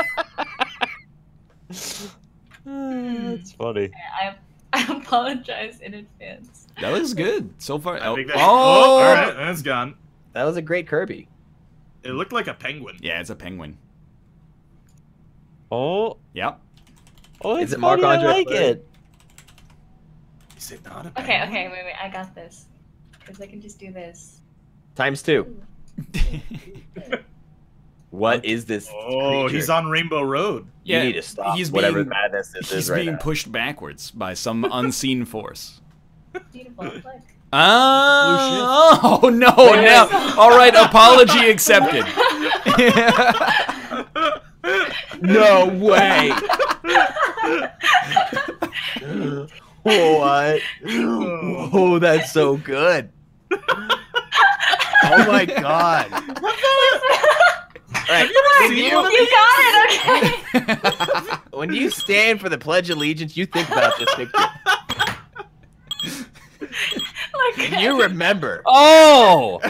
D: this.
B: That's funny.
D: I apologize in advance.
A: That looks good so far.
E: I
A: Oh,
E: think that-
A: oh!
E: all right, that's gone.
C: That was a great Kirby.
E: It looked like a penguin.
A: Yeah, it's a penguin.
B: Oh,
A: Yep.
B: oh,
C: Is
B: it's
C: it
B: funny. I
C: Marc-Andre
B: like
C: Fleury?
B: it.
E: Is it not a penguin?
D: Okay, okay, wait, I got this. Because I can just do this.
C: ×2. What is this?
E: Oh,
C: creature?
E: he's on Rainbow Road.
C: You
A: Yeah,
C: need to stop
A: he's
C: whatever
A: being-
C: madness this
A: He's
C: is right
A: being
C: now.
A: pushed backwards by some unseen force.
D: Beautiful. Look.
A: Oh no!
D: Where
A: Now,
D: is-
A: all right. Apology accepted.
C: No way! What? Oh, that's so good. Oh my god. Alright, when
D: You
C: you,
D: got it, okay.
C: when you stand for the Pledge of Allegiance, you think about this picture.
D: Look.
C: And you remember.
B: Oh!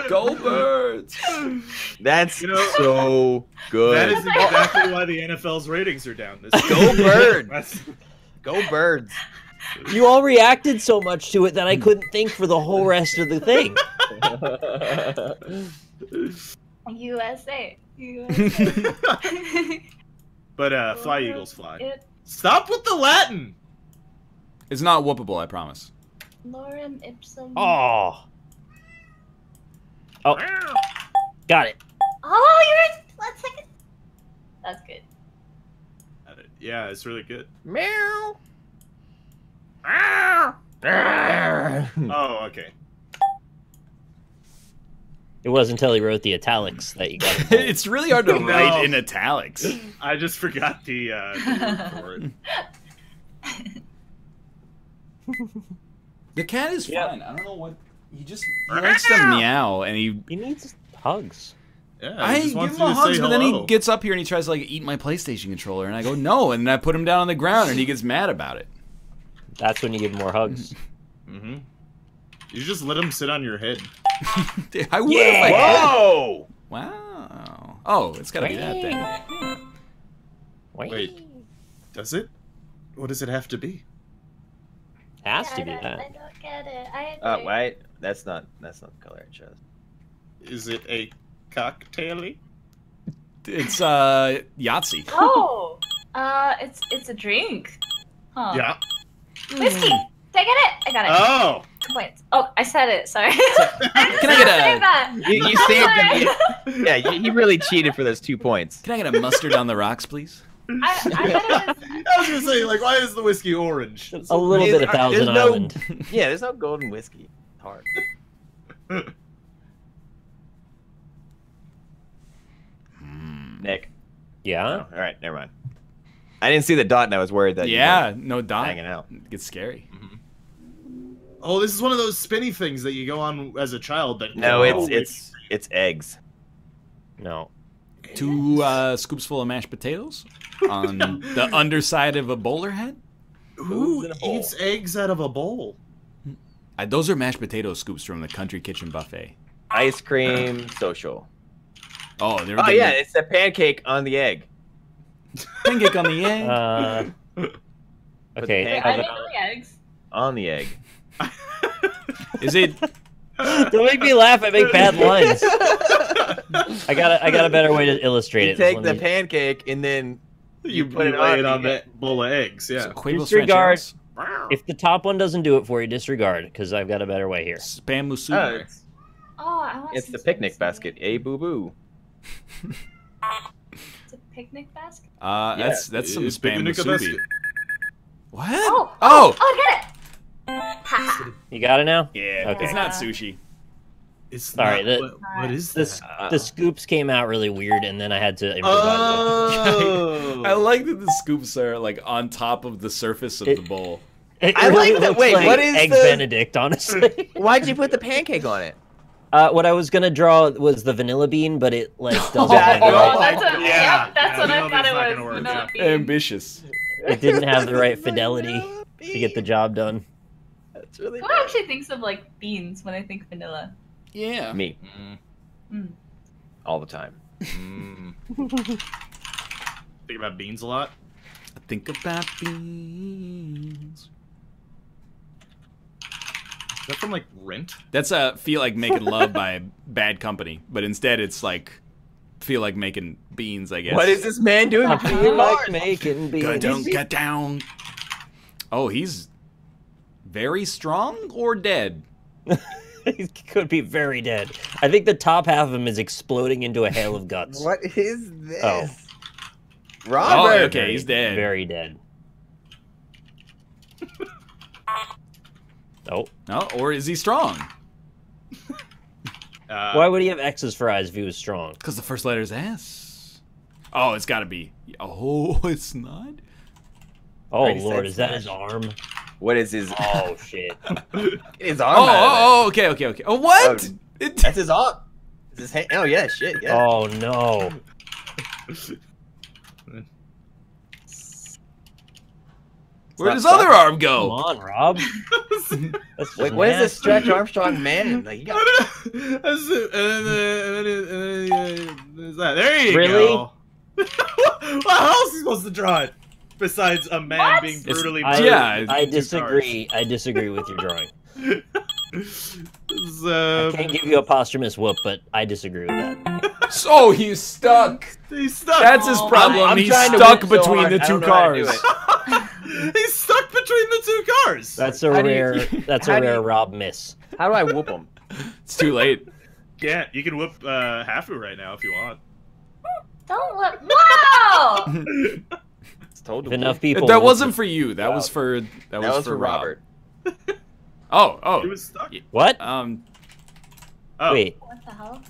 A: Go birds!
C: That's
E: You know,
C: so good.
E: That is exactly why the NFL's ratings are down. This
C: Go Birds.
E: That's-
C: Go Birds.
B: You all reacted so much to it that I couldn't think for the whole rest of the thing.
D: USA. USA.
E: But fly eagles fly.
D: It,
E: Stop with the Latin.
A: It's not whoopable, I promise.
D: lorem ipsum.
B: Oh. Oh, got it.
D: Oh, you're 1 second. That's good.
E: Yeah, it's really good.
C: Meow.
E: Oh, okay.
B: It wasn't until he wrote the italics that you got it.
A: It's really hard to
E: No.
A: write in italics.
E: I just forgot the word for it.
A: The cat is
B: Yeah.
A: fine. I don't know what he likes to meow, and he.
B: He needs hugs.
E: Yeah,
A: I
E: he just
A: give
E: wants
A: him
E: you
A: a
E: to
A: hugs,
E: say
A: but then he
E: hello.
A: gets up here and he tries to like eat my PlayStation controller, and I go no, and then I put him down on the ground, and he gets mad about it.
B: That's when you give more hugs.
E: Mm-hmm. You just let him sit on your head.
A: I would if I could.
C: Whoa!
A: Wow. Oh, it's gotta be that then. Yeah.
E: Wait. Does it? What does it have to be?
B: Has to
D: I
B: be
D: don't
B: that.
D: get it. I
C: Oh,
D: agree.
C: wait. That's not the color I chose.
E: Is it a cocktail?
A: It's Yahtzee.
D: Oh, it's a drink. Huh.
E: Yeah.
D: Whiskey. Did I get it? I got it.
E: Oh!
D: Good points. Oh, I said it. Sorry.
A: Can I get a-
D: that?
C: You saved him. Yeah, he really cheated for those 2 points.
A: Can I get a mustard on the rocks, please?
D: I thought it was.
E: I was gonna say, like, why is the whiskey orange?
B: A little bit of Thousand
C: There's no-
B: Island.
C: Yeah, there's no golden whiskey. It's hard. Nick.
B: Yeah?
C: Oh, all right, never mind. I didn't see the dot, and I was worried that
A: Yeah,
C: you
A: no
C: were
A: dot.
C: hanging out.
A: It gets scary.
E: Oh, this is one of those spinny things that you go on as a child. That
C: No,
E: Oh,
C: it's eggs.
B: No.
A: 2 scoops full of mashed potatoes on the underside of a bowler head.
E: Who
C: in a bowl?
E: eats eggs out of a bowl?
A: Those are mashed potato scoops from the Country Kitchen Buffet.
C: Ice cream social.
A: Oh, they're
C: Oh yeah, it's a pancake on the egg.
A: pancake on the egg.
B: Okay.
C: Wait,
B: how
D: I
B: about-
D: didn't know the eggs.
C: On the egg.
A: Is it?
B: Don't make me laugh. I make bad lines. I got a better way to illustrate
C: You
B: it.
C: take
B: Let
C: the
B: me-
C: pancake and then
E: You
C: put it
E: lay
C: on
E: it on
C: the
E: that bowl of eggs. Yeah.
A: Quavos
B: Disregard.
A: rancheros?
B: If the top one doesn't do it for you, disregard, because I've got a better way here.
A: Spam
C: oh,
A: musubi.
D: Oh, I want.
C: it's
D: some
C: the picnic
D: spinach.
C: basket. A boo boo.
D: It's a picnic basket.
A: That's some
E: It's
A: spam
E: picnic
A: musubi.
E: basket.
A: What?
D: Oh,
A: Oh!
D: I got it. Ha.
B: You got it now?
A: Yeah.
B: Okay.
A: It's not sushi.
E: It's
B: Sorry,
E: not,
B: the-
E: what is
B: This
E: that?
B: the scoops came out really weird, and then I had to improvise.
E: Oh!
A: I like that the scoops are like on top of the surface of
B: It-
A: the bowl.
B: It
C: I
B: really
C: like that-
B: looks
C: wait,
B: like
C: what is
B: Eggs
C: the-
B: Benedict, honestly.
C: Why'd you put the pancake on it?
B: What I was gonna draw was the vanilla bean, but it like doesn't
C: That-
B: have the
D: Oh,
B: right,
D: that's what.
E: Yeah.
D: Yep, that's
E: Yeah,
D: what
E: no,
D: I
E: that's
D: thought
E: not
D: it
E: gonna
D: was.
E: work,
D: Vanilla
E: yeah.
D: bean.
A: Ambitious.
B: it didn't have the right fidelity to get the job done.
C: That's really
D: Who actually thinks of like beans when I think vanilla?
A: Yeah.
C: me
D: Mm.
C: all the time.
E: Think about beans a lot.
A: I think about beans.
E: Is that from like Rent?
A: That's Feel Like Making Love by Bad Company, but instead it's like Feel Like Making Beans, I guess.
C: What is this man doing?
B: I
C: between
B: feel
C: your
B: like
C: bars?
B: making
A: Get down,
B: beans.
A: get down. Oh, he's very strong or dead?
B: He could be very dead. I think the top half of him is exploding into a hail of guts.
C: What is this?
B: Oh.
A: Oh,
C: Robert.
A: okay, he's dead.
B: Very dead. Oh.
A: No, or is he strong?
B: Why would he have X's for eyes if he was strong?
A: Because the first letter is S. Oh, it's got to be. Oh, it's not?
B: Oh
C: Already
B: lord,
C: said
B: is that his
C: smash.
B: arm?
C: What is his?
B: Oh shit.
C: His
A: Oh,
C: arm. out of it.
A: oh, okay, okay, okay. Oh, what?
C: Oh,
A: It,
C: That's his arm. Is his hand? Oh yeah, shit. Yeah.
B: Oh no.
A: where does
C: Stop,
A: other
C: stop.
A: arm
B: Come
A: go?
B: on, Rob. That's just
C: Wait, what is this
B: nasty.
C: Stretch Armstrong man? Like, you got...
E: That's it. There's that. There you
B: Really?
E: go. How else is he supposed to draw it? Besides a man
D: What?
E: being brutally
B: I,
A: Yeah,
B: I disagree. I disagree with your drawing. I can't give you a posthumous whoop, but I disagree with that.
A: So he's stuck.
E: He's stuck.
A: That's his problem.
C: I'm
A: He's
C: trying to
A: stuck
C: whip so
A: between
C: hard,
A: the
C: I
A: two
C: don't know how to do
A: cars.
C: it.
E: He's stuck between the two cars.
B: That's a
C: How do you-
B: rare. That's
C: how
B: a
C: do you-
B: rare Rob miss.
C: How do I whoop him?
A: It's too late.
E: Yeah, you can whoop Hafu right now if you want.
D: Don't let. Wow!
C: It's told
B: If
C: to
B: enough
C: whoop.
B: people.
A: That
B: whoop
A: wasn't
B: it-
A: for you. That was for
C: That was for
A: Rob.
C: Robert.
A: Oh,
E: He was stuck.
B: What?
E: Oh,
B: Wait,
D: What the hell?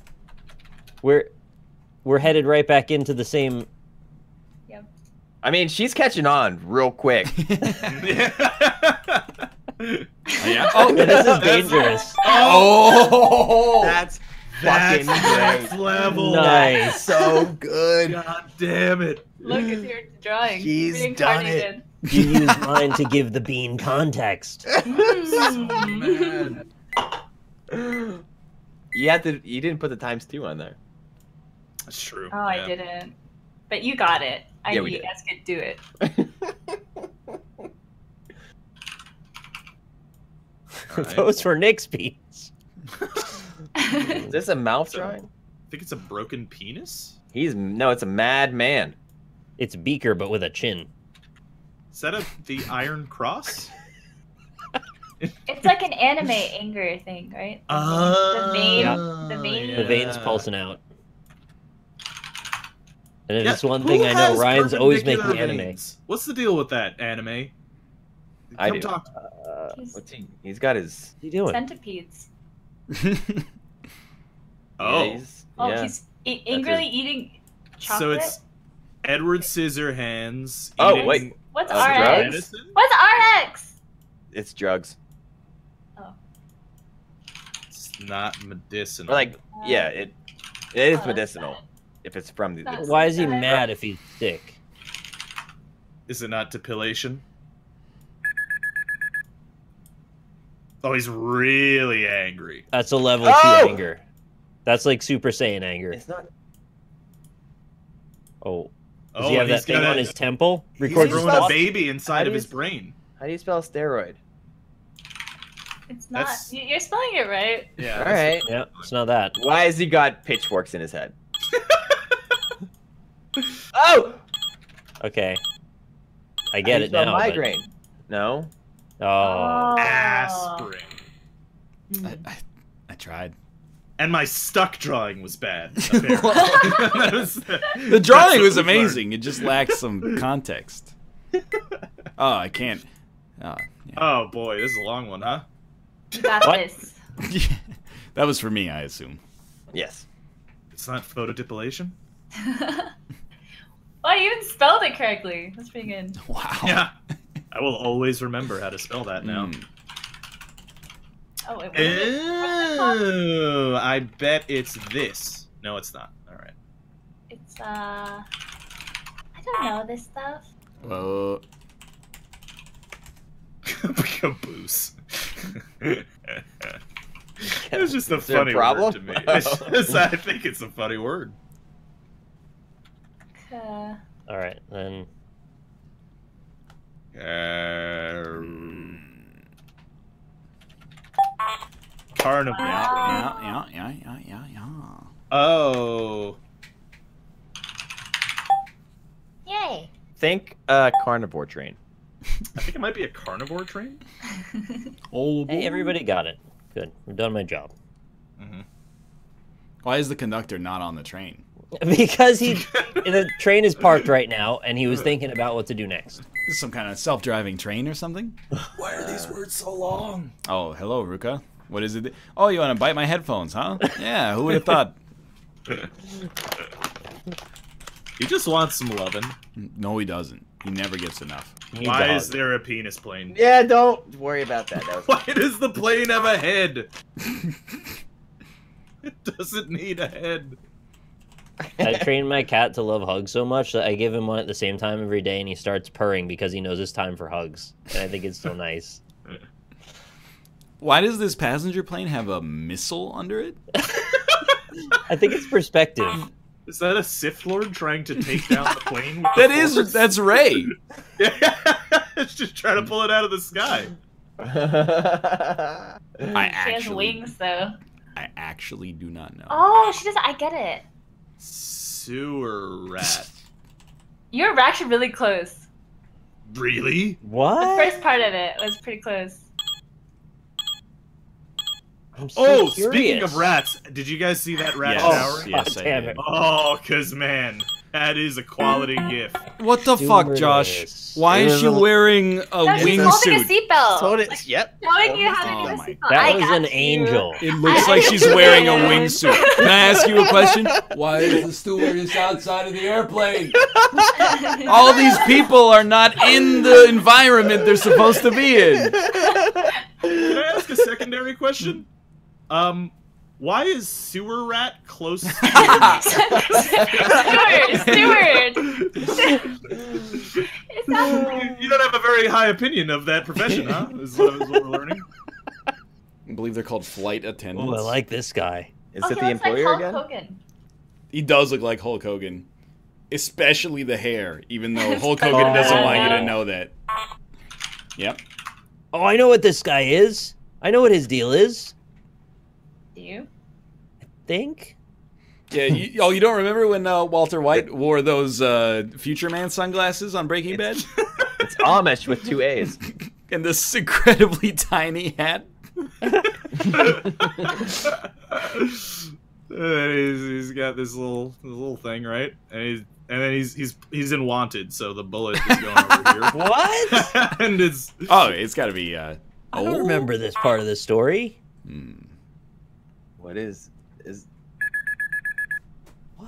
B: we're headed right back into the same.
C: I mean, she's catching on real quick.
A: yeah.
B: Oh, this is dangerous.
A: Oh,
C: That's
E: That's
C: fucking
E: next
C: great.
E: level.
B: Nice.
C: So good.
E: God damn it.
D: Look at your drawing.
C: She's done it.
B: You used mine to give the bean context.
D: Mm.
E: Man.
C: You didn't put the ×2 on there.
E: That's true.
D: Oh, I didn't. But you got it. I
C: Yeah,
D: knew
C: we
D: you
C: did.
D: guys could do it.
E: Alright.
B: Those were Nick's beans.
C: Is this a mouth
E: So-
C: drawing?
E: I think it's a broken penis?
C: No, it's a mad man.
B: It's Beaker, but with a chin.
E: Is that the Iron Cross?
D: It's like an anime anger thing, right?
E: The
D: vein- the vein-
B: The veins pulsing out. And if
E: Yeah,
B: it's one
E: who
B: thing I know,
E: has
B: Ryan's always
E: perpendicular
B: making anime.
E: veins? What's the deal with that anime?
C: I
E: Come
C: do.
E: talk.
C: What's he? He's got his.
B: What are you doing?
D: Centipedes.
E: Oh,
C: Yeah, he's,
D: Oh,
C: yeah.
D: he's angrily eating chocolate.
E: so it's Edward Scissorhands.
C: Oh,
E: eating
C: wait.
D: What's
C: drugs?
D: RX?
E: medicine?
D: What's RX?
C: It's drugs.
E: It's not medicinal.
C: Or like, yeah, it is
D: that's
C: medicinal
D: bad.
C: if it's from the.
D: That's-
B: Why is he mad if he's sick?
E: Is it not depilation? Oh, he's really angry.
B: That's a level
C: Oh!
B: 2 anger. That's like Super Saiyan anger.
C: It's not.
B: Oh. Does
E: Oh,
B: he have
E: he's
B: that thing
E: got
B: on
E: a-
B: his temple?
E: He's
B: Records his
E: growing a
B: thoughts?
E: baby
C: How
E: inside
C: do
E: of
C: you
E: his brain.
C: How do you spell steroid?
D: It's not.
E: That's-
D: You're spelling it right.
E: Yeah.
C: All right.
B: Yeah, it's not that.
C: Why has he got pitchforks in his head? Oh!
B: Okay. I
C: How
B: get
C: do you
B: it
C: spell
B: now. but-
C: Migraine. No.
B: Oh.
E: Aspirin.
A: I tried.
E: And my stuck drawing was bad. apparently. That was-
A: The drawing
E: that's
A: was
E: what we learned.
A: amazing. It just lacks some context. Oh, I can't. Oh, yeah.
E: Oh boy, this is a long one, huh?
D: You got
B: What?
D: this.
A: That was for me, I assume.
C: Yes.
E: It's not photodepilation?
D: Well, you even spelled it correctly. That's pretty good.
A: Wow.
E: Yeah. I will always remember how to spell that now.
A: Mm.
D: Oh, wait, what is it? What's it called?
E: Oh, I bet it's this. No, it's not. All right.
D: It's I don't know this stuff.
A: Well,
E: Caboose. It's just a
C: Is there a
E: funny
C: problem?
E: word to me. It's just, I think it's a funny word.
D: Uh,
B: All right, then.
E: Carnival.
A: yeah.
E: Oh.
D: yay.
C: Think carnivore train.
E: I think it might be a carnivore train.
A: Oh,
B: Hey, everybody got it. Good. I've done my job.
A: Why is the conductor not on the train?
B: Because the train is parked right now, and he was thinking about what to do next.
A: Is this some kind of self-driving train or something?
E: Why are these words so long?
A: Oh, hello, Ruka. What is it? Oh, you want to bite my headphones, huh? Yeah, who would have thought?
E: He just wants some loving.
A: No, he doesn't. He never gets enough.
B: He
E: Why
B: does.
E: is there a penis plane?
C: Yeah, don't worry about that. That was
E: Why does the plane have a head? It doesn't need a head.
B: I trained my cat to love hugs so much that I give him one at the same time every day, and he starts purring because he knows it's time for hugs. And I think it's so nice.
A: Why does this passenger plane have a missile under it?
B: I think it's perspective.
E: Is that a Sith Lord trying to take down the plane?
A: That's Ray.
E: Yeah, it's just trying to pull it out of the sky.
A: I
D: She has
A: actually,
D: wings though.
A: I actually do not know.
D: Oh, she doesn't. I get it.
E: Sewer rat.
D: You're actually really close.
E: Really?
D: The
B: What?
D: first part of it was pretty close.
B: I'm so
E: Oh,
B: curious.
E: speaking of rats, did you guys see that rat
A: Yes,
E: showering?
A: yes, I
B: God damn
A: did.
B: it.
E: Oh, cause man, that is a quality gift.
A: What the fuck, Josh?
B: Stewardess.
A: Why is she wearing a
D: No, she's holding a
A: wingsuit?
D: seatbelt.
C: Told it.
D: Like,
C: Yep.
D: showing you how to
A: Oh
D: do a
A: my
D: seatbelt.
B: That
D: I
B: was
D: got
B: an
D: you.
B: angel.
A: It looks like she's wearing a wingsuit. Can I ask you a question? Why is the stewardess outside of the airplane? All these people are not in the environment they're supposed to be in.
E: Can I ask a secondary question? Why is sewer rat close to
D: Steward. It's not.
E: You don't have a very high opinion of that profession, huh? Is what we're learning.
A: I believe they're called flight attendants.
B: Oh, I like this guy.
C: Is
D: Oh,
C: it
D: he
C: the
D: looks like
C: employer
D: Hulk
C: again?
D: Hogan.
A: He does look like Hulk Hogan. Especially the hair, even though
D: It's
A: Hulk
D: so
A: Hogan doesn't
B: bad.
A: want you to know that. Yep.
B: Oh, I know what this guy is. I know what his deal is.
D: Do you?
B: Think?
A: Yeah, you don't remember when Walter White wore those Future Man sunglasses on Breaking Bad?
C: It's Amish with 2 A's.
A: And this incredibly tiny hat?
E: He's got this little thing, right? And then he's in Wanted, so the bullet is going over here.
B: What?
E: And it's
A: Oh, it's got to be.
B: I don't remember this part of the story.
C: What is?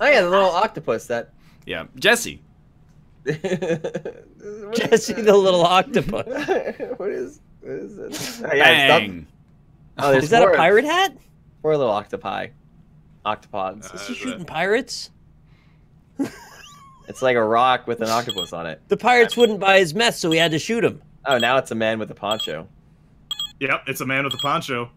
C: Oh yeah, the little octopus that.
A: Yeah, Jesse.
B: Jesse the little octopus.
C: What is it? Oh, yeah, it's
A: Bang.
C: oh, there's
B: Is that
C: four,
B: a pirate hat?
C: 4 little octopods.
B: Is he shooting pirates?
C: It's like a rock with an octopus on it.
B: The pirates wouldn't buy his meth, so we had to shoot him.
C: Oh, now it's a man with a poncho.
E: Yep, it's a man with a poncho.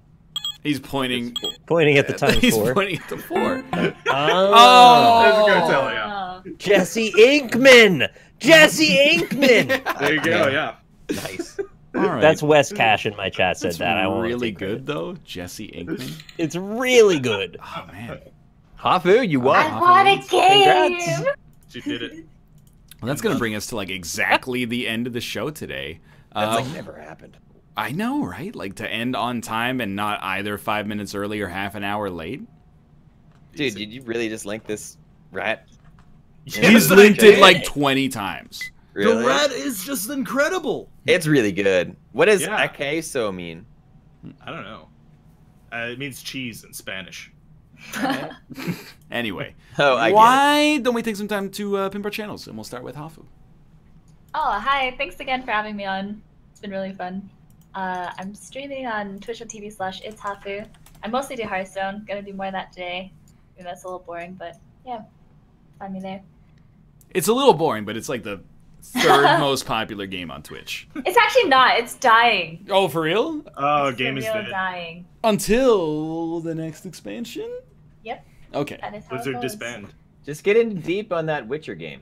A: He's pointing.
B: Pointing at the times
A: He's
B: 4.
A: pointing at the 4.
E: There's
B: Oh,
E: a cartel, yeah.
D: Oh.
B: Jesse Inkman! Jesse Inkman!
E: There you go, yeah.
C: Nice.
A: All right.
B: That's Wes Cash in my chat said
A: That's
B: that. I won't
A: really
B: take credit.
A: good though, Jesse Inkman.
B: It's really good.
A: Oh man.
C: Hafu, you won.
D: I want a game.
C: Congrats.
E: She did it.
A: Well, that's gonna bring us to like exactly the end of the show today.
C: That's like never happened.
A: I know, right? Like to end on time and not either 5 minutes early or half an hour late.
C: Dude, did you really just link this rat?
A: He's
E: I
A: linked
E: did.
A: it like 20 times.
C: Really?
E: The rat is just incredible.
C: It's really good. What does
E: Yeah.
C: queso mean?
E: I don't know. It means cheese in Spanish.
A: Anyway,
C: Oh, I get
A: why don't we take some time to pimp our channels, and we'll start with Hafu.
D: Oh, hi. Thanks again for having me on. It's been really fun. I'm streaming on twitch.tv/itshafu. I mostly do Hearthstone. Gonna do more of that today. Maybe that's a little boring, but yeah, find me there.
A: It's a little boring, but it's like the third most popular game on Twitch.
D: It's actually not. It's dying.
A: Oh, for real?
E: Oh,
D: It's
E: game is
D: for real
E: dead.
D: dying.
A: Until the next expansion?
D: Yep,
A: Okay.
D: that is how it
E: Blizzard
D: goes.
E: disband.
C: Just get in deep on that Witcher game.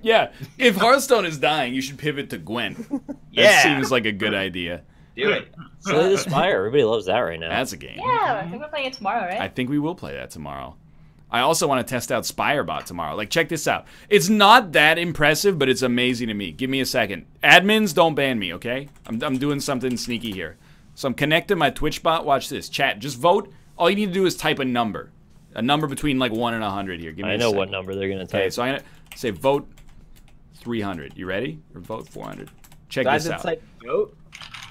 A: Yeah, if Hearthstone is dying, you should pivot to Gwent. That
C: Yeah.
A: seems like a good idea.
C: Do it.
B: Slay the Spire. Everybody loves that right now.
A: That's a game.
D: Yeah, I think we're playing it tomorrow, right?
A: I think we will play that tomorrow. I also want to test out Spirebot tomorrow. Like, check this out. It's not that impressive, but it's amazing to me. Give me a second. Admins, don't ban me, okay? I'm doing something sneaky here. So I'm connecting my Twitch bot. Watch this. Chat, just vote. All you need to do is type a number. A number between, like, 1 and 100 here. Give me
B: I
A: a
B: know
A: second.
B: what number they're going to
A: Okay,
B: type.
A: so I'm going to say vote 300. You ready? Or vote 400. Check
C: Do I
A: this
C: just
A: out.
C: type vote?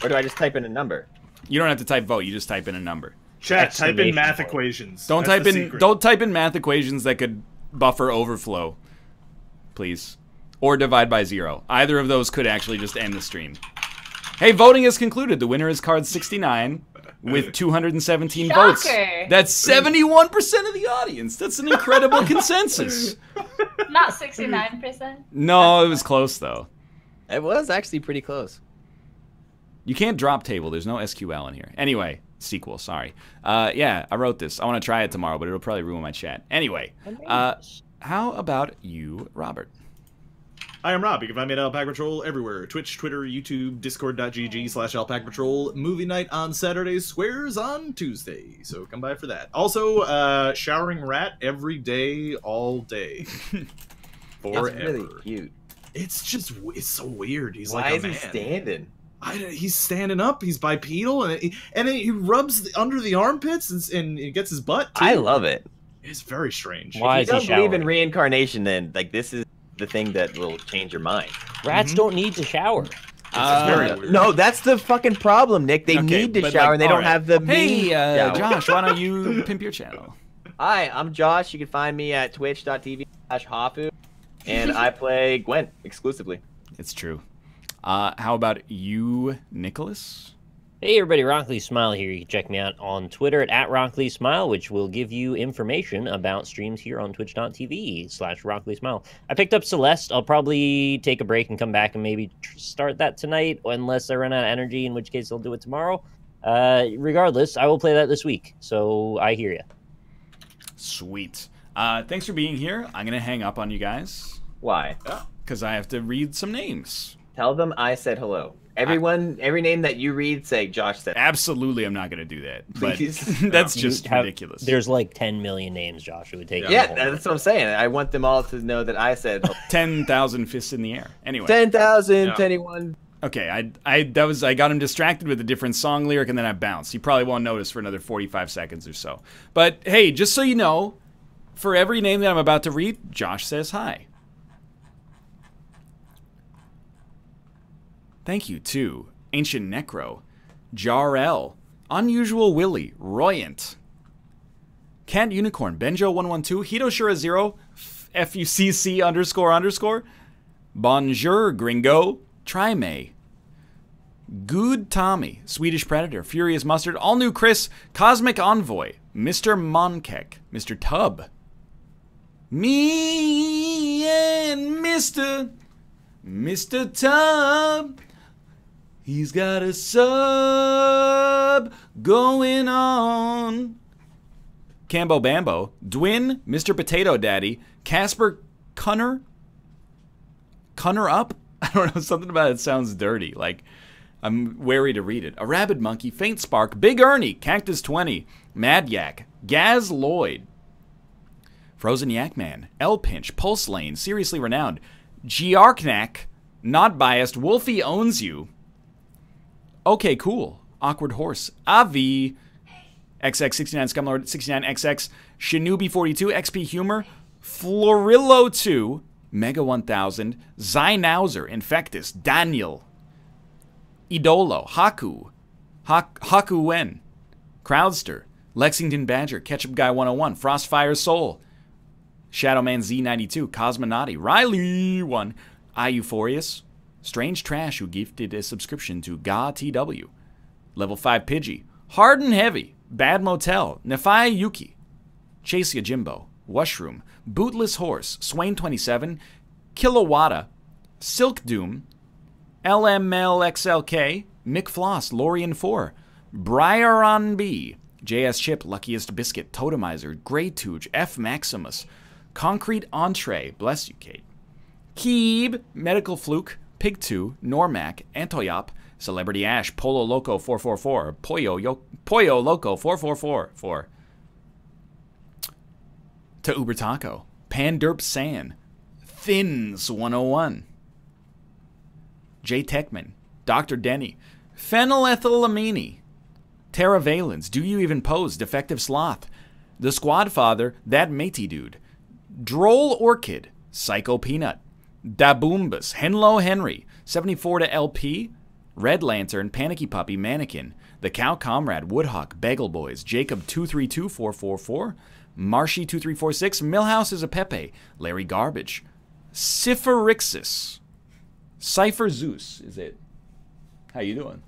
C: Or do I just type in a number?
A: You don't have to type vote. You just type in a number.
E: Chat, type in
B: Exclamation
E: math
B: point.
E: equations.
A: Don't
E: That's
A: type
E: the
A: in
E: secret.
A: don't type in math equations that could buffer overflow, please, or divide by 0. Either of those could actually just end the stream. Hey, voting is concluded. The winner is card 69 with 217 votes.
D: Shocker.
A: That's 71% of the audience. That's an incredible consensus.
D: Not 69%.
A: No, it was close though.
C: It was actually pretty close.
A: You can't drop table. There's no SQL in here. Anyway, sequel. Sorry. Yeah, I wrote this. I want to try it tomorrow, but it'll probably ruin my chat. Anyway, how about you, Robert?
E: I am Rob. You can find me at Alpaca Patrol everywhere. Twitch, Twitter, YouTube, discord.gg/Alpaca Patrol. Movie night on Saturdays, squares on Tuesday. So come by for that. Also, showering rat every day, all day. Forever.
C: It's really cute.
E: It's so weird. He's
C: Why
E: like a
C: is
E: man.
C: he standing?
E: He's standing up. He's bipedal, and he rubs under the armpits and he gets his butt. Too.
C: I love it.
E: It's very strange.
B: Why
C: If
B: is
C: you
B: he
C: don't believe in
B: showering?
C: reincarnation, then like this is the thing that will change your mind.
B: Rats don't need to shower.
E: very weird.
C: No, that's the fucking problem, Nick. They
A: Okay,
C: need to
A: but,
C: shower,
A: like,
C: and they don't
A: alright.
C: have the
A: Hey,
C: means. Yeah.
A: Josh, why don't you pimp your channel?
C: Hi, I'm Josh. You can find me at twitch.tv/Hafu, and I play Gwent exclusively.
A: It's true. How about you, Nicholas?
B: Hey everybody, Rockley Smile here. You can check me out on Twitter at Rockley Smile, which will give you information about streams here on twitch.tv/Rockley Smile. I picked up Celeste. I'll probably take a break and come back and maybe start that tonight, unless I run out of energy, in which case I'll do it tomorrow. Regardless, I will play that this week, so I hear you.
A: Sweet. Thanks for being here. I'm going to hang up on you guys
C: Why?
A: because I have to read some names.
C: Tell them I said hello. Everyone, every name that you read, say Josh said.
A: Absolutely, I'm not going to do that. But
C: Please.
A: that's
B: You
A: just
B: have-
A: ridiculous.
B: There's like 10 million names, Josh. It would take
C: Yeah,
B: you a whole
C: that's what I'm saying. I want them all to know that I said
A: 10,000 fists in the air. Anyway.
C: 10,000,
E: Yeah.
C: 21.
A: Okay, I got him distracted with a different song lyric and then I bounced. He probably won't notice for another 45 seconds or so. But hey, just so you know, for every name that I'm about to read, Josh says hi. Thank you to Ancient Necro, Jarl, Unusual Willie, Royant, Cat Unicorn, Benjo112, Hitoshura0, FUCC__, Bonjour Gringo, Trimay, Good Tommy, Swedish Predator, Furious Mustard, All New Chris, Cosmic Envoy, Mr. Monkek, Mr. Tub, me and Mr. Tub. He's got a sub going on. Cambo Bambo, Dwin, Mr. Potato Daddy, Casper Cunner Up? I don't know, something about it sounds dirty. Like, I'm wary to read it. A Rabid Monkey, Faint Spark, Big Ernie, Cactus 20, Mad Yak, Gaz Lloyd, Frozen Yak Man, L Pinch, Pulse Lane, Seriously Renowned, Giarknak, Not Biased, Wolfie Owns You, Okay Cool, Awkward Horse, Avi, XX69 Scumlord 69XX, Shinobi 42, XP Humor, Florillo 2, Mega 1000, Zynauser, Infectus, Daniel, Idolo, Haku, Haku Wen, Crowdster, Lexington Badger, Ketchup Guy 101, Frostfire Soul, Shadowman Z92, Cosmonauty, Riley 1, Euphorious, Strange Trash, who gifted a subscription to Ga TW, Level 5 Pidgey, Hard and Heavy, Bad Motel, Nefai Yuki, Chasia Jimbo, Washroom, Bootless Horse, Swain27, Kilowatta, Silk Doom, LMLXLK, Mick Floss, Lorian 4, Bryaron B, JS Chip, Luckiest Biscuit, Totemizer, Grey Tooge, F Maximus, Concrete Entree, bless you, Kate, Keeb, Medical Fluke, Pig2, Normac, Antoyop, Celebrity Ash, Polo Loco 444, Pollo Loco 444, to Uber Taco, Panderp San, Thins 101, J Techman, Dr. Denny, Phenylethylamine, Terra Valens, Do You Even Pose, Defective Sloth, The Squad Father, That Matey Dude, Droll Orchid, Psycho Peanut, Daboombas, Henlo Henry, 74 to LP, Red Lantern, Panicky Puppy, Mannequin, The Cow Comrade, Woodhawk, Bagel Boys, Jacob 232444, Marshy 2346, Millhouse is a Pepe, Larry Garbage, Cypherixis, Cypher Zeus is it. How you doing?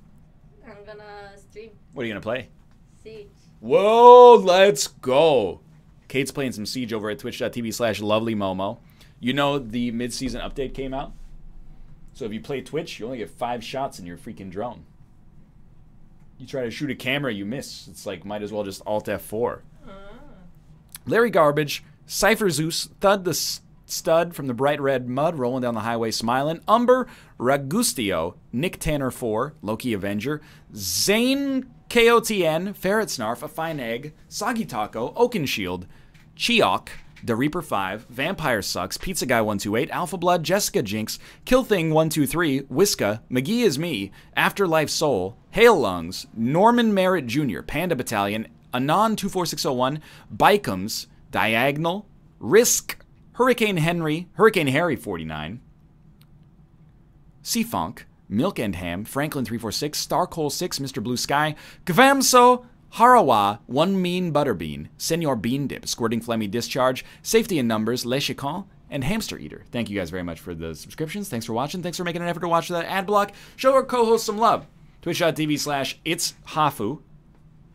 F: I'm gonna stream
A: What are you gonna play?
F: Siege.
A: Whoa, let's go. Kate's playing some Siege over at twitch.tv/lovelymomo. You know the mid-season update came out? So if you play Twitch, you only get 5 shots in your freaking drone. You try to shoot a camera, you miss. It's like, might as well just Alt F4. Larry Garbage, Cypher Zeus, Thud the Stud from the Bright Red Mud, rolling down the highway smiling. Umber Ragustio, Nick Tanner 4, Loki Avenger. Zane KOTN, Ferret Snarf, A Fine Egg, Soggy Taco, Oakenshield, Chiok, The Reaper 5, Vampire Sucks, Pizza Guy 128, Alpha Blood, Jessica Jinx, Kill Thing 123, Whiska, McGee is Me, Afterlife Soul, Hail Lungs, Norman Merritt Jr., Panda Battalion, Anon 24601, Bikums, Diagonal, Risk, Hurricane Harry 49, Seafunk, Milk and Ham, Franklin 346, Starcoal 6, Mr. Blue Sky, Gvamso, Harawa, One Mean Butterbean, Senor Bean Dip, Squirting Phlegmy Discharge, Safety in Numbers, Le Chicon, and Hamster Eater. Thank you guys very much for the subscriptions. Thanks for watching. Thanks for making an effort to watch that ad block. Show our co-host some love. Twitch.tv/itshafu.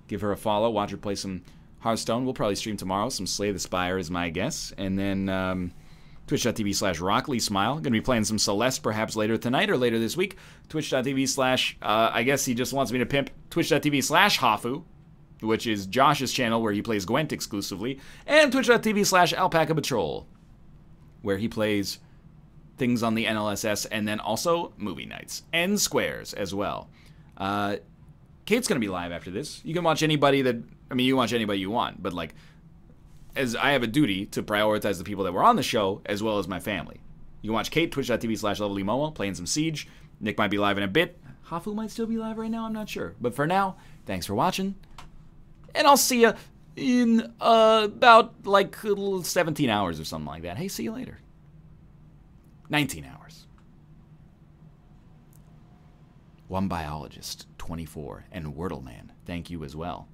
A: Give her a follow. Watch her play some Hearthstone. We'll probably stream tomorrow. Some Slay the Spire is my guess. And then twitch.tv/RocklySmile. Going to be playing some Celeste perhaps later tonight or later this week. Twitch.tv/ I guess he just wants me to pimp. Twitch.tv/Hafu, which is Josh's channel where he plays Gwent exclusively. And twitch.tv/Alpaca Patrol, where he plays things on the NLSS and then also movie nights and squares as well. Kate's going to be live after this. You can watch anybody that, I mean, you can watch anybody you want, but like, as I have a duty to prioritize the people that were on the show as well as my family. You can watch Kate, twitch.tv/LovellyMomo, playing some Siege. Nick might be live in a bit. Hafu might still be live right now, I'm not sure. But for now, thanks for watching. And I'll see you in about like 17 hours or something like that. Hey, see you later. 19 hours. One Biologist, 24, and Wordle Man, thank you as well.